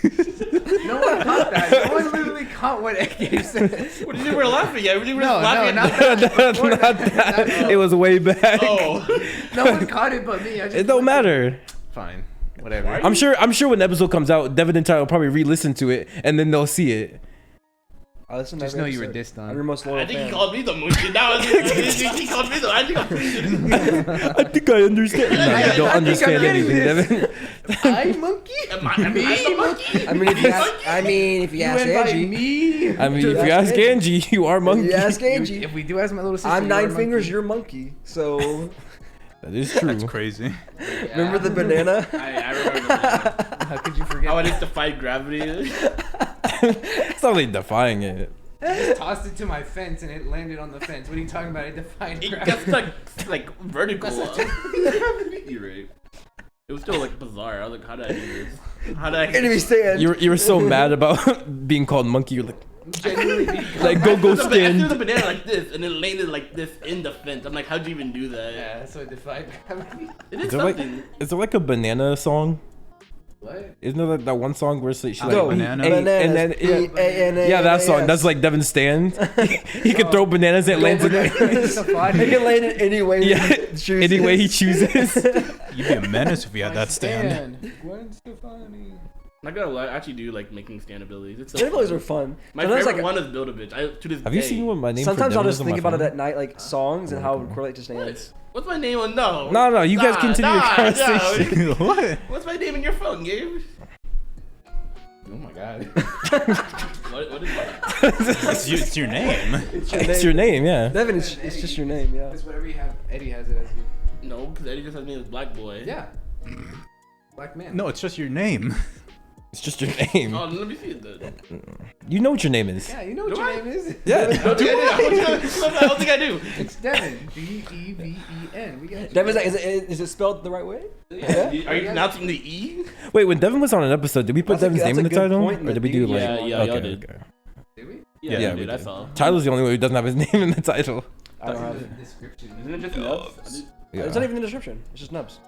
No one caught that. No one literally caught what Gabe said. What did you were laughing at? You were No, laughing no, at not Not that. It was way back. Oh. No one caught it but me. I just It don't matter. Fine. Whatever. Why? I'm sure when the episode comes out, Devin and Tyler will probably re-listen to it and then they'll see it. I listen to Just every know you were episode. dissed I'm your on. most loyal I think fan. he called me the monkey. That was he called me the. I think I'm pretty. I think I understand. No, you don't I think understand I'm getting anything, Devin. I monkey? Am I the monkey? I mean, if you ask, You invite Angie, me? I mean, Dude, if you that's ask Angie, you are monkey. you ask Angie. If we do ask my little sister, I'm you are 9 fingers, monkey. you're monkey. So That is true. That's crazy. remember the banana? I remember that. How could you forget? How I just defied gravity. It's not like defying it. I just tossed it to my fence and it landed on the fence. What are you talking about? It defied It gravity. gets like vertical. You're right. It was still like bizarre. I was like, how did I do this? How did I? Enemy stand. You were so mad about being called monkey. You're like, Genuinely being like I go threw stand. the banana like this, and it landed like this in the fence. I'm like, how'd you even do that? Yeah, so it defied gravity. It is Is there like something. is there like a banana song? What? Isn't there like that one song where she I like like banana. and then yeah, that song. That's like Devin stand. He can throw bananas and it lands in It's a fly. He can land it any way. Yeah, he chooses. any way he chooses. You'd be a menace if you had that stand. Gwen Stefani. Not gonna lie, I actually do like making stand abilities. It's so Stand abilities fun. are fun. My Sometimes, favorite like, one is Build a Bitch. To this Have you day. seen what my name? Sometimes for I'll Devin just is on think my about it phone? at night, like songs and how it would correlate to What? stands. What's my name on? No. No, you guys continue your nah. conversation. What? What's my name in your phone, Gabe? Oh my god. What is that? It's your name. It's your name, yeah. Devin, it's just your name, yeah. It's whatever you have. Eddie has it as you. No, because Eddie just has me as Black Boy. Yeah. Black man. No, it's just your name. It's just your name. Oh, let me see it then. You know what your name is. Yeah, you know what Do your I? name is. Yeah. I don't think I do. It's Devin. Deven. We got you. Devin, is it spelled the right way? Yeah. Are you pronouncing the E? Wait, when Devin was on an episode, did we put That's a- Devin's name in the that's a good title, point in or the did we do like? beginning. Yeah, y'all okay, did. okay. Did we? Yeah, Yeah, I we did. I did. saw. Tyler's the only one who doesn't have his name in the title. I don't have It's it. in the description. Isn't it just Nubs? Yeah. It's not even in the description. It's just nubs.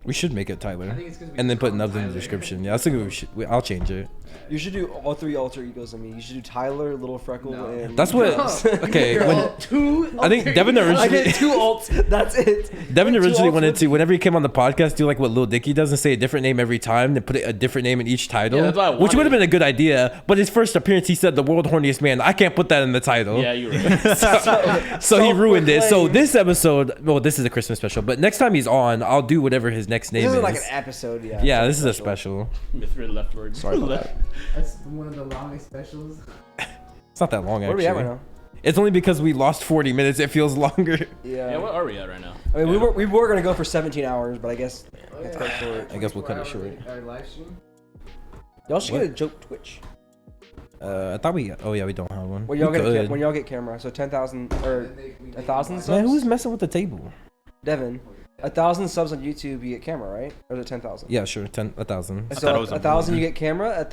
We should make it I Tyler, think it's 'cause we and then just put call him Nubs in the Tyler. description. Yeah, I was thinking I'll change it. You should do all 3 alter egos of me. You should do Tyler, Little Freckle, No. and That's what. Okay, when I think Devin I originally, get 2 alts. That's it. Devin Two originally alts wanted with to, whenever he came on the podcast, do like what Lil Dicky does and say a different name every time, then put a different name in each title, Yeah, that's what I which would have wanted. been a good idea. But his first appearance, he said the world horniest man. I can't put that in the title. Yeah, you're right. So he ruined it. So Self-proclaimed. this episode, well, this is a Christmas special, but next time he's on, I'll do whatever his next name This is. is like an episode, yeah. Yeah, this is a special. Misread leftward. Sorry about that. That's one of the longest specials. It's not that long, Where are actually. we at right now? It's only because we lost 40 minutes. It feels longer. Yeah. Yeah, what are we at right now? I mean, we were gonna go for 17 hours, but I guess it's cut short. I guess we'll cut it 24 short. hour live stream. Y'all should What? get a joke Twitch. I thought we. Oh yeah, we don't have one. When y'all We get could. when y'all get camera, so 10,000 or And they- we 1,000 make subs? Man, who's messing with the table? Devin, 1,000 subs on YouTube, you get camera, right? Or is it 10,000? Yeah, sure. 1,000. I thought So it was a 1,000 you million. get camera.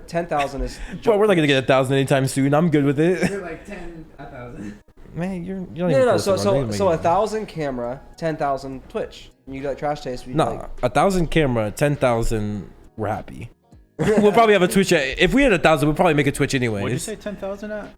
10,000 is. Well, we're not gonna get 1,000 anytime soon. I'm good with it. You're like 10, 1,000. Man, you're not No, even no. close So to one. Don't even make it. 1,000 camera, 10,000 Twitch. And you got trash taste. We Nah, 1,000 camera, 10,000. We're happy. We'll probably have a Twitch. If we had 1,000, we'll probably make a Twitch anyways. What'd you say 10,000 at?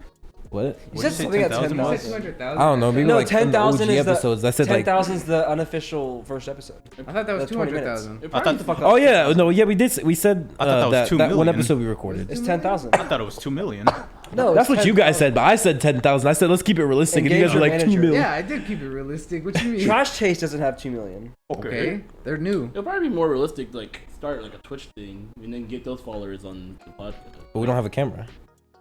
What? You What'd said you say something at 10,000 You said was? 200,000. I don't know. Maybe No, like in the 10,000 OG is the episodes. I said like. 10,000 is the unofficial first episode. I thought that was The 20 minutes. 200,000. It I probably thought- Fuck up. Oh yeah, no, yeah, we did. We said I thought that was 2 that one million. episode we recorded. It's 10,000. I thought it was 2 million. No, That's it's what you guys 10,000. said, but I said 10,000. I said let's keep it realistic, And and you Gabe's guys were your like 2 manager. million. Yeah, I did keep it realistic. What you mean? Trash Taste doesn't have 2 million. Okay, they're new. It'll probably be more realistic, like start like a Twitch thing and then get those followers on the podcast. But we don't have a camera,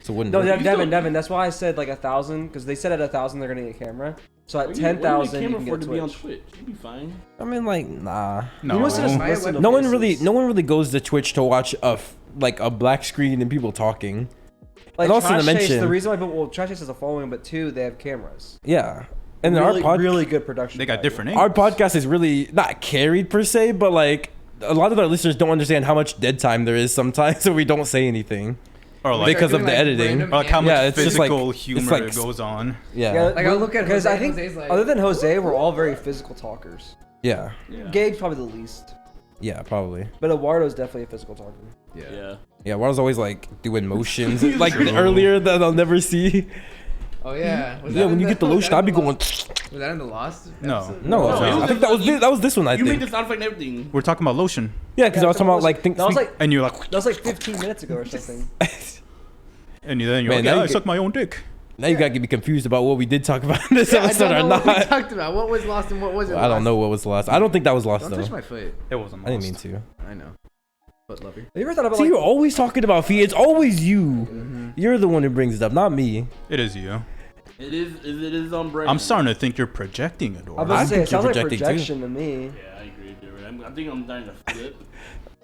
so it wouldn't. No, work. Devin. That's why I said like 1,000 because they said at 1,000 they're gonna get a camera. So at What do you need a 10,000 you camera can for get a to be on Twitch. Twitch. You'd be fine. I mean, like, nah. No. You must just My listen to No one faces. really goes to Twitch to watch like a black screen and people talking. Like And also to Trash Taste, mention- the reason why people Trash Taste has a following, but 2 they have cameras. Yeah, and really, our really good production. They got value. different names. our podcast is really not carried per se, but like a lot of our listeners don't understand how much dead time there is sometimes, so we don't say anything. Or like, Because of the editing. or like how much Yeah, it's just like- physical it's humor like- goes on. Yeah, Like, I'll look at because Jose, I think Jose's like- other than Jose, we're all very physical talkers. yeah, Yeah. Gabe's probably the least, probably. but Eduardo's definitely a physical talker. Yeah. Yeah, I was always like doing motions like earlier that I'll never see. Oh yeah. Was Yeah, that when in you get the was lotion, that I'll in be the going. Lost- Was that in the Lost? No. episode? No, No, it was I think that was this one. I You made think. the sound effect and everything. We're talking about lotion, Yeah, because I was talking about like that was like and you're like, that was like 15 minutes ago or something. And then you're Man, like, now yeah, you I get- suck my own dick. Now you gotta get me confused about what we did talk about in this I episode don't or know what we not. talked about. What was lost and what wasn't. I don't know what was lost. I don't think that was lost Don't though. touch my foot. It wasn't. I didn't mean lost. to. I know. Foot lover. Have you ever thought about See, like, you're always talking about feet. It's always you. You're the one who brings it up, not me. It is you. It is on brand. I'm starting to think you're projecting, I was Adora. about I to say, think it sounds you're like projecting, too. projection to me. Yeah, I agree, dude. I think I'm starting to flip.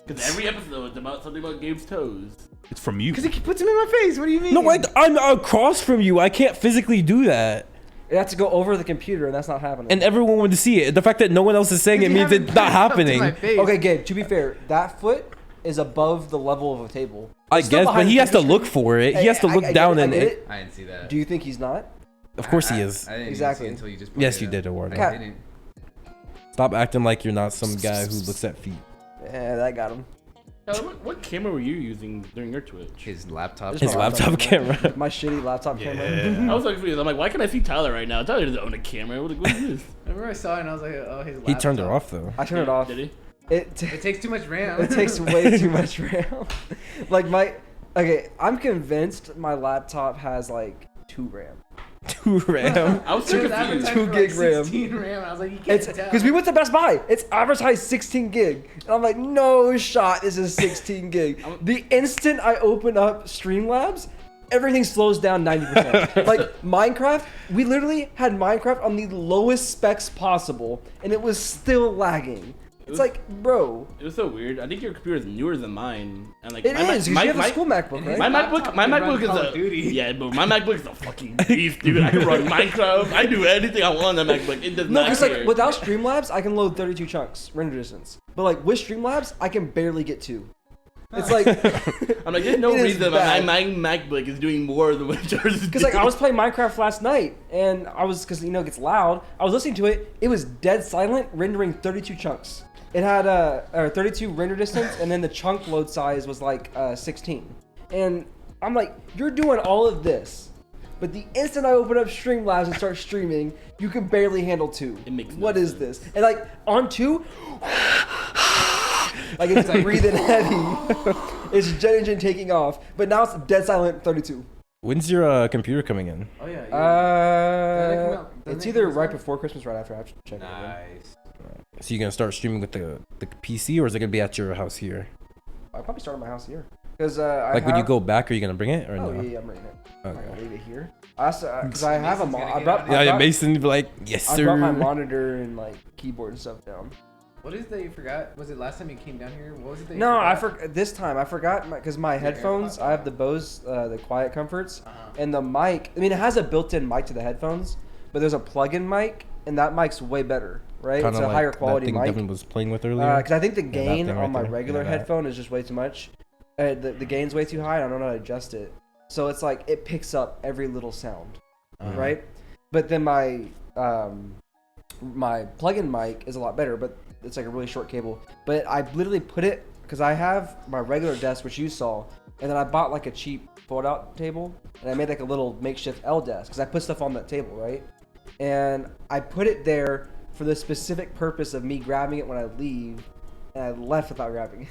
Because every episode is about something about Gabe's toes. It's from you. Because he puts him in my face. What do you mean? No, I'm across from you. I can't physically do that. It has to go over the computer, and that's not happening. And everyone would see it. The fact that no one else is saying it means it's not happening. Okay, Gabe. To be fair, that foot is above the level of a table. I It's still guess, but behind he the has to computer look screen. for it. He Hey, has to I look get down it, I and get it. it. I didn't see that. Do you think he's not? Of course he is. I didn't Exactly. even see until you just. Yes, pointed you it did, out. Eduardo. I didn't. Stop acting like you're not some guy who looks at feet. Yeah, that got him. Tyler, what camera were you using during your Twitch? His laptop. This His my laptop camera. My shitty laptop Yeah. camera. I was so confused. I'm like, why can't I see Tyler right now? Tyler doesn't own a camera. What is this? Remember I saw it and I was like, oh, his laptop. He turned it off though. I turned it off. Did he? It It takes too much RAM. it takes way too much RAM. Okay, I'm convinced my laptop has like 2 RAM. 2 RAM. I was so It was confused. advertised 2 for, gig like, RAM. 16 RAM. I was like, you can't It's tell. because we went to Best Buy. It's advertised 16 gig, and I'm like, no shot. This is 16 gig. The instant I open up Streamlabs, everything slows down 90%. Like Minecraft, we literally had Minecraft on the lowest specs possible, and it was still lagging. It's like, bro, It was so weird. I think your computer is newer than mine, and like it my, is. 'Cause you have a school MacBook, It right? is. My Laptop MacBook can run is Call a of Duty. yeah, but my MacBook is a fucking beast, dude. I can run Minecraft. I do anything I want on that MacBook. It does No, not because care. like without Streamlabs, I can load 32 chunks render distance. But like with Streamlabs, I can barely get 2. It's like I'm like, there's no it is reason bad. my MacBook is doing more than what yours is. Because like I was playing Minecraft last night, and I was because it gets loud. I was listening to it. It was dead silent, rendering 32 chunks. It had 32 render distance, and then the chunk load size was like 16. And I'm like, you're doing all of this, but the instant I open up Streamlabs and start streaming, you can barely handle 2. It makes no What is sense. this? And like on 2, like it's breathing heavy. It's jet engine taking off, but now it's dead silent 32. When's your computer coming in? Oh yeah. Uh, come out? Doesn't it's it either come out? right before Christmas, right after. I have to check. it. Nice. So you gonna start streaming with the PC, or is it gonna be at your house here? I'll probably start at my house here. Because Like when you go back, are you gonna bring it or Oh no? yeah, I'm bringing it. I'm not Okay. gonna leave it here. Because I have a Mason's mo- gonna I get brought, on it. I Yeah, brought, Mason be like, yes I sir. brought my monitor and like keyboard and stuff down. What is that you forgot? Was it last time you came down here? What was it that you No, I forgot? this time I forgot because my headphones. AirPods? I have the Bose, the Quiet Comforts, Uh-huh. and the mic. I mean, it has a built-in mic to the headphones, but there's a plug-in mic, and that mic's way better, right? Kinda It's a like higher that quality thing mic. Devin was playing with earlier. Because I think the that gain thing on right my there. regular Yeah, that. headphone is just way too much. The gain's way too high, and I don't know how to adjust it. So it's like it picks up every little sound, Uh-huh. right? But then my my plug-in mic is a lot better, but it's like a really short cable. But I literally put it because I have my regular desk, which you saw, and then I bought like a cheap fold-out table, and I made like a little makeshift L desk because I put stuff on that table, right? And I put it there for the specific purpose of me grabbing it when I leave, and I left without grabbing it.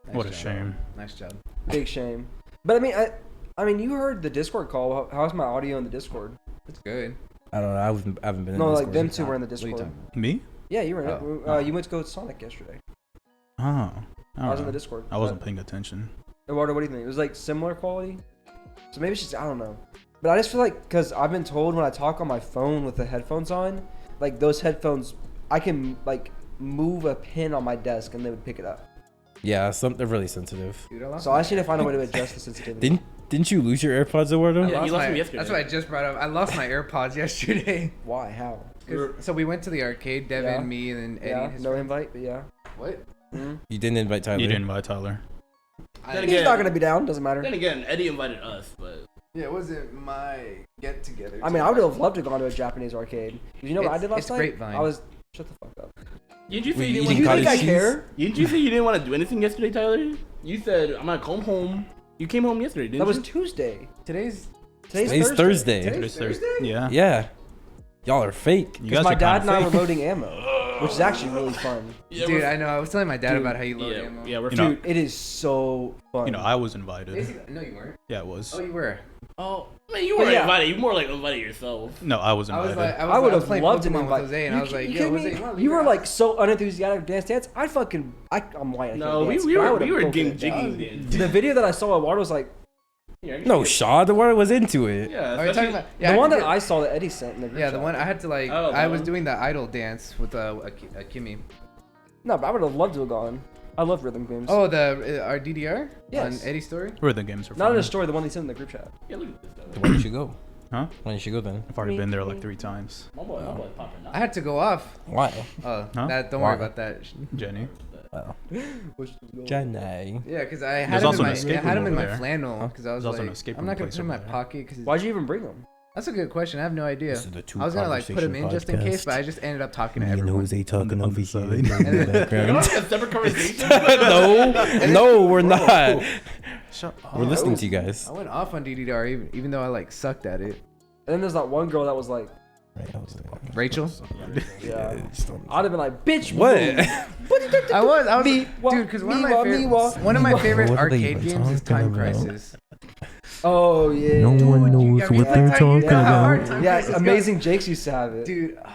Nice What a job. shame. Nice job. Big shame. But I mean, you heard the Discord call. How's my audio in the Discord? It's good. I don't know. I haven't been. No, in like Discord. them two were in the What are you Discord. talking about? Me? Yeah, you were in Oh. it. You went to go to Sonic yesterday. Oh. I was in the Discord. I wasn't paying attention. Eduardo, what do you think? It was like similar quality. So maybe it's just I don't know. But I just feel like because I've been told when I talk on my phone with the headphones on, like those headphones, I can like move a pin on my desk and they would pick it up. Yeah, they're really sensitive. Dude, I lost So I my- just need to find a way to adjust the sensitivity. Didn't you lose your AirPods, Eduardo? I Yeah, lost you lost my- them yesterday. That's what I just brought up. I lost my AirPods yesterday. Why? How? So we went to the arcade, Devin, Yeah. me, and then Eddie. Yeah, and his no friend. invite, but yeah. What? Mhm. You didn't invite Tyler. You didn't invite Tyler. Then He's again- not gonna be down. Doesn't matter. Then again, Eddie invited us, but Yeah, it wasn't my get together. I mean, I would have loved to have gone to a Japanese arcade. Did you know what I It's- did last it's night? Grapevine. I was shut the fuck up. didn't you say Were you you didn't Do eating you want think I cottage care? Didn't you say you didn't want to do anything yesterday, Tyler? You said I'm gonna come home. You came home yesterday, didn't That was you? Tuesday. Today's Today's Thursday. Today's Thursday? Yeah. Yeah. Y'all are fake. You Because guys my are dad kinda and I were fake. loading ammo. which is actually really fun. Yeah, Dude, we're- I know. I was telling my dad Dude, about how you load yeah, ammo. yeah, we're You know- Dude, it is so fun. You know, I was invited. No, you weren't. Yeah, it was. Oh, you were. Oh, man, you But were yeah. invited. You more like invited yourself. No, I was I was invited. like, I would have playing loved to Pokemon invite with Jose, and I was like, you yo, kidding Jose, me? wanna You leave were our like house? so unenthusiastic dance. I'm white. I No, can't we dance, we but I were would've we were broken getting it jiggy. down. Then. The video that I saw at Water was like No, Shaw, the word was into it. Yeah, Are you especially- talking about? Yeah, the one did that get- I saw that Eddie sent in the group Yeah, the chat. one I had to like. Oh, I that was one? doing the idol dance with Kimmy. No, but I would have loved to have gone. I love rhythm games. Oh, our DDR Yes. on Eddie's story. Rhythm games are not in fun. a story. The one they sent in the group chat. Yeah, look at this. Though. Why did you go? Huh? Why did you go then? I've already been there like 3 times. My boy popping I had to go off. Why? Oh, Huh? don't Why? worry about that. Jenny. Oh. Jenny. Yeah, because I had There's him also in an my, escape I had him room in my over there. flannel because I was There's also an like, escape I'm room not gonna place put him in my over there. pocket because Why'd you even bring them? that's a good question. I have no idea. This is the Two I was gonna like put him in just in Conversation case, but I just ended up talking to Me and everyone. Jose talking On over the here side. in the You're background. not a separate conversation. No, we're not. Shut up. We're listening to you guys. I went off on DDR even though I like sucked at it. And then there's that one girl that was like, Right, I was like, Rachel. yeah. I'd have been like, bitch, What? move. I was Me, wa- dude because one of me, my wa- favorite me, wa- one of my me, wa- favorite What are they arcade even games is talking Time about? Crisis. Oh yeah. No one Dude, you knows got me what like they're Time- you talking know how hard about. Time Yeah, Crisis goes? Amazing Jakes used to have it. Dude, that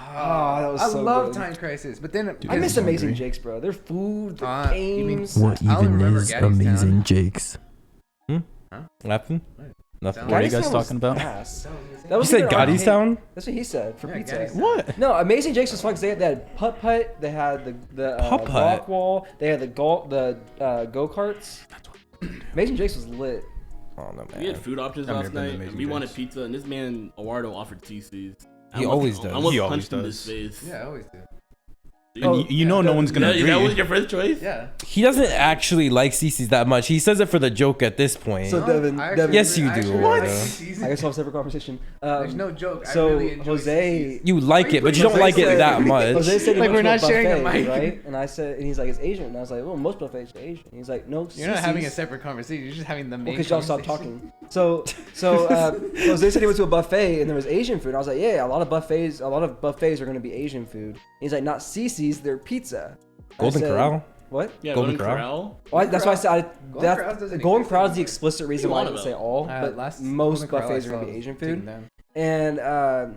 was I so love good. Time Crisis, but then I miss so Amazing hungry. Jakes, bro. Their food, their you mean- games. What I only even remember is Gaddy's Town. amazing Jakes? Huh? Nothing? Nothing. Sound What are you Gaddy's guys Town was talking about? ass. That You was You said their Gotti's arcade- Town? That's what he said for Yeah, pizza. Gaddy's Town. What? No, Amazing Jakes was fun because they had putt putt. They had the Putt-putt? rock wall. They had the go karts. Amazing Jakes was lit. Oh no, We had man. food options I've last never been to night. And Amazing we wanted Jakes. pizza, and this man Eduardo offered CC's. He always does. I almost He always punched him in his does. face. Yeah, I always do. And Oh, you know no one's gonna That agree. was your first choice. Yeah. He doesn't actually like CC's that much. He says it for the joke at this point. So Devin, I Devin. Yes, you I do, actually What? like I CC's. guess we'll have a separate conversation. There's no joke. I So really enjoy Jose, CC's. You like it, but you don't Jose like it said- that much. Jose said he Like, went we're to a not sharing a buffet, mic. right? And I said, and he's like, it's Asian. And I was like, well, most buffets are Asian. He's like, no, You're not having a CC's. separate conversation. You're just having the main. Because y'all stopped conversation. talking. So Jose said he went to a buffet and there was Asian food. I was like, yeah, a lot of buffets are going to be Asian food. And he's like, not CC's, they're pizza. I Golden said, Corral? What? Yeah, Golden Golden Corral. Well, that's why I said Golden Corral's doesn't Golden exist Corral is the anymore. explicit reason What why I do you didn't want say all, but last most Golden Corral buffets I are going to saw be was Asian taken food. down. And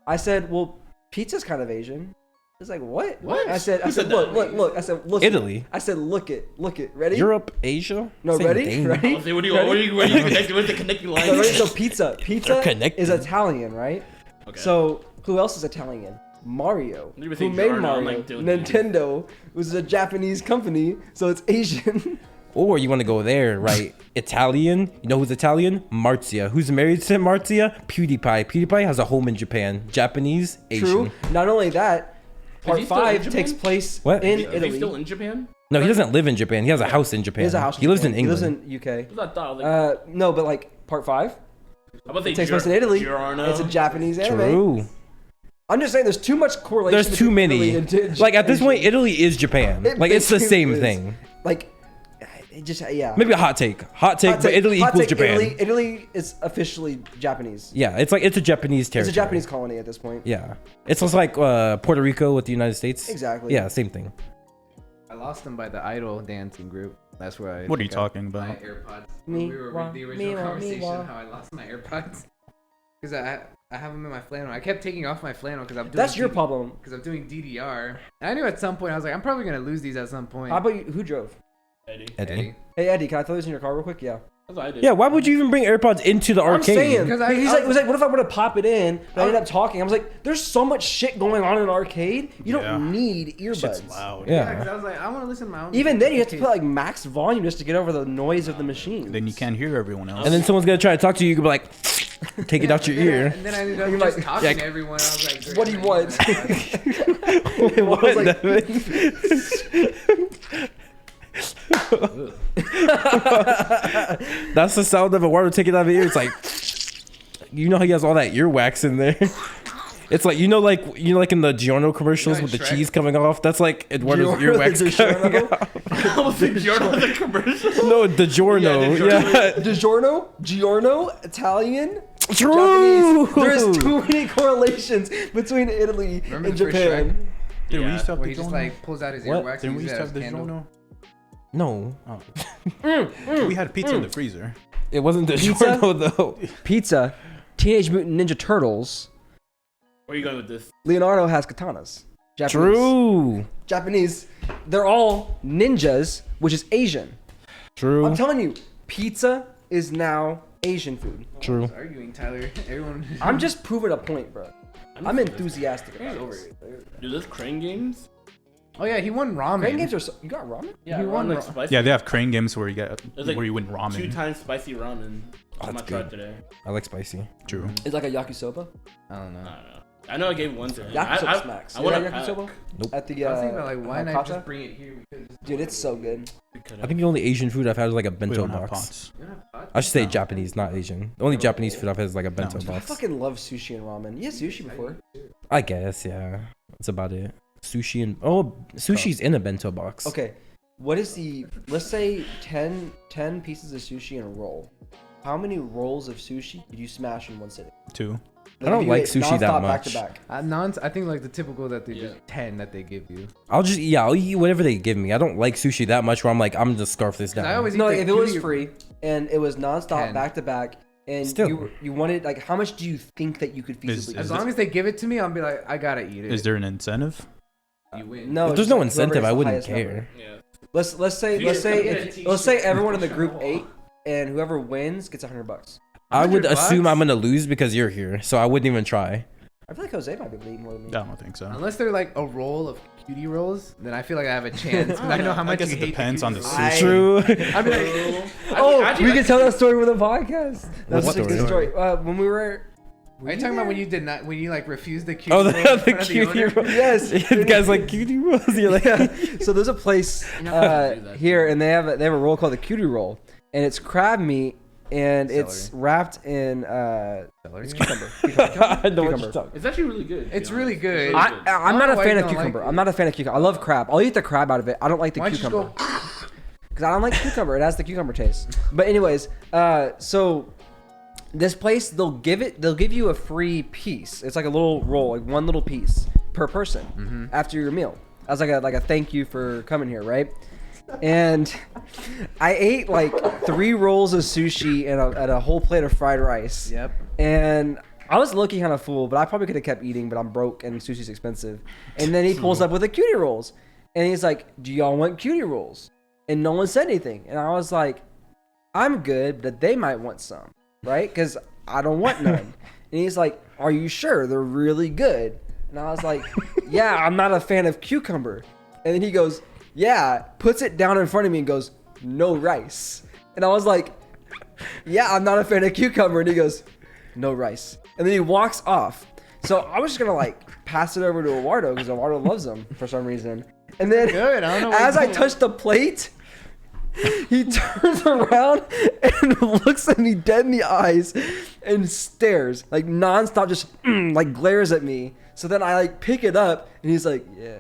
I said, well, pizza's kind of Asian. He's like, what? What? I said, Who said that? look. I said, look. Italy. I said, look it. Ready? Europe, Asia? No, Same ready? thing. Ready? I'll say, what do you connect with the connecting line? No, ready? So pizza They're connected. is Italian, right? Okay. So who else is Italian? Mario. You would Who think made Giordano, Mario? like, dude, Nintendo was a Japanese company, so it's Asian. Or you want to go there, right? Italian. You know who's Italian? Marzia. Who's married to Marzia? PewDiePie. PewDiePie has a home in Japan. Japanese, Asian. True. Not only that, part he still in 5 Japan? takes place What? in Is he Italy. still in Japan? No, he doesn't live in Japan. He has a house in Japan. He has a house. He lives in Japan. England. He lives in UK. I thought, like, No, but like part 5 how about they it takes place in Italy. Giordano? It's a Japanese anime. True. I'm just saying, there's too much correlation. There's too between many. Italy and Like at this Asia. point, Italy is Japan. It Like it's the basically same is. thing. Like, it just yeah. Maybe a hot take. Hot take, Hot but take- Italy hot equals take, Japan. Italy is officially Japanese. Yeah, it's like it's a Japanese It's territory. a Japanese colony at this point. Yeah, it's just like Puerto Rico with the United States. Exactly. Yeah, same thing. I lost them by the idol dancing group. That's where I. What are you got talking My about? AirPods. Me, We were wa, with the me, original wa, me, conversation wa. how I lost my AirPods. Because I have them in my flannel. I kept taking off my flannel because I'm doing. That's your problem. Because I'm doing DDR. And I knew at some point I was like, I'm probably gonna lose these at some point. How about you? Who drove? Eddie. Eddie. Hey Eddie, can I throw these in your car real quick? Yeah. That's what I did. Yeah, why would you even bring AirPods into the I'm arcade? saying. Because He's like, was like, what if I were to pop it in? But I ended up talking. I was like, there's so much shit going on in an arcade. You Yeah. don't need earbuds. Shit's loud. Yeah, Yeah. because I was like, I want to listen to my own. Even music. then, you have to put like max volume just to get over the noise of the machine. Then you can't hear everyone else. And then someone's gonna try to talk to you. You could be like, take it out your ear. And then I ended up You're just like- talking yeah. to everyone. I was like, great, What do you I want? need my AirPods. I was like, That's the sound of a water taking out of your ear. It's like, you know how he has all that earwax in there. It's like like in the Giorno commercials You know with the in Shrek? cheese coming off. That's like Eduardo's Giorno, earwax the coming Giorno? off. I was thinking Giordano the commercial. No, the Giorno. Yeah, Yeah, Giorno, Italian, true. Japanese. There's too many correlations between Italy Remember and the first Japan. Dude, we used to have Where the he just DiGiorno. like pulls out his What? earwax. Didn't and we used uses to it have the as candle. DiGiorno? No, We had pizza in the freezer. it wasn't the Pizza? DiGiorno though. Pizza, Teenage Mutant Ninja Turtles. Where are you going with this? Leonardo has katanas. Japanese. True. Japanese. They're all ninjas, which is Asian. True. I'm telling you, pizza is now Asian food. True. Who's arguing, Tyler? Everyone. I'm just proving a point, bro. I'm enthusiastic about Over it. it. Dude, those crane games? Oh yeah, he won ramen. Crane games are so, you got ramen? Yeah, He ramen, won like ra- spicy. Yeah, they have crane games where you get It's like where you win 2 ramen. times spicy ramen. I'm that's not tried good. today. I like spicy. True. It's like a yakisoba. I don't know. I don't know. I know I gave one to him. Yakisoba smacks. I You want had a pack. yakisoba? Nope. At the I was thinking about like, why not Hakata? just bring it here? We could just Dude, it's so good. I think the only Asian food I've had is like a We bento don't have box. pots. You don't have pots? I should say Japanese, not Asian. The only Japanese food I've had is like a bento I box. fucking love sushi and ramen. You had sushi before? I guess, yeah. That's about it. Sushi and sushi's in a bento box. Okay. What is the, let's say 10 pieces of sushi in a roll. How many rolls of sushi did you smash in one sitting? 2. I don't if you like ate sushi that nonstop much. Back to back. I think like the typical that they Yeah. 10 that they give you. I'll eat whatever they give me. I don't like sushi that much where I'm like, I'm just scarf this 'Cause down. I always eat No, the if it was cutie- free and it was nonstop 10. back to back, and Still. you wanted, like, how much do you think that you could feasibly Is eat? As long as they give it to me, I'll be like, I gotta eat it. Is there an incentive? You win. No, If it's there's just no like whoever incentive, gets I the wouldn't highest number. care. Yeah. Let's say You should let's say everyone in the group ate, and whoever wins gets $100. I would $100? assume I'm gonna lose because you're here, so I wouldn't even try. I feel like Jose might be able to eat more than me. I don't think so. Unless they're like a roll of cutie rolls, then I feel like I have a chance. 'cause I know how I much guess you it hate depends on the cutie sushi. rolls. True. I'd be like, Oh, Actually, we can tell that story with a podcast. That's What a good story? story. When we were. are you talking about when you did not, when you like refused the cutie Oh, roll the, in front the of the cutie owner? roll. Yes. The guy's like cutie rolls. You're like, Yeah. So there's a place You're not supposed to do that. here, and they have a roll called the cutie roll, and it's crab meat, and it's Celery. wrapped in Celery? cucumber. I know what Cucumber. you're talking. It's actually really good. to be It's really honest. good. It's I, really good. I'm not a Why fan you of don't like cucumber. it? I'm not a fan of cucumber. I love crab. I'll eat the crab out of it. I don't like the Why don't you cucumber. just go? Because I don't like cucumber. It has the cucumber taste. But anyways, so this place they'll give you a free piece. It's like a little roll, like one little piece per person after your meal. As like a thank you for coming here, right? And I ate like 3 rolls of sushi and a whole plate of fried rice. Yep. And I was looking kind of full, but I probably could have kept eating, but I'm broke and sushi's expensive. And then he pulls up with the cutie rolls. And he's like, do y'all want cutie rolls? And no one said anything. And I was like, I'm good, but they might want some, right? Because I don't want none. And he's like, are you sure? They're really good. And I was like, yeah, I'm not a fan of cucumber. And then he goes, yeah, puts it down in front of me and goes, no rice. And I was like, yeah, I'm not a fan of cucumber. And he goes, no rice. And then he walks off. So I was just going to like pass it over to Eduardo because Eduardo loves them for some reason. And then Good. I don't know. as I touch the plate, he turns around and looks at me dead in the eyes and stares like nonstop, just like glares at me. So then I like pick it up and he's like, yeah,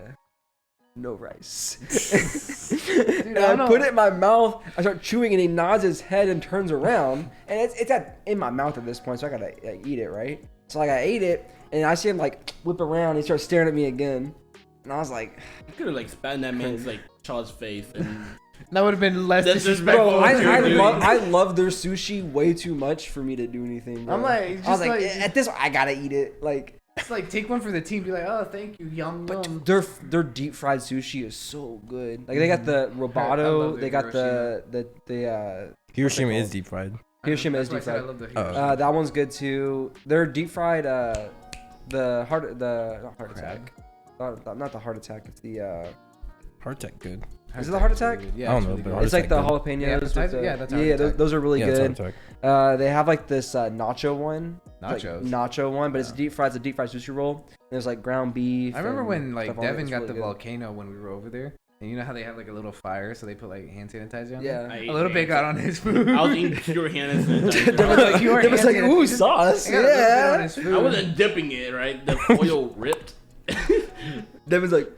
no rice. And I I don't put know. it in my mouth. I start chewing and he nods his head and turns around. And it's in my mouth at this point, so I gotta eat it, right? So like I ate it and I see him like whip around. And he starts staring at me again. And I was like, You could have like spat in that man's like child's face and That would have been less That's disrespectful. bro, what you're doing. I love their sushi way too much for me to do anything. Bro. I'm like, I was just like, like- at this, I gotta eat it. Like, It's like take one for the team. Be like, oh, thank you, yum yum. their deep fried sushi is so good. Like they got the I love roboto, the they got the Hiroshima called? is deep fried. Hiroshima is That's why I deep said I fried. love the That one's good too. They're deep fried. Not heart Crab. attack. Not the heart attack. It's the Hardtack good. Is it the heart attack? Yeah, I don't it's know, really but good. Heart It's like the attack jalapenos. Yeah, with that's- the- yeah, that's heart yeah, attack. those are really Yeah, it's good. hardtack. They have like this nacho one. Like, Nachos. nacho one, but it's deep fried. It's a deep fried sushi roll. And there's like ground beef. I remember and when like stuff on it. Devin It's got really the good. volcano when we were over there, and you know how they have like a little fire, so they put like hand sanitizer on Yeah. there? I A little bit got on his food. I was eating pure hand sanitizer. Devin's like, You are Devin's like, hand ooh, sanitizer. sauce. It got a little bit on Yeah. his food. I wasn't dipping it, right? The foil ripped. Devin's like,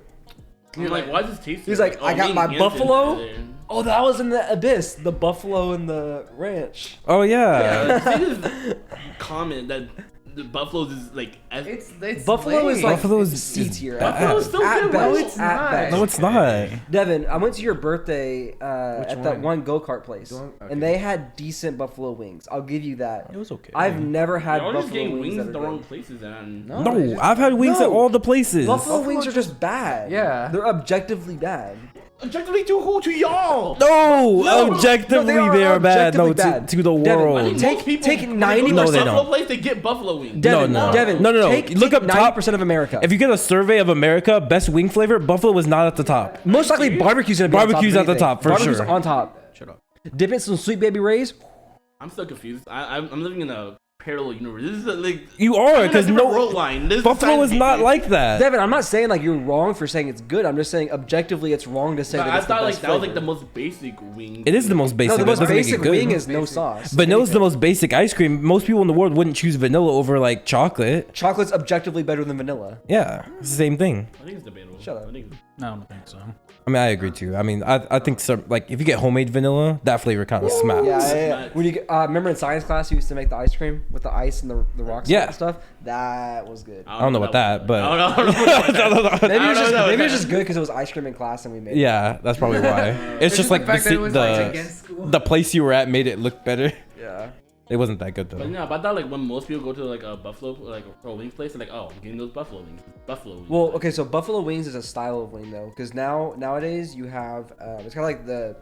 I'm like, why does this taste? he's so like, good? I I'm got eating my hand buffalo. sanitizer. Oh, that was in the abyss. The buffalo and the ranch. Oh Yeah, yeah. the thing is common that the Buffalo's is like It's Buffalo is lame. like Buffalo is C tier. bad. Buffalo's still At good. best. bro. No, it's At not. best. No, it's not. Devin, I went to your birthday at that one? one go-kart place, The one- okay. and they had decent buffalo wings. I'll give you that. It was okay. I've never had You're always buffalo getting wings wings that at are the wrong good. places, and No. No, I've had wings No. at all the places. Buffalo wings are just bad. Yeah. They're objectively bad. objectively too cool to y'all. No, No, objectively they are bad. No, objectively bad. to the Devin, I world. think Take- most people, take when they go 90% to No, they Buffalo don't. place, they get buffalo wings. Devin, no. Devin, No. Take, Look take up top. 90% of America. If you get a survey of America, best wing flavor, Buffalo was not at the top. Most likely barbecue's gonna be Barbecue's on at the anything. top, for barbecue's sure. on top. Shut up. Dip it in some Sweet Baby Ray's. I'm still confused. I'm living in a parallel universe. This is like You are, because no no, road line. This Buffalo is not like that. Devin, I'm not saying like you're wrong for saying it's good. I'm just saying objectively it's wrong to say that I it's thought the like best that was like flavor. the most basic wing. It is the most basic. No, the but it most doesn't make it basic good. wing is no Basic. sauce. Vanilla's the most basic ice cream. Most people in the world wouldn't choose vanilla over like chocolate. Chocolate's objectively better than vanilla. Yeah, it's the same thing. I think it's debatable. Shut up. I think I don't think so. I mean, I agree too. I mean, I think some like if you get homemade vanilla, that flavor kind of smacks. Yeah. When you get, remember in science class you used to make the ice cream with the ice and the rocks Yeah. and stuff. That was good. I don't know about that, but I don't know about that. Maybe it was just know, maybe it was okay. just good because it was ice cream in class and we made it. yeah, that's probably why. It's just like fact that it was, like, the against school. the place you were at made it look better. Yeah. It wasn't that good But though. yeah, but I thought like when most people go to like a buffalo like a wing place, they're like, oh, I'm getting those buffalo wings. Buffalo wings. Well, okay, so buffalo wings is a style of wing though, because nowadays you have it's kind of like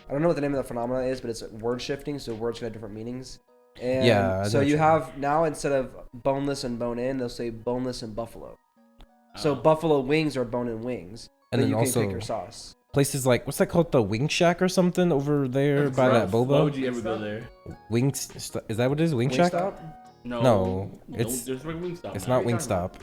I don't know what the name of the phenomenon is, but it's word shifting, so words can have different meanings. And Yeah, I know so what you you have now instead of boneless and bone in, they'll say boneless and buffalo. So Oh. buffalo wings are bone in wings. And But then you also can pick your sauce. places like what's that called, the Wing Shack or something over there by that Why boba. would you ever go there? Wings is that what it is? Wing Shack? Wingstop? No, it's- there's like Wingstop. It's now. not Wingstop,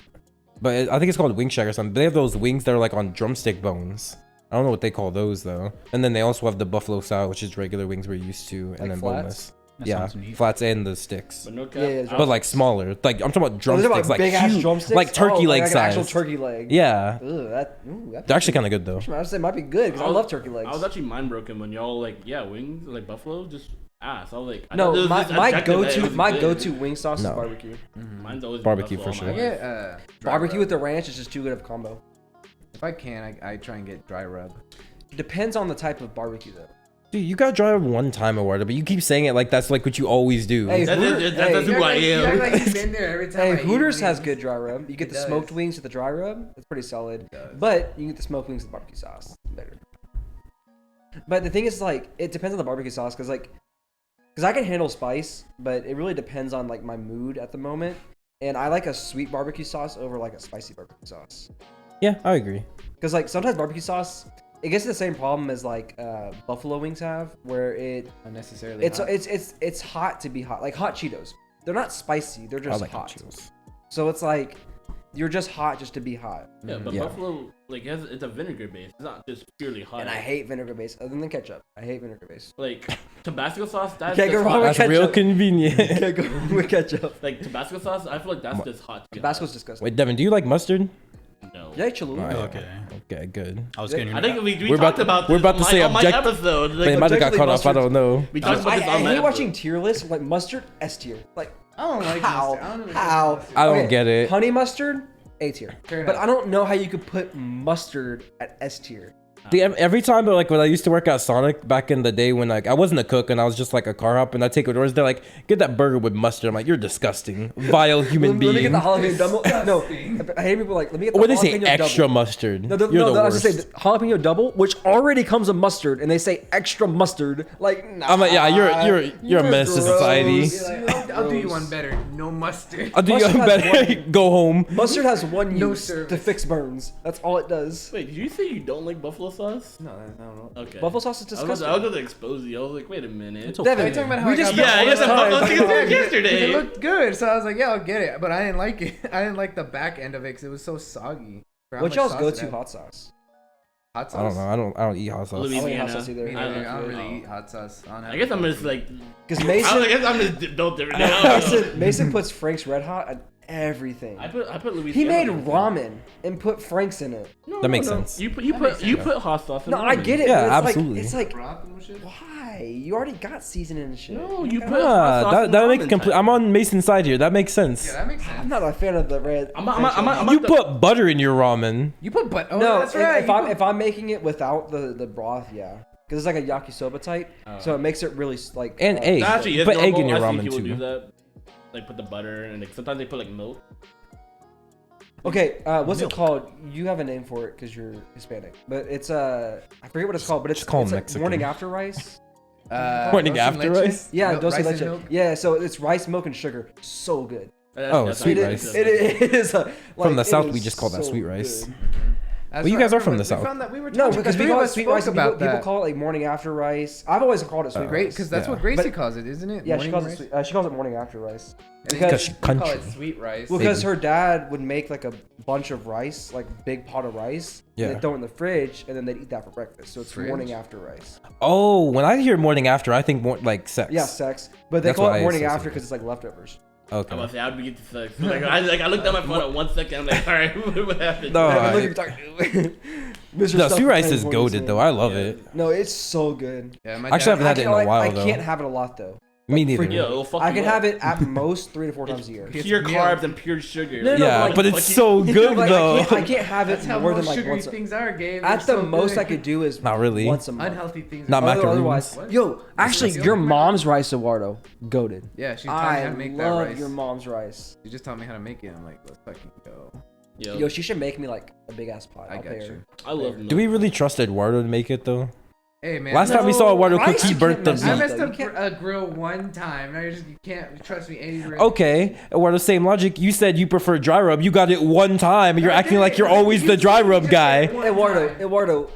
but I think it's called Wing Shack or something. They have those wings that are like on drumstick bones. I don't know what they call those though. And then they also have the buffalo style, which is regular wings we're used to, and Like then flats? boneless. That Yeah, sounds neat. flats and the sticks, But no cap. Yeah, yeah, but like smaller. Like I'm talking about Oh, they're drumsticks, about like big ass huge, drumsticks, like turkey leg like an actual size. turkey leg. Yeah, Ugh, they're actually kind of good though. I would say it might be good because I love turkey legs. I was actually mind broken when y'all like, yeah, wings like buffalo, just ass. I was like, I thought No, there was my, this my objective that it go-to was my good. go-to wing sauce No. is barbecue. Mine's always been Barbecue buffalo for all my sure. I life. get dry Barbecue rub. with the ranch is just too good of a combo. If I can, I try and get dry rub. Depends on the type of barbecue though. Dude, you got dry rub one time or whatever, but you keep saying it like that's like what you always do. Hey, That's Hooters, who I am. You act like you've been there every time. I hey, eat Hooters has wings. good dry rub. You get It the smoked does. wings with the dry rub. It's pretty solid. does. But you can get the smoked wings with barbecue sauce. It's better. But the thing is, like, it depends on the barbecue sauce, because I can handle spice, but it really depends on like my mood at the moment. And I like a sweet barbecue sauce over like a spicy barbecue sauce. Yeah, I agree. Because like sometimes barbecue sauce, it gets the same problem as like buffalo wings have, where Unnecessarily. it's hot. it's hot to be hot, like hot Cheetos. They're not spicy, they're I just like hot. Cheetos. So it's like you're just hot just to be hot. Yeah, but Yeah. buffalo like it's a vinegar base. It's not just purely hot. And I hate vinegar base, other than ketchup. I hate vinegar base. like Tabasco sauce. That's Can't go just wrong hot. with That's real ketchup. convenient. Can't go with ketchup. Like Tabasco sauce. I feel like that's just hot. to get Tabasco's hot. disgusting. Wait, Devin, do you like mustard? No. Yeah, Cholula. Alright. Okay. Okay, good. I was getting. I think we We're talked about- about we're this about to on say my, on my object- episode. But it Like, might have got objectively cut off. I mustard- don't know. we talked about I this on my hate episode. watching tier lists like mustard S tier. Like I don't like how? mustard. I don't even How? like mustard. I don't get it. Honey mustard, A tier. Fair But enough. I don't know how you could put mustard at S tier. Dude, every time, like when I used to work at Sonic back in the day, when like I wasn't a cook and I was just like a car hop, and I take orders, they're like, "Get that burger with mustard." I'm like, "You're disgusting, vile human Let me get being." the jalapeno double. No, I hate people like, let me get the When they say jalapeno extra double. mustard, No, you're the I was worst. gonna say the jalapeno double, which already comes with mustard, and they say extra mustard. Like, nah, I'm like, yeah, you're a menace to gross. society. You're like, I'll do you one better. No mustard. I'll do you Mustard has better. Go home. Mustard has one No use service. to fix burns. That's all it does. Wait, did you say you don't like buffalo sauce? No, I don't know. Okay. Buffalo sauce is I was disgusting. going to expose you. I was like, wait a minute. It's okay. Devin, Are you talking about how we I just got spent all yeah, this yeah, time buffalo talking chicken about- sandwich yesterday. It looked good, so I was like, yeah, I'll get it. But I didn't like it. I didn't like the back end of it because it was so soggy. For how What much y'all's sauce go it to had. hot sauce? Hot sauce? I don't know. I don't eat hot sauce. I don't eat hot Louisiana. sauce either. Me I neither. don't I don't know. really eat hot sauce. I guess I'm just like, Because I Mason, guess I'm just built different now. Mason puts Frank's Red Hot at everything. I put Louisiana. He made on it. ramen and put Franks in it. No, That makes no. sense. You put hot sauce. In No, I ramen. get it. Yeah, but absolutely. It's like Broth and shit. why? You already got seasoning and shit. No, you put hot Yeah, sauce. that in that makes ramen complete. time. I'm on Mason's side here. That makes sense. Yeah, that makes sense. I'm not a fan of the red. I'm You put butter in your ramen. You put but oh, no, that's right. if I'm making it without the broth, yeah, because it's like a yakisoba type, so it makes it really like And egg. That actually is Put normal. egg in your I see ramen people too. do that. Like put the butter and like sometimes they put like milk. Okay, what's it called? You have a name for it because you're Hispanic, but it's I forget what it's called, but it's Just call it's them like Mexican. morning after rice. Morning dulce after leche? rice? Yeah, Milk, dulce rice and leche. milk? Yeah, so it's rice, milk, and sugar. So good. Oh, That's sweet It rice. is. It is like, From the it south, is we just call that so sweet rice. good. That's Well, you what guys I are from remember. the south. We found that we were No, talking- because the we three call of it us sweet spoke rice. And about people that. call it like morning after rice. I've always called it sweet Great, rice. because that's Yeah. what Gracie But- calls it, isn't it? Yeah, she Morning calls it rice? sweet, she calls it morning after rice. And then Because she we call country. it sweet rice. Well, because Maybe. her dad would make like a bunch of rice, like big pot of rice. Yeah. And they'd throw it in the fridge, and then they'd eat that for breakfast. So it's Fridge? morning after rice. Oh, when I hear morning after, I think more like sex. Yeah, sex. But they That's call what it I morning associate after with. because it's like leftovers. I'm Okay. about to say I'd be to sex. I looked at my phone at 1 second. I'm like, all right, what happened? No, Hey, I- look, you're talking to- Mr. No, Stuff sweet rice Plays is Morning goaded Scene. though. I love it. No, it's so good. Yeah, my Actually, I haven't had it in a can't- while I though. can't have it a lot though. Me neither. Yeah, it'll fuck I you can up. have it at most 3 to 4 times a year. It's Pure meal. carbs and pure sugar. No, no, Yeah, like, but it's so good Like, though. I can't have it That's how more most than like sugary once. things are, Gabe. At the They're so most good. I could do is Not really. once a month. Unhealthy things. Not are- macaroni. Otherwise, What? yo, actually, Is it your real? mom's rice, Eduardo, goaded. Yeah, she taught me I how to make that love rice. your mom's rice. She just taught me how to make it. I'm like, let's fucking go. Yo, she should make me like a big ass pot. I I'll got pay you. her. I love milk. Do we really trust Eduardo to make it though? Hey man. Last time we saw Eduardo cook, rice he you burnt can't the mess I up. meat. messed You up can't- a grill one time. Now you can't trust me anywhere. Okay, Eduardo, same logic. You said you prefer dry rub. You got it one time. You're I acting did. like you're always the dry rub guy. Eduardo,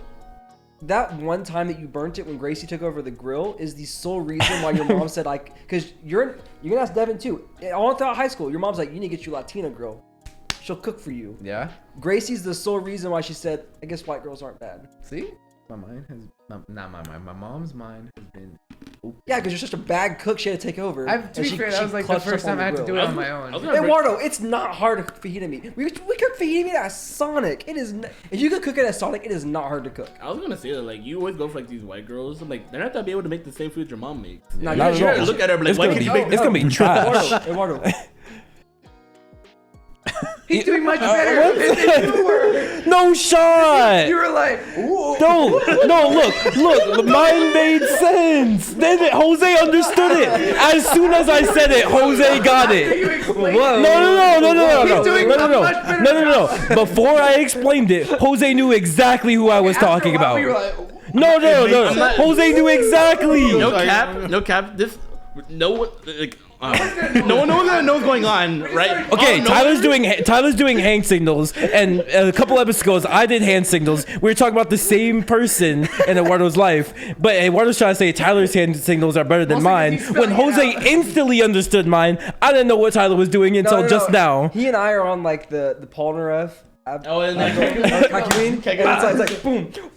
that one time that you burnt it when Gracie took over the grill is the sole reason why your mom said like, because you're gonna ask Devin too. All throughout high school, your mom's like, you need to get you a Latina girl. She'll cook for you. Yeah. Gracie's the sole reason why she said, I guess white girls aren't bad. See, my mind has not my mind. My mom's mind has been. Yeah, because you're such a bad cook, she had to take over. To and be fair, that was like the clutched first up on time I had to grill. do it on my own. I was gonna bring- Eduardo, it's not hard to cook fajita meat. We cook fajita meat at Sonic. It is. If you could cook it at Sonic, it is not hard to cook. I was gonna say that like you always go for like these white girls. I'm like they're not gonna be able to make the same food your mom makes. No, You not gotta at all. look at her like, It's why gonna can't be. you make It's gonna be trash. Eduardo. He's doing much better than you were. No shot. You were like, ooh. No, look, mine made sense. Then Jose understood it. As soon as I said it, Jose got You it. explained Whoa. it. He's doing a No. much better job. Before I explained it, Jose knew exactly who I was After a talking while, about. we were like, No. I'm not- Jose knew exactly. No cap. This no one like no one knows what's going on, right? Okay, Oh, no Tyler's doing hand signals, and a couple episodes I did hand signals. We were talking about the same person in Eduardo's life, but Eduardo's trying to say Tyler's hand signals are better than Mostly 'cause mine. he's When spelling it Jose out. instantly understood mine, I didn't know what Tyler was doing until just now. He and I are on like the Polnareff. Oh, and like, Kakyoin, and it's like boom, boom.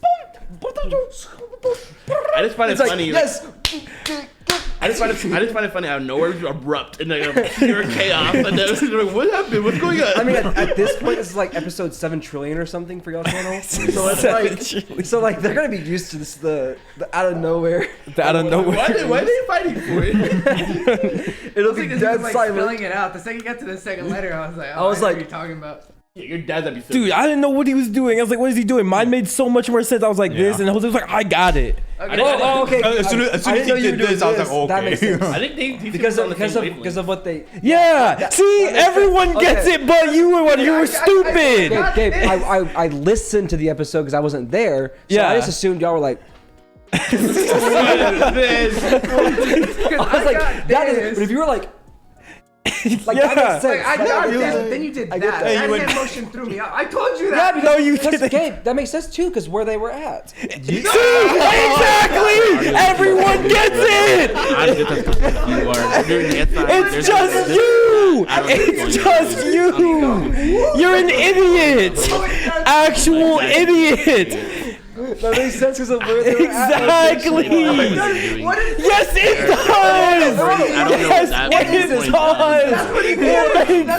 I just find it It's like funny. yes. I just find it funny how nowhere is abrupt and like a pure chaos. And then it's like, what happened? What's going on? I mean, at this point, this is like episode 7 trillion or something for y'all channel. So it's like, they're gonna be used to this the out of nowhere. Out of nowhere. why are they fighting for it? It'll be because he dead was like silent. spelling it out. The second you got to the second letter, I was like, I was know like- what you're talking about. Yeah, your dad's that'd be so Dude, I didn't know what he was doing. I was like, what is he doing? Mine made so much more sense. I was like this, and Jose was like, I got it. Okay. Okay. As soon as I he didn't know you did were doing this, I was like, That okay. makes sense. I think they Because on the same because of what they. Yeah. See, that makes everyone sense. gets Okay. it, but you were you were I- stupid. Gabe, I listened to the episode because I wasn't there. So Yeah. I just assumed y'all were like. wavelength. I was like, that is. But if you were like. Like Yeah. that makes sense. Like, I got Like, this, then you did I that. get that. That Hey, you went- hand motion threw me out. I told you Yeah, that. because, No, you because, didn't. Gabe, that makes sense too, because where they were at. See, exactly. Everyone gets it. I'm just as confused as you are. You're It's just you. It's just you. You're an idiot. Actual idiot. That makes sense because of where they were Exactly. What is Yes, it does. I don't know what that Yes, means. it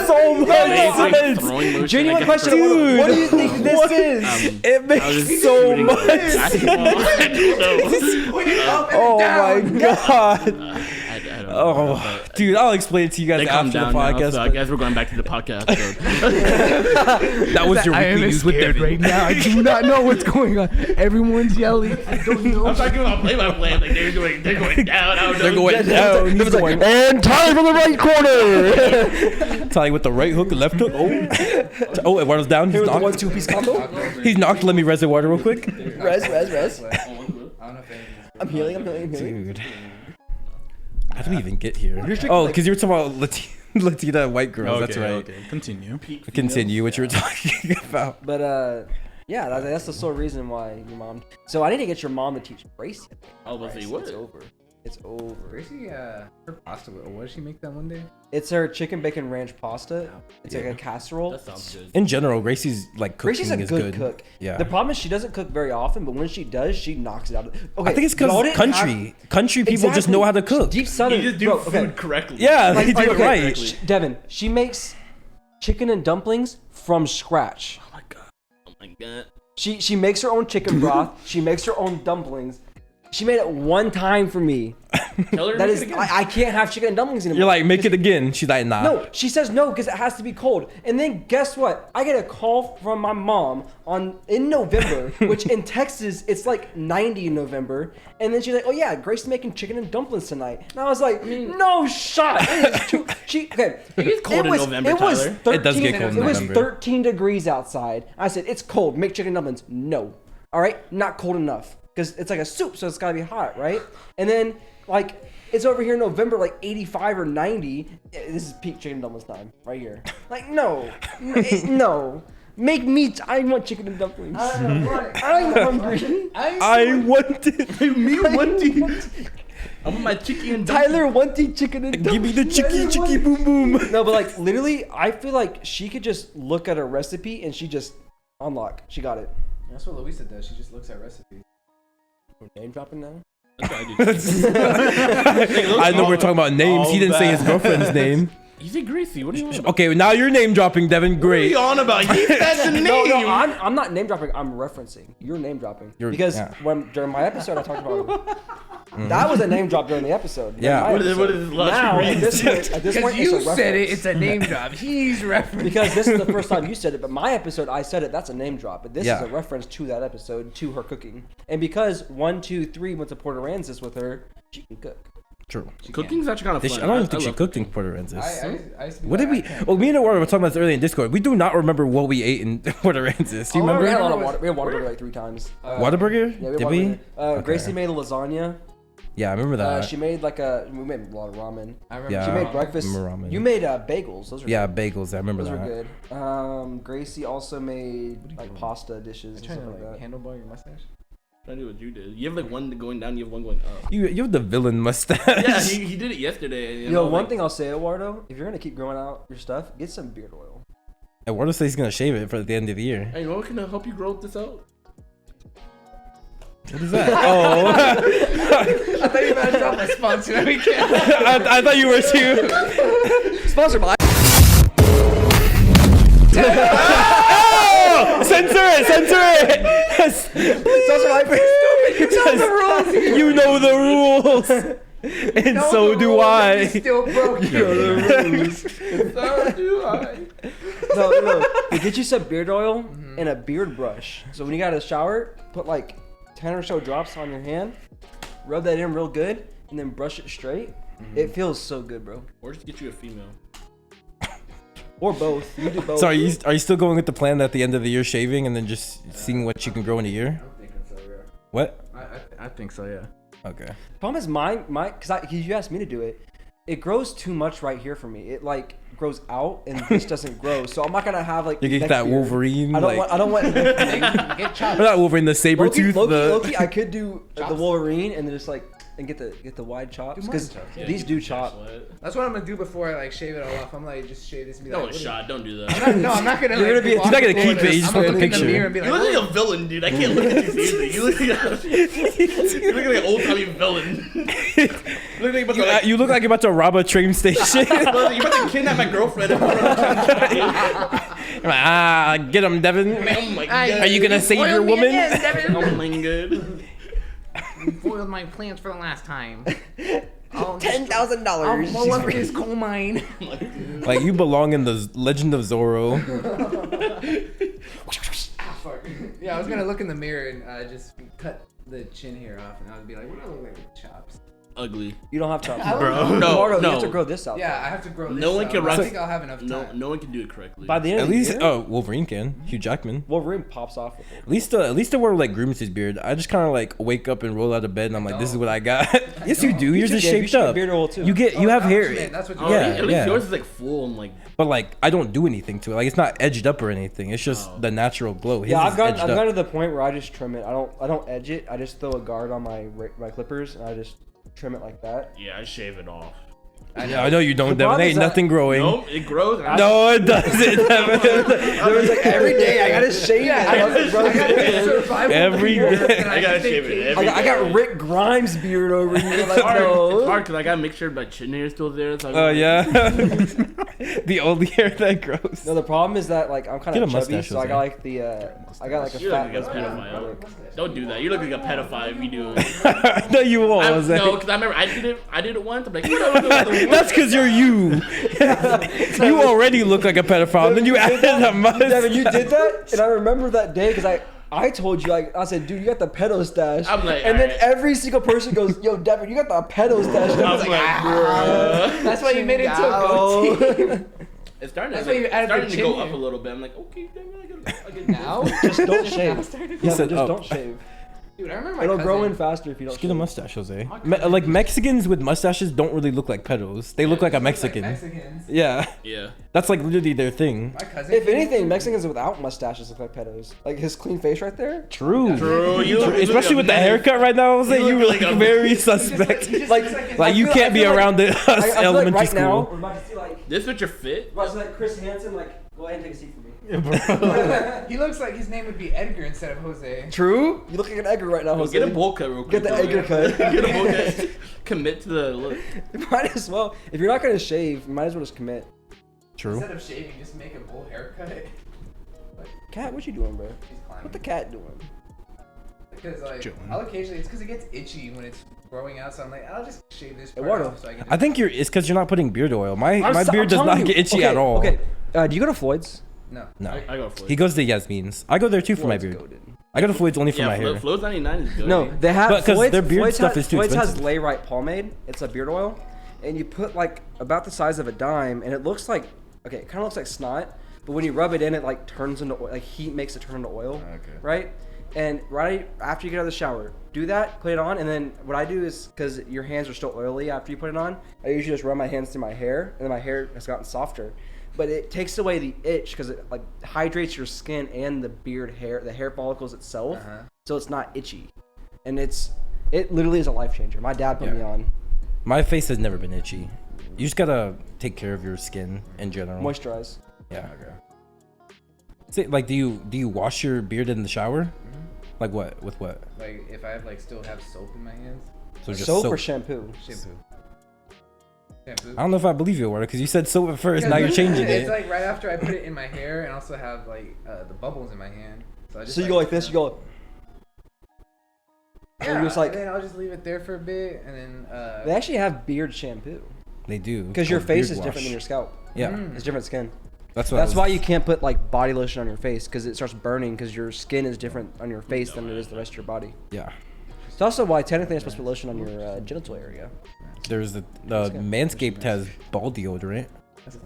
does. It makes so much sense. Throwing motion, Genuine I guess, question. for- Dude. What do you think this is? It I was makes just so shooting much basketball. sense. I don't know. Oh my god. I don't know. Oh, but dude, I'll explain it to you guys they calm after the down now, podcast. so I but guess we're going back to the podcast. that was your I am weekly news with scared Devin. right now. I do not know what's going on. Everyone's yelling. I don't know. I'm talking about play-by-play. Like they're going down. I don't know. They're going down. He's going. And time from the right corner. Tying with the right hook, left hook. Oh, Eduardo's down. He's Here with the knocked. 1-2 piece combo. He's knocked. Let me res Eduardo real quick. Res. I don't know if I'm healing. Dude. How did we even get here? drinking, Oh, like- because you were talking about Latina white girls. That's right. Okay, continue. Continue what you were talking about. But yeah, that's the sole reason why your mom. So I need to get your mom to teach Gracie. I was about to say, what? It's over. It's over. Gracie, her pasta. What did she make that one day? It's her chicken bacon ranch pasta. It's like a casserole. That sounds good. In general, Gracie's like cooking Gracie's a is good cook. Yeah. The problem is she doesn't cook very often, but when she does, she knocks it out. Okay. I think it's y'all because didn't country people just know how to cook. Deep Southern. You just do bro, food okay. correctly. Yeah, they do it okay, right. Devin, she makes chicken and dumplings from scratch. Oh my god. Oh my god. She makes her own chicken broth. She makes her own dumplings. She made it one time for me. Tell her to That make is, it again. I can't have chicken and dumplings anymore. You're like, make it again. She's like, nah. No, she says no because it has to be cold. And then guess what? I get a call from my mom in November, which in Texas it's like 90 in November. And then she's like, "Oh yeah, Grace is making chicken and dumplings tonight." And I was like, "No shot." It is too, okay. It gets cold in November, It was Tyler. 13, It does get cold in It was November. 13 degrees outside. I said, "It's cold. Make chicken and dumplings." No. All right, not cold enough because it's like a soup, so it's gotta be hot, right? And then like. It's over here in November, like 85 or 90. This is peak chicken and dumplings time, right here. Like, no. Make meat. I want chicken and dumplings. I'm hungry. I want it. Me want I want my chicken and Tyler wanted chicken and dumplings. Give me the chicky boom boom. No, but like, literally, I feel like she could just look at a recipe and she just unlock. She got it. That's what Louisa does. She just looks at recipes. We're name dropping now? That's what I do. I know we're talking about names. He didn't say his girlfriend's name. You say Gracie. What do you want? Okay, now you're name dropping, Devin. What are Great. you on about? He said the name. No, I'm not name dropping. I'm referencing. You're name dropping. Because yeah. when during my episode I talked about that was a name drop during the episode. Yeah. During my What is episode. this logic Now read? at this point, Because it's you a said it, reference. it's a name drop. He's referencing. Because this is the first time you said it, but my episode I said it. That's a name drop, but this Yeah. is a reference to that episode, to her cooking. And because 1, 2, 3 went to Port Aransas with her, she can cook. True. Cooking's actually kind of fun. I don't even think she love cooked in cooking. Port Aransas. I used to be What did we? like, I can't- Well, me and Eduardo were talking about this earlier in Discord. We do not remember what we ate in Port Aransas. Do you We had a remember? lot of water. We had Whataburger like 3 times. Whataburger? Yeah, Did we? Whataburger. Okay. Gracie made a lasagna. Yeah, I remember that. She made we made a lot of ramen. I remember. Yeah. She made breakfast. ramen. You made bagels. Those are Yeah, good. bagels. I remember Those that. were good. Gracie also made like pasta dishes and Trying stuff to like like that. handlebar your mustache. Trying to do what you did. You have like one going down. You have one going up. You have the villain mustache. Yeah, he did it yesterday. Yo, one thing I'll say, Eduardo, if you're gonna keep growing out your stuff, get some beard oil. Eduardo says he's gonna shave it for the end of the year. Hey, you know what can help you grow this out? What is that? Oh, I thought you were about to drop a sponsor. We can't. I thought you were too. Sponsored by. Oh! Censor it! Censor it! Sponsored by. You know the rules, and so do I. Still broke you. So do I. No. They get you some beard oil and a beard brush. So when you got to shower, put like 10 or so drops on your hand, rub that in real good, and then brush it straight. It feels so good, bro. Or just get you a female. Or both. You do both. So are you still going with the plan at the end of the year shaving and then just seeing what you can grow in a year? I'm thinking so, yeah. What? I think so, yeah. Okay. Problem is because you asked me to do it. It grows too much right here for me. It like grows out and this doesn't grow. So I'm not gonna have like. You get neck that beard. Wolverine. I don't want. Get chopped. Not Wolverine, the saber tooth. Loki, I could do the Wolverine and then just like and get the wide chops Do because mutton chops, Yeah, these you do can chop. sweat. That's what I'm gonna do before I like shave it all off. I'm like, just shave this and be like, No what is- shot. Don't do I'm that. not, no, I'm not gonna. You're like, gonna be- walk he's not gonna before keep it, this. you just I'm want gonna the look in the picture. mirror and be You like, look like a villain, dude. I can't look at you seriously. You look like an old timey villain. You look like you're about to, You look like you're about to rob a train station. you're about to kidnap my girlfriend. In front of Get him, Devin. oh my Ay, god. Are you gonna save your woman? Oh my god. you foiled my plans for the last time. $10,000. I'll blow up this coal mine. Like you belong in the Legend of Zorro. Yeah, I was gonna look in the mirror and just cut the chin hair off, and I would be like, what do I look like with chops? Ugly. You don't have chops, Bro, Tomorrow, no. you have to grow this out. Yeah, I have to grow this. No one out, can but I rock- think I'll have enough No, time. no one can do it correctly. By the end At of the least, year, Wolverine can. Hugh Jackman. Wolverine pops off with it. At least the where like grooms his beard. I just kind of like wake up and roll out of bed and I'm like, this is what I got. Yes, you do. You're should just get- you shaped should get up. beard oil, too. You get you Oh, have that's what you hair, meant, That's what you Oh, Yeah, meant. at least yeah. yours is like full and like. but like I don't do anything to it. Like it's not edged up or anything. It's just Oh. the natural glow. His Yeah, is I've gotten edged up. to the point where I just trim it. I don't edge it. I just throw a guard on my clippers and I just trim it like that. Yeah, I shave it off. I know you don't, The Devin. problem There is ain't that- nothing growing. No, it grows. And I- No, it doesn't. Devin. There was like every day I gotta shave it. I gotta Bro, Every day. I gotta shave it every I got day. Rick Grimes beard over here. It's Like, hard. It's no. hard because I gotta make sure my chin hair is still there. So Oh yeah. The only hair that grows. No, the problem is that like I'm kind Get a of chubby, mustache, so I Jose. got like the I got like a You fat look like a mustache. pedophile. Don't do that. You look like a pedophile if you do it. No, you won't. No, Jose. because I remember I did it once. I'm like, what? That's because you're you. You already look like a pedophile. And then you added a mustache. Devin, you did that, and I remember that day because I told you, like, I said, dude, you got the pedo stash. I'm like, and then alright. every single person goes, yo, Devin, you got the pedo stash. And I was I'm like, like, bruh. That's why you made it into a "No." goatee. It's starting to, That's why you added starting the to go chin up a hair. little bit. I'm like, okay, then I get Now? Just don't shave. He said, just "Oh." don't shave. Dude, I remember my It'll cousin. grow in faster if you don't Just get a shave. mustache, Jose. Like Mexicans with mustaches don't really look like pedos. They look like a Mexican. Mexicans. Yeah, Yeah. that's like literally their thing. My cousin. If anything, Mexicans without mustaches look like pedos. Like his clean face right there. True. True. You look, Especially with the haircut right now, Jose, You you look look like a- very suspect. I Like you feel- can't I be feel like- around the I feel like elementary right now school. we're about to see like This with your fit? we're about to see like Chris Hansen like go ahead and take a seat for me. He looks like his name would be Edgar instead of Jose. True. You look like an Edgar right now, Jose. Get a bowl cut real quick. Get the Edgar cut. Get a bowl cut. Commit to the look. Might as well. If you're not gonna shave, you might as well just commit. True. Instead of shaving, just make a full haircut. Cat, what you doing, bro? He's climbing. What the cat doing? Because like, Chilling. I'll occasionally, it's because it gets itchy when it's growing out. So I'm like, I'll just shave this part Eduardo. off so I can. I think it's because you're not putting beard oil. My I'm beard does telling not you. get itchy Okay, at all. Okay. Do you go to Floyd's? No. No. I go for it. He goes to Yasmin's. I go there too for my Floyd's beard. goated. I go to Floyd's only for my hair. Flo's 99 is good. No, they have But 'cause Floyd's, their beard Floyd's stuff has, is too Floyd's has expensive. Layrite pomade. It's a beard oil, and you put like about the size of a dime, and it looks like okay, it kind of looks like snot, but when you rub it in, it like turns into oil, like heat makes it turn into oil. Okay. Right. And right after you get out of the shower, do that, put it on, and then what I do is because your hands are still oily after you put it on, I usually just run my hands through my hair, and then my hair has gotten softer. But it takes away the itch because it like hydrates your skin and the beard hair, the hair follicles itself, so it's not itchy, and it literally is a life changer. My dad put Yeah. me on My face has never been itchy. You just gotta take care of your skin in general. moisturize. Yeah. Say, like, do you wash your beard in the shower? Like what? With what? Like if I have like still have soap in my hands. So just Soap or shampoo? Shampoo. Shampoo. I don't know if I believe you, Eduardo, because you said soap at first. Now you're changing It's it. like right after I put it in my hair and also have like the bubbles in my hand. So I just So you go like this, you go. Yeah, you're just like- and then I'll just leave it there for a bit and then. They actually have beard shampoo They do. because your Called face beard is different wash. than your scalp. Yeah. It's different skin. That's what. That's why you can't put like body lotion on your face because it starts burning because your skin is different on your face than it is the rest of your body. Yeah. It's also why technically you're supposed to put lotion on your genital area. There's the Manscaped has ball deodorant.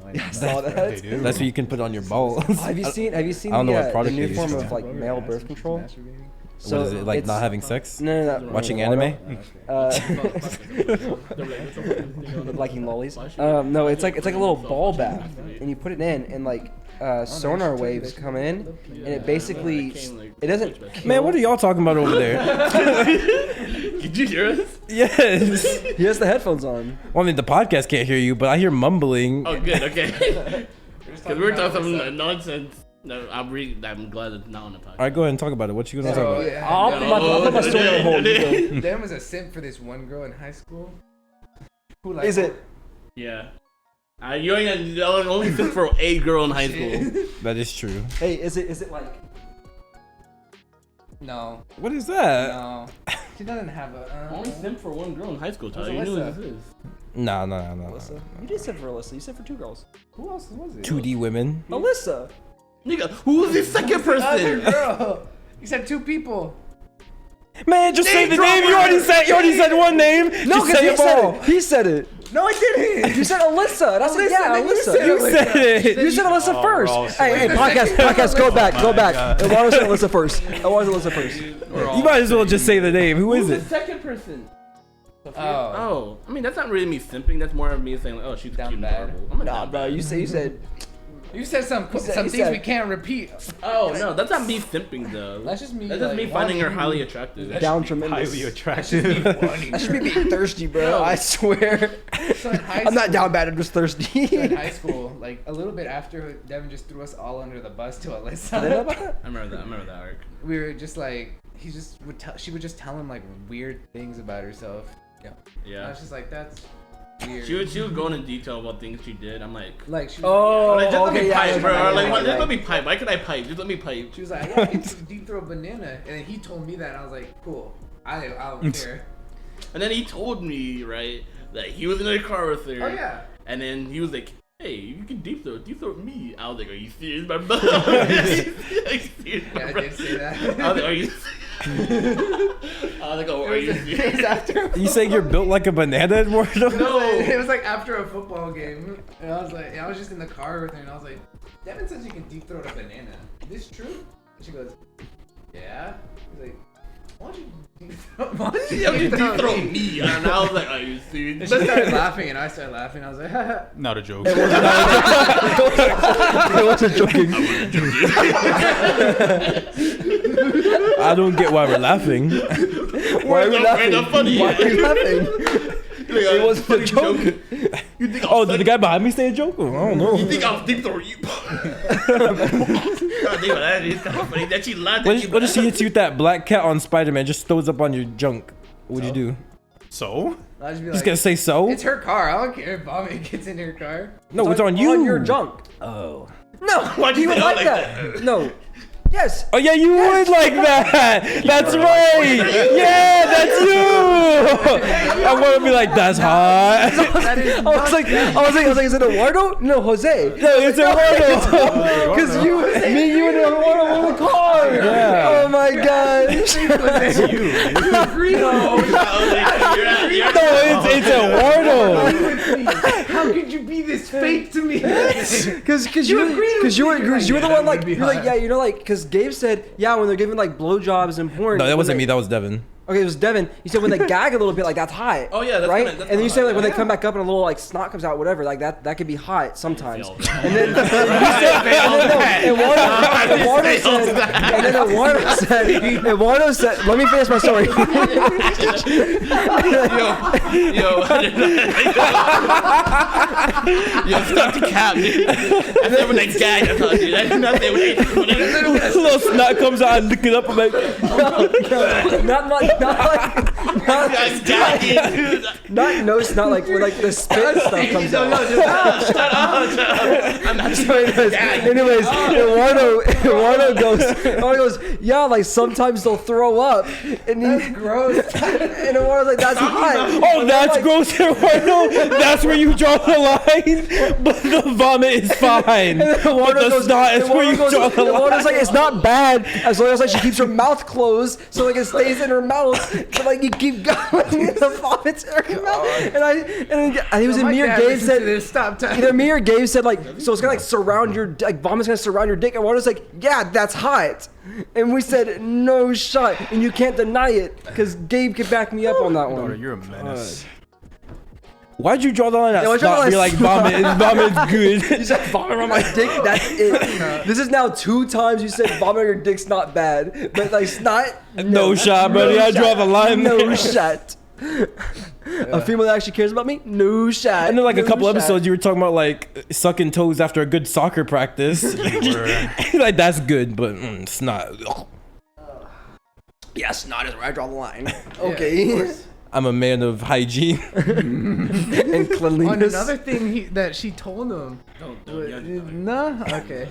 I saw that. They do. That's what you can put on your balls. Have you seen I don't know what the product new they form use. of like male birth control? What is it like? it's- Not having sex? No. Watching anime? Liking lollies. No, it's like a little ball bath, and you put it in, and like sonar waves come in, and it basically it doesn't. Man, what are y'all talking about over there? Did you hear us? Yes. He has the headphones on. Well, I mean, the podcast can't hear you, but I hear mumbling. Oh, good. Okay. Because we were talking some nonsense. No, I'm glad it's not on the podcast. All right, go ahead and talk about it. What you gonna talk about? yeah, I'll put my story on hold. Dan was a simp for this one girl in high school. Who like Is it? Yeah. You only fit for a girl in high school. That is true. Hey, is it like? No, What is that? no. She doesn't have a. Only fit for one girl in high school, Tyler. You What's know what Alyssa? this is. No. Alyssa? You did sit for Alyssa. You sit for 2 girls. Who else was it? 2D women. Alyssa. Nigga, who was the second Other person? girl. You said 2 people. Man, just say Name the drop name. her. You already said one name. No, just because say he them said all. it. He said it. No, I didn't. You said Alyssa. And I said, Alyssa, yeah, then you Alyssa. said You said it. You said Alyssa Oh, first. we're all Hey, saying- podcast, go back, Oh go my back. God. Eduardo said Alyssa first. Eduardo said Alyssa first. You might as well just say the name. Who is Who's it? the second person? Oh. Oh, I mean that's not really me simping. That's more of me saying like, oh, she's Down cute and bad. adorable. I'm a Nah, down bro, bad. you said. You said some said- some he things said- we can't repeat. Oh no, that's not me simping though. That's just me. That's just like, me finding her wanting highly you- attractive. Down tremendous. Highly attractive. That should be being thirsty, bro. No. I swear. So in high I'm not school- down bad. I'm just So in thirsty. high school, like a little bit after Devin just threw us all under the bus to Did I know Alyssa, about that? I remember that arc. we were just like, she would just tell him like weird things about herself. I Yeah. was just like, that's weird. She would go into detail about things she did. I'm like, like she was, Oh, like, just let me okay, yeah, pipe, bro. yeah, Like, yeah, what, just yeah. let me pipe. Why could I pipe? Just let me pipe. she was like, yeah, I can deep throw a banana, and then he told me that, and I was like, cool. I don't care. And then he told me right that he was in a car with her. Oh yeah. And then he was like, hey, you can deep throw me. I was like, are you serious, my brother? Are you serious, my Yeah, I brother? did say that. I was like, are you I was like, oh, are you It was serious? after. You saying you're built like a banana, Eduardo? No, it was like after a football game, and I was like, I was just in the car with her, and I was like, Devin says you can deep throat a banana. Is this true? And she goes, yeah. He's like, why don't you deep throat? Why don't Yeah, you deep throw me? me. And I was like, are you And serious? she started laughing, and I started laughing. I was like, haha. Not a joke. I wasn't joking. I don't get why we're laughing. Why are we We're laughing? not funny. Why are you laughing? It wasn't a joke. You think Oh, did the guy behind me say a joke? I don't know. You think I'll deep throw you? God damn, that is kind of funny. That she laughed at you. What if she hits you with that black cat on Spider-Man, just throws up on your junk? What'd you do? So? I'll just be Just like, gonna say so? it's her car. I don't care if vomit gets in her car. No, it's on you. On your junk. Oh. No, Why'd you he would say it like like that. No. Yes. Oh yeah, you would like that. That's right. Yeah, that's you. I want to be like, that's hot. That is I was like, is it Eduardo? No, Jose. No, it's Eduardo. Because you and Eduardo were in the car. Yeah. Oh my gosh. No, it's Eduardo. How could you be this fake to me? Because you were the one like you're like yeah, you know, like because Gabe said yeah, when they're giving like blowjobs and porn. No, that when wasn't they- me. That was Devin. Okay, it was Devin. You said when they gag a little bit, like that's hot. Oh, yeah, that's right. kinda- that's and then you hot, say like when yeah. they come back up and a little like snot comes out, whatever. Like that could be hot sometimes. failed. And then Eduardo said, let me finish my story. Yo, stop the cap, dude. I said when they gag, I told you. I did not say when they. A little snot comes out and lick it up. I'm like, not Gagging, dude. not like where like the spit stuff comes out. Shut up. I'm not So anyways, Eduardo goes, yeah, like sometimes they'll throw up, and that's gross. And Eduardo's like, that's hot. oh, And that's I'm like, gross, Eduardo. That's where you draw the line. But the vomit is fine. But Eduardo the snot is where you draw the line. Eduardo's like, it's not bad as long as like she keeps her mouth closed, so like it stays in her mouth. But like you keep going, and the vomits in her mouth. And it was in me or Gabe said. Stop time. Either me or Gabe said like, so it's gonna like surround your like vomit's gonna surround your dick, and Eduardo's like, yeah, that's hot. And we said no shot, and you can't deny it because Gabe could back me up on that Daughter, one. you're a menace. Why'd you draw the line at Yeah, why'd you draw snot? the You're like, line vomit's You good. said vomit on my dick. That's it. This is now 2 times you said vomit on your dick's not bad, but like snot. No shot, buddy. I draw the line No there. shot. A female that actually cares about me? No shot. And then like a No couple shot. episodes, you were talking about like sucking toes after a good soccer practice. Like that's good, but it's not. Yeah, snot is where I draw the line. Okay. I'm a man of hygiene. And cleanliness. On another thing that she told him. No. Okay.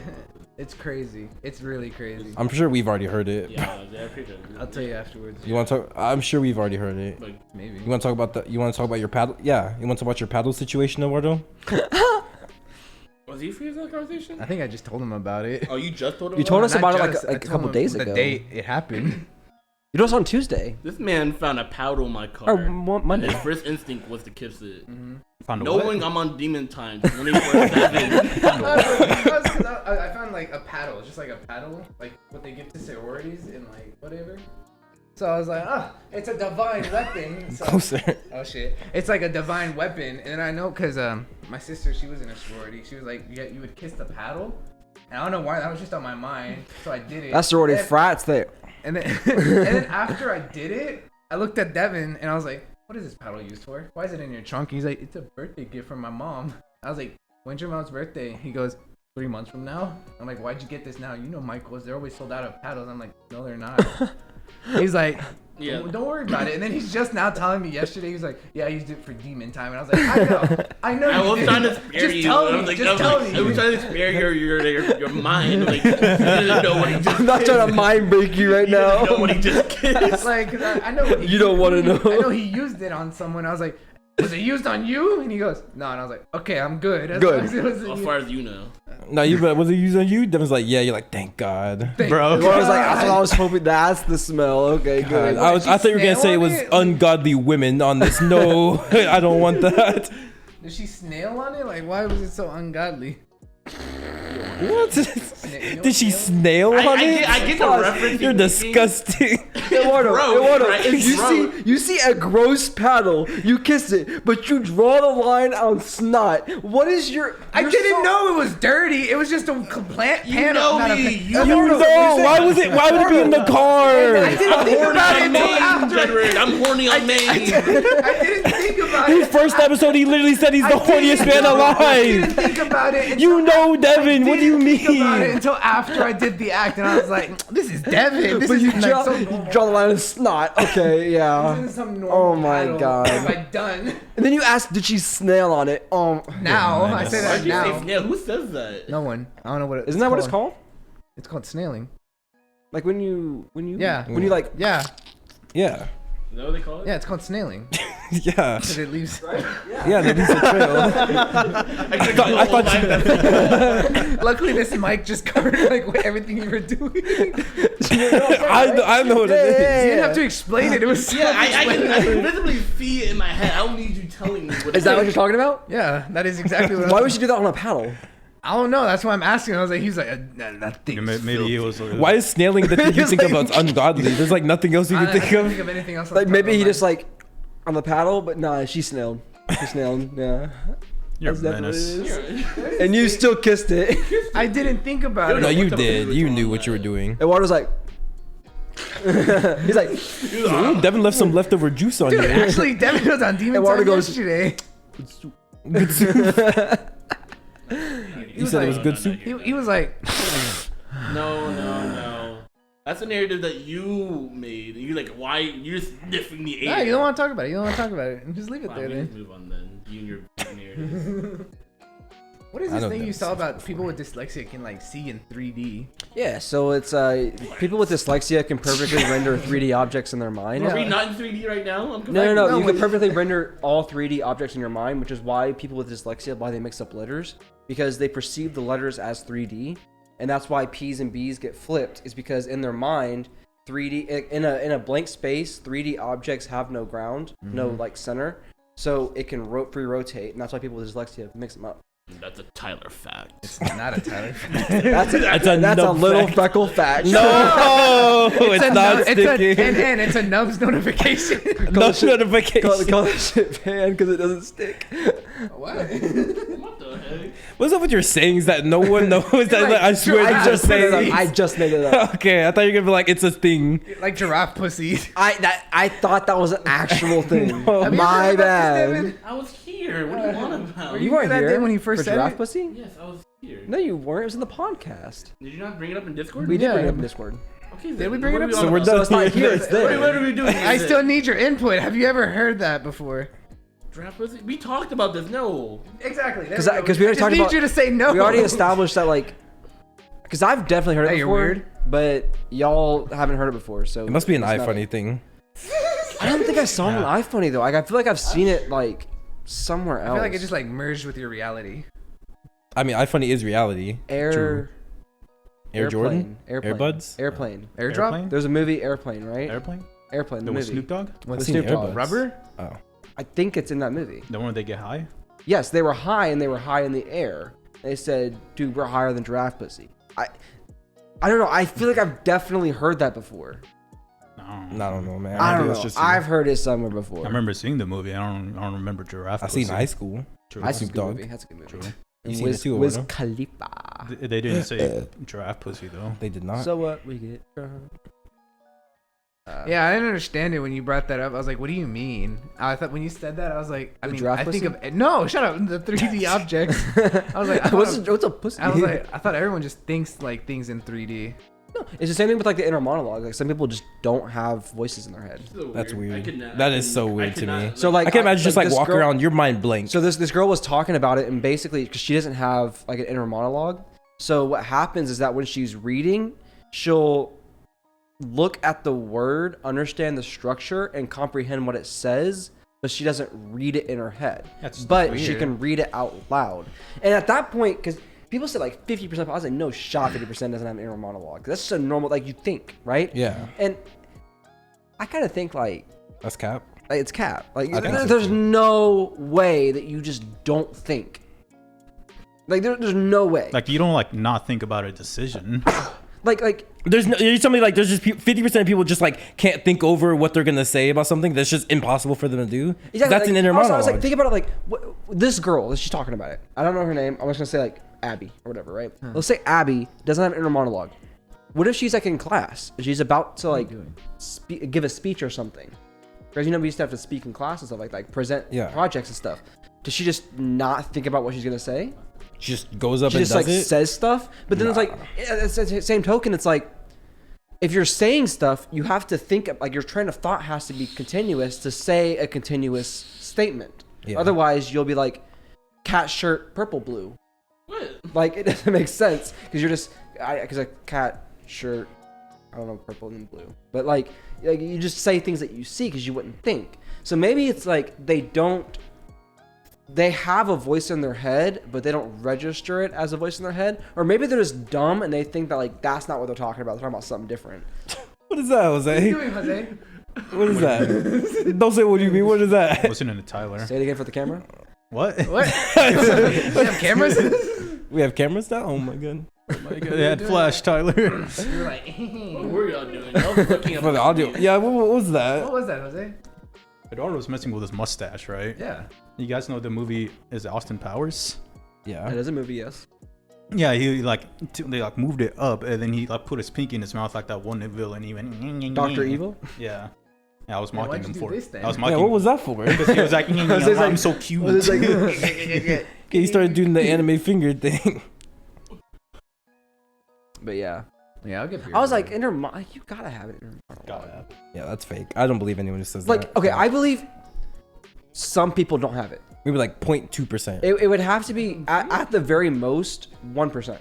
It's crazy. It's really crazy. I'm sure we've already heard it. Yeah, they're pretty good. I'll tell you afterwards. You want to talk? I'm sure we've already heard it. Like, Maybe. You want to talk about the? You want to talk about your paddle? Yeah. You want to talk about your paddle situation, Eduardo? was he free in that conversation? I think I just told him about it. Oh, you just told him. You told us Not about it just, I like a told couple him days the ago. day it happened. You know it's on Tuesday. This man found a paddle in my car. Or Monday. His first instinct was to kiss it, Found a knowing what? I'm on demon time 24/7. Because I found like a paddle, just like a paddle, like what they give to sororities and like whatever. So I was like, it's a divine weapon. So, Closer. oh shit, it's like a divine weapon. And then I know because my sister, she was in a sorority. She was like, yeah, you would kiss the paddle. And I don't know why, that was just on my mind. So I did it. That's sorority And- frats there. And then, and then after I did it, I looked at Devin and I was like, what is this paddle used for? Why is it in your trunk? He's like, it's a birthday gift from my mom. I was like, when's your mom's birthday? He goes, 3 months from now. I'm like, why'd you get this now? You know Michael's, they're always sold out of paddles. I'm like, no, they're not. He's like, Yeah. don't worry about it. And then he's just now telling me yesterday, he's like, yeah, I used it for demon time. And I was like, I know. I you was did. trying to spare Just you. tell I me. was like, Just tell I me. was trying to spare your mind. Like, you didn't know what he just. I'm not trying to mind break you right You didn't know now. what he just kissed. Like, 'cause I know what he You don't wanna know. I know he used it on someone. I was like, was it used on you? And he goes, no. And I was like, okay, I'm good. As Good. long as it wasn't As you. far as you know. No, you was it used on you? Devin's like, yeah. You're like, thank God. Bro. I was like, that's what I was hoping. That's the smell. Okay, good. God, I thought you were gonna say it was ungodly women on this. No, I don't want that. Did she snail on it? Like, why was it so ungodly? What? Did she snail on it? I get the reference. You're you're making. disgusting. Eduardo, gross, right? if It's gross. you see a gross paddle, you kiss it, but you draw the line on snot. What is your? I you're didn't so- know it was dirty. It was just a plant You panel. know not a me. pa- You You know why was it? Why would it be in the car? I didn't think Horny about it on until Maine, after. January. I'm horny on Maine. I didn't think about His it. first episode, he literally said he's the horniest man I didn't alive. think about it. until You know, Devin. I What do you didn't think about it mean? until after I did the act, and I was like, "This is Devin. This But is you like draw, so you normal. draw the line on snot. Okay, yeah. This isn't some normal Oh my paddle. God. What have I done? And then you ask, did she snail on it? Now I Goodness. say Why'd that you say now. snail? Who says that? No one. I don't know what. Isn't that what it's called? It's called snailing. Like when you Yeah. when you like Yeah. Yeah. Is that what they call it? Yeah. It's called snailing. Yeah. Because it leaves. Yeah, that is a trail. I thought Luckily, this mic just covered like everything you were doing. You I know what it is. didn't have to explain it. It was. Yeah, I can visibly see it in my head. I don't need you telling me what Is that what you're talking about? Yeah, that is exactly what. Why would you do that on a paddle? I don't know. That's why I'm asking. I was like, he's like, that thing. Maybe he was. Why is snailing the thing you He's think like- about? It's ungodly. There's like nothing else you I can can't think of. think of anything else. Like maybe he just like on the paddle, but nah, she snailed. She snailed. Yeah. You're a That's definitely menace. what it is. And you still kissed it. I didn't think about it. No, you What the fuck did. were You you knew talking what you were about? doing. And Water's like, he's like, Ooh, Devin left some leftover juice on Dude, you. actually, Devin was on Demon Eduardo Time goes- yesterday. Good soup. He You was said it like, was good soup. he was like, No. That's a narrative that you made. You like, why you're sniffing the air. nah, you don't want to talk about it. You don't want to talk about it. Just leave it Fine, there we then. just move on then. You and your narrative. What is I this know thing you Devin's saw stuff about before. people with dyslexia can like see in 3D? yeah. So it's people with dyslexia can perfectly render 3D objects in their mind. Yeah. Are we not in 3D right now? I'm No. No, You but- can perfectly render all 3D objects in your mind, which is why people with dyslexia, why they mix up letters, because they perceive the letters as 3D, and that's why P's and B's get flipped. Is because in their mind, 3D in a blank space, 3D objects have no ground, no like center, so it can free rotate, and that's why people with dyslexia mix them up. That's a Tyler fact. It's not a Tyler. That's a nub little fact. freckle fact. No, it's not sticking. And it's a Nubs notification. No notification. Call that shit pan because it doesn't stick. What? What the heck? What's up with your sayings that no one knows? That Like, I swear I these are just made it up. sayings. I just made it up. Okay, I thought you were gonna be like, it's a thing. Like giraffe pussy. I thought that was an actual thing. No. Have you My ever heard about this, bad. Devin? I was here. What do you want about? Were You you weren't that here day when he first for said giraffe it? pussy. Yes, I was here. No, you weren't. It was in the podcast. Did you not bring it up in Discord? We did Yeah. bring it up in Discord. Okay, Did then we bring it what up? are we So on we're about? done. So it's not here. It's there. What are we doing? I still need your input. Have you ever heard that before? Draft pussy? We talked about this. No. Exactly. Because we already talked need about. you to say no. We already established that like. Because I've definitely heard it Hey, you're before, weird. but y'all haven't heard it before. So It must be an it's not- iFunny thing. I don't think I saw it on iFunny though. Like I feel like I've seen it like somewhere else. I feel like it just like merged with your reality. I mean, iFunny is reality. Air Jordan? Airplane. Airbuds? Airplane. Airdrop? Airplane? There's a movie Airplane, right? Airplane? Airplane. The The movie. with Snoop Dogg? With I've Snoop seen Dogg. Airbuds. Rubber? Oh. I think it's in that movie. The one where they get high? Yes, they were high and they were high in the air. They said, "Dude, we're higher than giraffe pussy." I don't know. I feel like I've definitely heard that before. No. I don't know, man. I don't Maybe know. it's just you. I've heard it somewhere before. I remember seeing the movie. I don't remember Giraffe. I seen Pussy. high school. That's a Snoop good Dogg. movie. That's a good movie. True. And You seen it too, Wiz Odo? Khalifa. They didn't say giraffe pussy though. They did not. So what? We get. Yeah, I didn't understand it when you brought that up. I was like, what do you mean? I thought when you said that, I was like, I The mean, giraffe I think pussy? of no, shut up, the 3D objects. I was like, I what's, thought, what's a pussy? I was like, I thought everyone just thinks like things in 3D. No, it's the same thing with like the inner monologue. Like some people just don't have voices in their head. So That's I weird. could not- That I is could- so I weird could to not, me. So like I can imagine just like this walk girl- around, your mind blank. So this girl was talking about it, and basically because she doesn't have like an inner monologue. So what happens is that when she's reading, she'll look at the word, understand the structure, and comprehend what it says, but she doesn't read it in her head. That's but she weird. can read it out loud. And at that point, because people say like 50%, I was like, no shot, 50% doesn't have an inner monologue. That's just a normal, like you think, right? Yeah, And I kind of think like that's cap. it's cap. Like I think so, there's too. no way that you just don't think. Like there's no way. Like you don't like not think about a decision. Like There's something like there's just 50% of people just like can't think over what they're gonna say about something that's just impossible for them to do. exactly, That's like, an inner I was monologue. like, think about it. Like this girl that she's talking about it. I don't know her name. I'm just gonna say like Abby or whatever, right? Let's say Abby doesn't have an inner monologue. What if she's like in class? She's about to like give a speech or something. Because you know we used to have to speak in class and stuff like present Yeah. projects and stuff. Does she just not think about what she's gonna say? She just goes up She and just does like it. says stuff, but then it's like it's the same token. It's like if you're saying stuff, you have to think like your train of thought has to be continuous to say a continuous statement. Yeah. Otherwise, you'll be like cat shirt purple blue. What? Like it doesn't make sense because you're just because a cat shirt. I don't know purple and blue, but like you just say things that you see because you wouldn't think. So maybe it's like they have a voice in their head, but they don't register it as a voice in their head. Or maybe they're just dumb and they think that like that's not what they're talking about. They're talking about something different. What is that, Jose? What are you doing, Jose? What is that? Don't say what you mean. What is that? Listening to Tyler. Say it again for the camera. What? What? We have cameras? We have cameras now. Oh my god. They had flash, Tyler. You were like, What were y'all doing? Y'all was looking up For the audio. Yeah. What was what that? was that, Jose? Eduardo was messing with his mustache, right? Yeah. You guys know the movie is Austin Powers? Yeah. It is a movie, yes. Yeah, he like they like moved it up, and then he like put his pinky in his mouth like that one villain. He went Dr. Evil. Yeah. Yeah, I was Yeah, mocking why'd him you do for this it. then? I was Yeah. mocking What was that for? because he was like, Jose's I'm like- so cute. It's like, Okay, he started doing the anime finger thing. but yeah, Yeah, I'll get beer. I was like you gotta have it. God. Yeah, that's fake. I don't believe anyone who says Like that. okay, I believe some people don't have it. maybe like 0.2%. It would have to be at the very most 1%,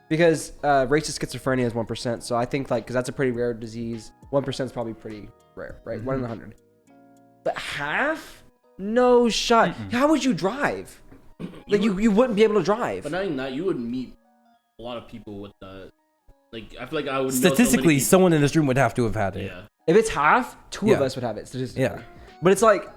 because racist schizophrenia is 1%. So I think like because that's a pretty rare disease, 1% is probably pretty rare, right? 1 in 100. But half, no shot. How would you drive? Like you wouldn't be able to drive. But not even that, you would meet a lot of people with that. Like, I feel like I would know Statistically, so someone in this room would have to have had many it. people. If it's half, two of Yeah. us would have it statistically. Yeah. But it's like,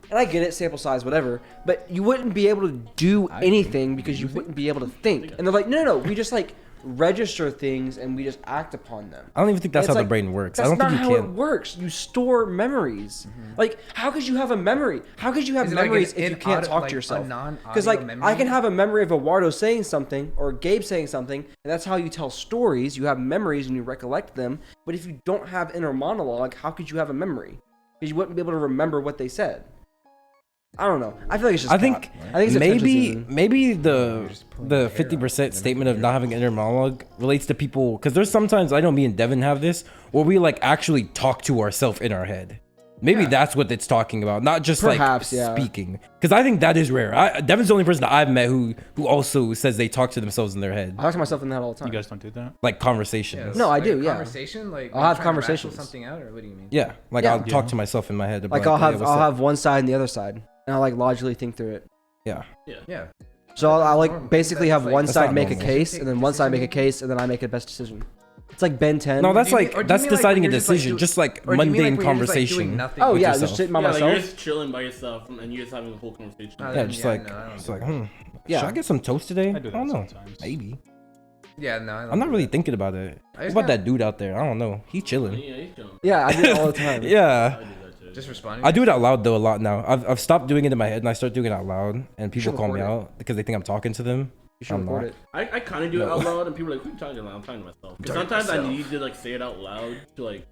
and I get it, sample size, whatever. But you wouldn't be able to do anything because you wouldn't be able to think. And they're like, no, we just like register things and we just act upon them. I don't even think that's It's how like, the brain works. That's I don't not think you how can. it works. You store memories. Like, how could you have a memory? How could you have Is it like memories an if you can't audio- talk like to a yourself? non-audio Because like, I memory? can have a memory of Eduardo saying something or Gabe saying something, and that's how you tell stories. You have memories and you recollect them. But if you don't have inner monologue, how could you have a memory? Because you wouldn't be able to remember what they said. I don't know. I feel like it's just. I think it's maybe attention maybe You're just pulling the your hair 50% out. statement of not having inner monologue relates to people because there's sometimes I know me and Devin have this where we like actually talk to ourselves in our head. Maybe Yeah. that's what it's talking about, not just Perhaps, like yeah. speaking. Because I think that is rare. Devin's the only person that I've met who also says they talk to themselves in their head, I talk to myself in that all the time. You guys don't do that? like conversations. No, I Like do, a yeah. Conversation, like I'll when have you're trying to wrestle conversations. something out, or what do you mean? Yeah, like Yeah. I'll talk to myself in my head. Like I'll have one side and the other side, and I'll like logically think through it. Yeah. Yeah. So I'll like Normal. basically That's have like- one That's side not make a normal. case, and then one side make a Decision-making? case, and then I make a best decision. It's like Ben 10. No, that's do you mean- like or do you that's mean, like, deciding when a you're just, like, decision, do- just like Or do you mean, mundane like, when you're just, like, doing conversation. nothing Oh with yeah, yourself? just sitting by Yeah, like you're myself. just chilling by yourself and you're just having a whole conversation. Oh, Yeah, then, just yeah, like no, I don't just do like that. Yeah. should I get some toast today? I do that don't know. sometimes. Maybe. Yeah, no, I don't I'm not do really that. thinking about it. I What just about got- that dude out there? I don't know. He's chilling. Yeah, he's chilling. Yeah, I do it all the time. Yeah. I do that too. Just responding. I do it out loud though a lot now. I've stopped doing it in my head and I start doing it out loud and people should call me record it. out because they think I'm talking to them. You should I'm record not. it. I kind of do it No. out loud, and people are like, "Who you talking to?" I'm talking to myself. 'Cause Talking to sometimes I myself. need to like say it out loud to like.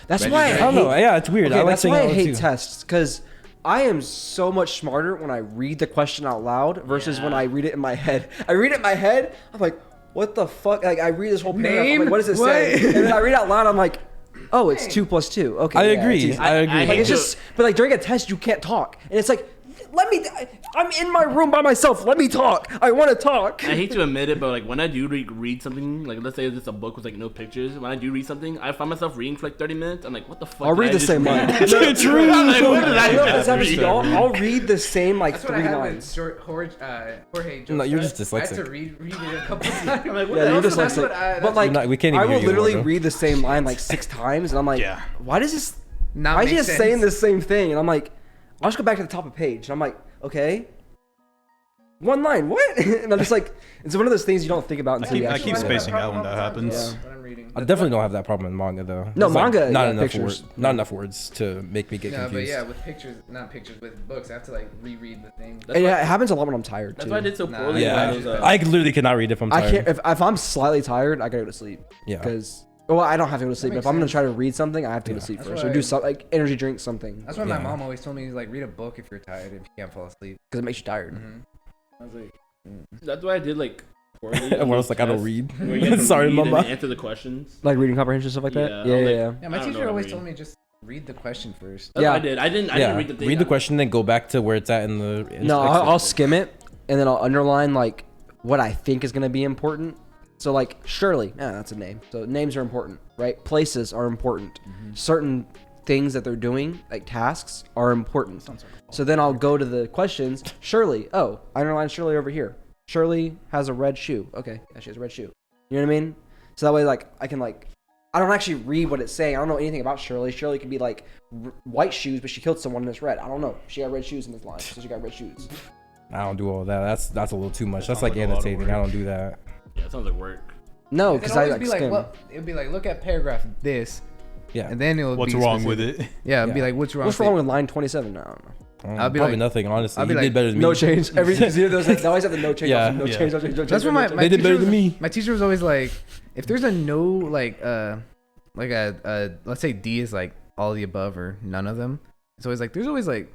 That's Register. why I I don't hate. know. Yeah, it's weird. Okay, I like that's saying why it I out loud hate too. tests because I am so much smarter when I read the question out loud versus when Yeah. I read it in my head. I read it in my head. I'm like, what the fuck? Like I read this whole paragraph. I'm Name? like, what does it What? say? And then I read it out loud. I'm like, oh, it's 2 + 2. Okay. I yeah, agree. it's easy. I agree. I Like hate it's to- just, but like during a test, you can't talk, and it's like, I'm in my room by myself. Let me talk. I want to talk. I hate to admit it, but like when I do read something, like let's say it's a book with like no pictures. When I do read something, I find myself reading for like 30 minutes. I'm like, what the fuck? I'll did I read the just same read? line. True. I'm like, what did I You know, just this happens to read? me. I'll read the same like That's what 3 I had lines. with Jorge. No, you're just I had to dyslexic. read it a couple times. I'm like, what Yeah, the you're hell? dyslexic. But like, You're not- we can't I even will hear you, literally Eduardo. read the same line like 6 times, and I'm like, Yeah. why does this? Not Why is he make just sense. saying the same thing? And I'm like, I'll just go back to the top of the page. And I'm like, okay, 1 line, what? And I'm just like, it's one of those things you don't think about until you I actually. keep read it. spacing out when that happens. When I'm reading. I definitely don't have that problem in manga though. No, It's, like, manga, not yeah, enough pictures. words. Not enough words to make me get No, confused. but yeah, with pictures, not pictures, with books, I have to like reread the thing. That's And why- yeah, it happens a lot when I'm tired That's too. why I did so Nah, poorly. yeah. when Yeah, I was, I literally cannot read if I'm I tired. can't if I'm slightly tired, I gotta go to sleep Yeah. because well, I don't have to go to sleep. But makes if I'm gonna sense. try to read something, I have to go to sleep That's first, why or do I- something like energy drink something That's why Yeah. my mom always told me like read a book if you're tired if you can't fall asleep. because it makes you tired. Mm-hmm. I was like, That's why I did like poorly. Everyone else like I don't tests read. where you have to Sorry, read and mama. Answer the questions. Like reading comprehension stuff like that. Yeah, Yeah, I'm yeah, like- yeah. yeah, my I don't know teacher what I always read. told me just read the question first. That's Yeah. what I did. I didn't read the thing. read the question, then go back to where it's at in the. No, I'll skim it and then I'll underline like what I think is gonna be important. So like Shirley, yeah, that's a name. So names are important, right? Places are important. Certain things that they're doing, like tasks, are important. So then I'll go to the questions. Shirley, oh, I underlined Shirley over here. Shirley has a red shoe. Okay, yeah, she has a red shoe. You know what I mean? So that way, like, I can like, I don't actually read what it's saying. I don't know anything about Shirley. Shirley could be like white shoes, but she killed someone and it's red. I don't know. She got red shoes in this line, so she got red shoes. I don't do all that. That's a little too much. That's Sounds like like a lot of annotating. I work. don't do that. Yeah, it sounds like work. No, It'd because I always like be skim. like, well, it'd be like, look at paragraph this, Yeah. and then it'll What's be wrong specific. with it? Yeah, it'd be Yeah. like, what's wrong? What's with wrong it? with line 27? No, I don't know. I'll be Probably like- nothing. Honestly, I'll be he like, did better than me. No change. Every those like, they always have the no change. Yeah. option, no Yeah. change. No change. No change. That's what no my change. my They did teacher better was- than me. My teacher was always like, if there's a no like a let's say D is like all the above or none of them. It's always like there's always like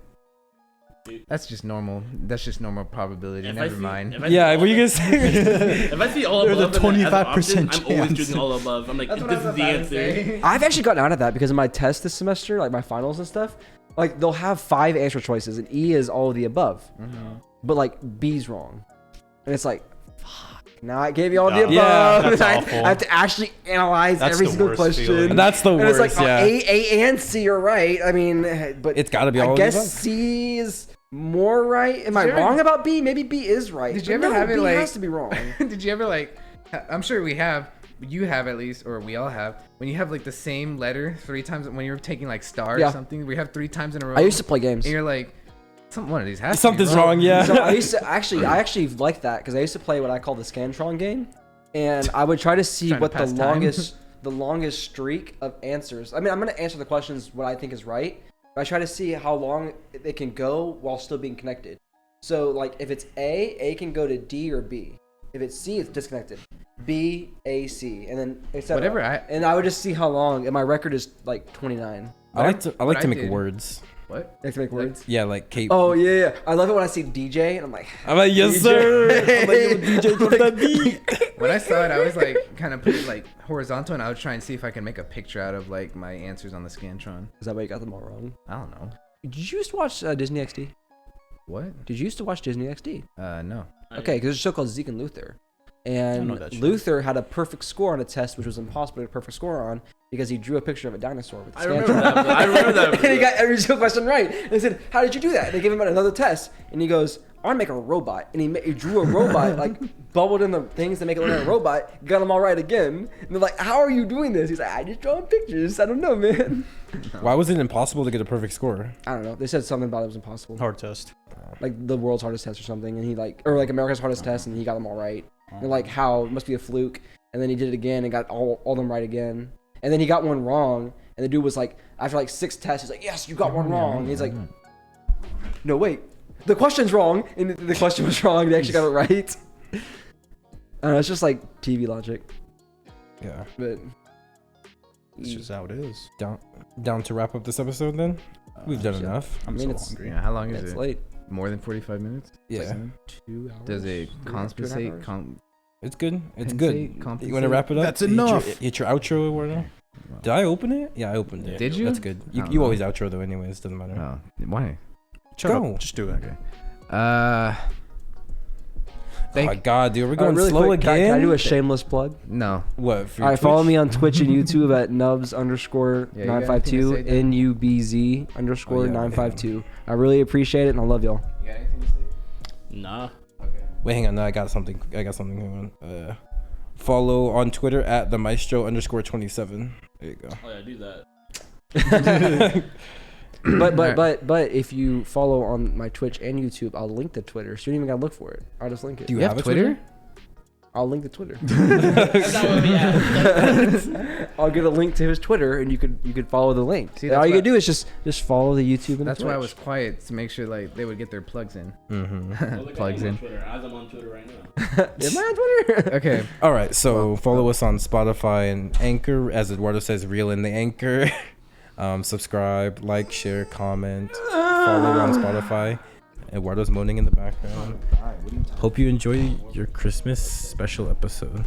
that's just normal. That's just normal probability. If I Never see- mind. if I see Yeah, all were you the- gonna say? If I see all There's a above and as an 25% option, I'm always chance. choosing all above. I'm like, That's what this I is was the about to answer. say. I've actually gotten out of that because in my test this semester, like my finals and stuff, like they'll have 5 answer choices and E is all of the above, but like B's wrong, and it's like, fuck. Now I gave you all the above. Yeah, that's and I awful. have to actually analyze That's every the single worst question. feeling. That's the And worst. it's like yeah. A and C are right. I mean, but It's gotta be all I of the guess above. C is more right. Am I you ever- wrong about B? Maybe B is right. Did you But ever no, have it B like- has to be wrong. Did you ever like? I'm sure we have. You have at least, or we all have. When you have like the same letter 3 times when you're taking like star Yeah. or something, we have 3 times in a row. I used to play games. And you're like, one of these has Something's to be wrong. Yeah. So I used to I actually like that because I used to play what I call the Scantron game, and I would try to see Trying to what the pass time. longest streak of answers. I mean, I'm gonna answer the questions what I think is right. But I try to see how long they can go while still being connected. So like if it's A can go to D or B. If it's C, it's disconnected. B, A, C, and then etc. Whatever And I would just see how long. And my record is like 29. I like to what I make did- words. What? Like to make words. Yeah, like Kate. Oh yeah. I love it when I see DJ and I'm like, I'm like, yes, DJ. sir. I'm like, yo, DJ, drop that beat. When I saw it, I was like, kind of put it like horizontal, and I was trying to see if I can make a picture out of like my answers on the Scantron. is that why you got them all wrong? I don't know. Did you used to watch Disney XD? What? Did you used to watch Disney XD? No. Okay, because there's a show called Zeke and Luther. I And know that show. Luther had a perfect score on a test, which was impossible to get a perfect score on because he drew a picture of a dinosaur with the I remember that. I remember that. and he got every single question right. And they said, "How did you do that?" And they gave him another test, and he goes, "I want to make a robot." And he drew a robot, like bubbled in the things to make it look like a robot. Got them all right again. And they're like, "How are you doing this?" He's like, "I just drawing pictures. I don't know, man." Why was it impossible to get a perfect score? I don't know. They said something about it was impossible, Hard test. like the world's hardest test or something. And he or like America's hardest test, and he got them all right. And like how it must be a fluke. And then he did it again and got all them right again. And then he got one wrong. And the dude was like, after like 6 tests, he's like, "Yes, you got one wrong." And he's like, "No, wait, the question's wrong." And the question was wrong. They actually got it right. I don't know, it's just like TV logic. Yeah. But It's just how it is. Down to wrap up this episode then. We've done shit. enough. I'm I mean, so it's- hungry. Yeah. How long is it's it? late. More than 45 minutes? Yeah. 2 hours. Does it 2.5 compensate? hours? It's good. It's Compensate, good. You want to compensate. wrap it up? That's Hit your- enough. Hit your outro or whatever. Did I open it? Yeah, I opened it. Did you? That's good. I don't You know. always outro though, anyways. Doesn't matter. Oh, why? Shut Go. up. Just do it. Okay. Oh Thank my god, dude, we're going really slow quick, again. Can I do a shameless plug? no. What? For All right, your follow Twitch? me on Twitch and YouTube at nubs_952 Yeah, you got anything to say, Dan? NUBZ_952. I really appreciate it and I love y'all. You got anything to say? Nah. Wait, hang on. No, I got something. Hang on. Follow on Twitter at the Maestro_27. There you go. Oh yeah, do that. But if you follow on my Twitch and YouTube, I'll link the Twitter. So you don't even gotta look for it. I'll just link it. Do you You have have a Twitter? I'll link the Twitter. That's not what we have. I'll get a link to his Twitter, and you could follow the link. See, And all that's you why- gotta do is just follow the YouTube and That's the why I Twitch. was quiet, to make sure like they would get their plugs in. Mm-hmm. Plugs in. Twitter, as I'm on Twitter right now. Am I on Twitter? Okay. All right, so follow us on Spotify and Anchor, as Eduardo says, reel in the anchor. Subscribe, like, share, comment, follow on Spotify. Eduardo's moaning in the background. Hope you enjoy your Christmas special episode.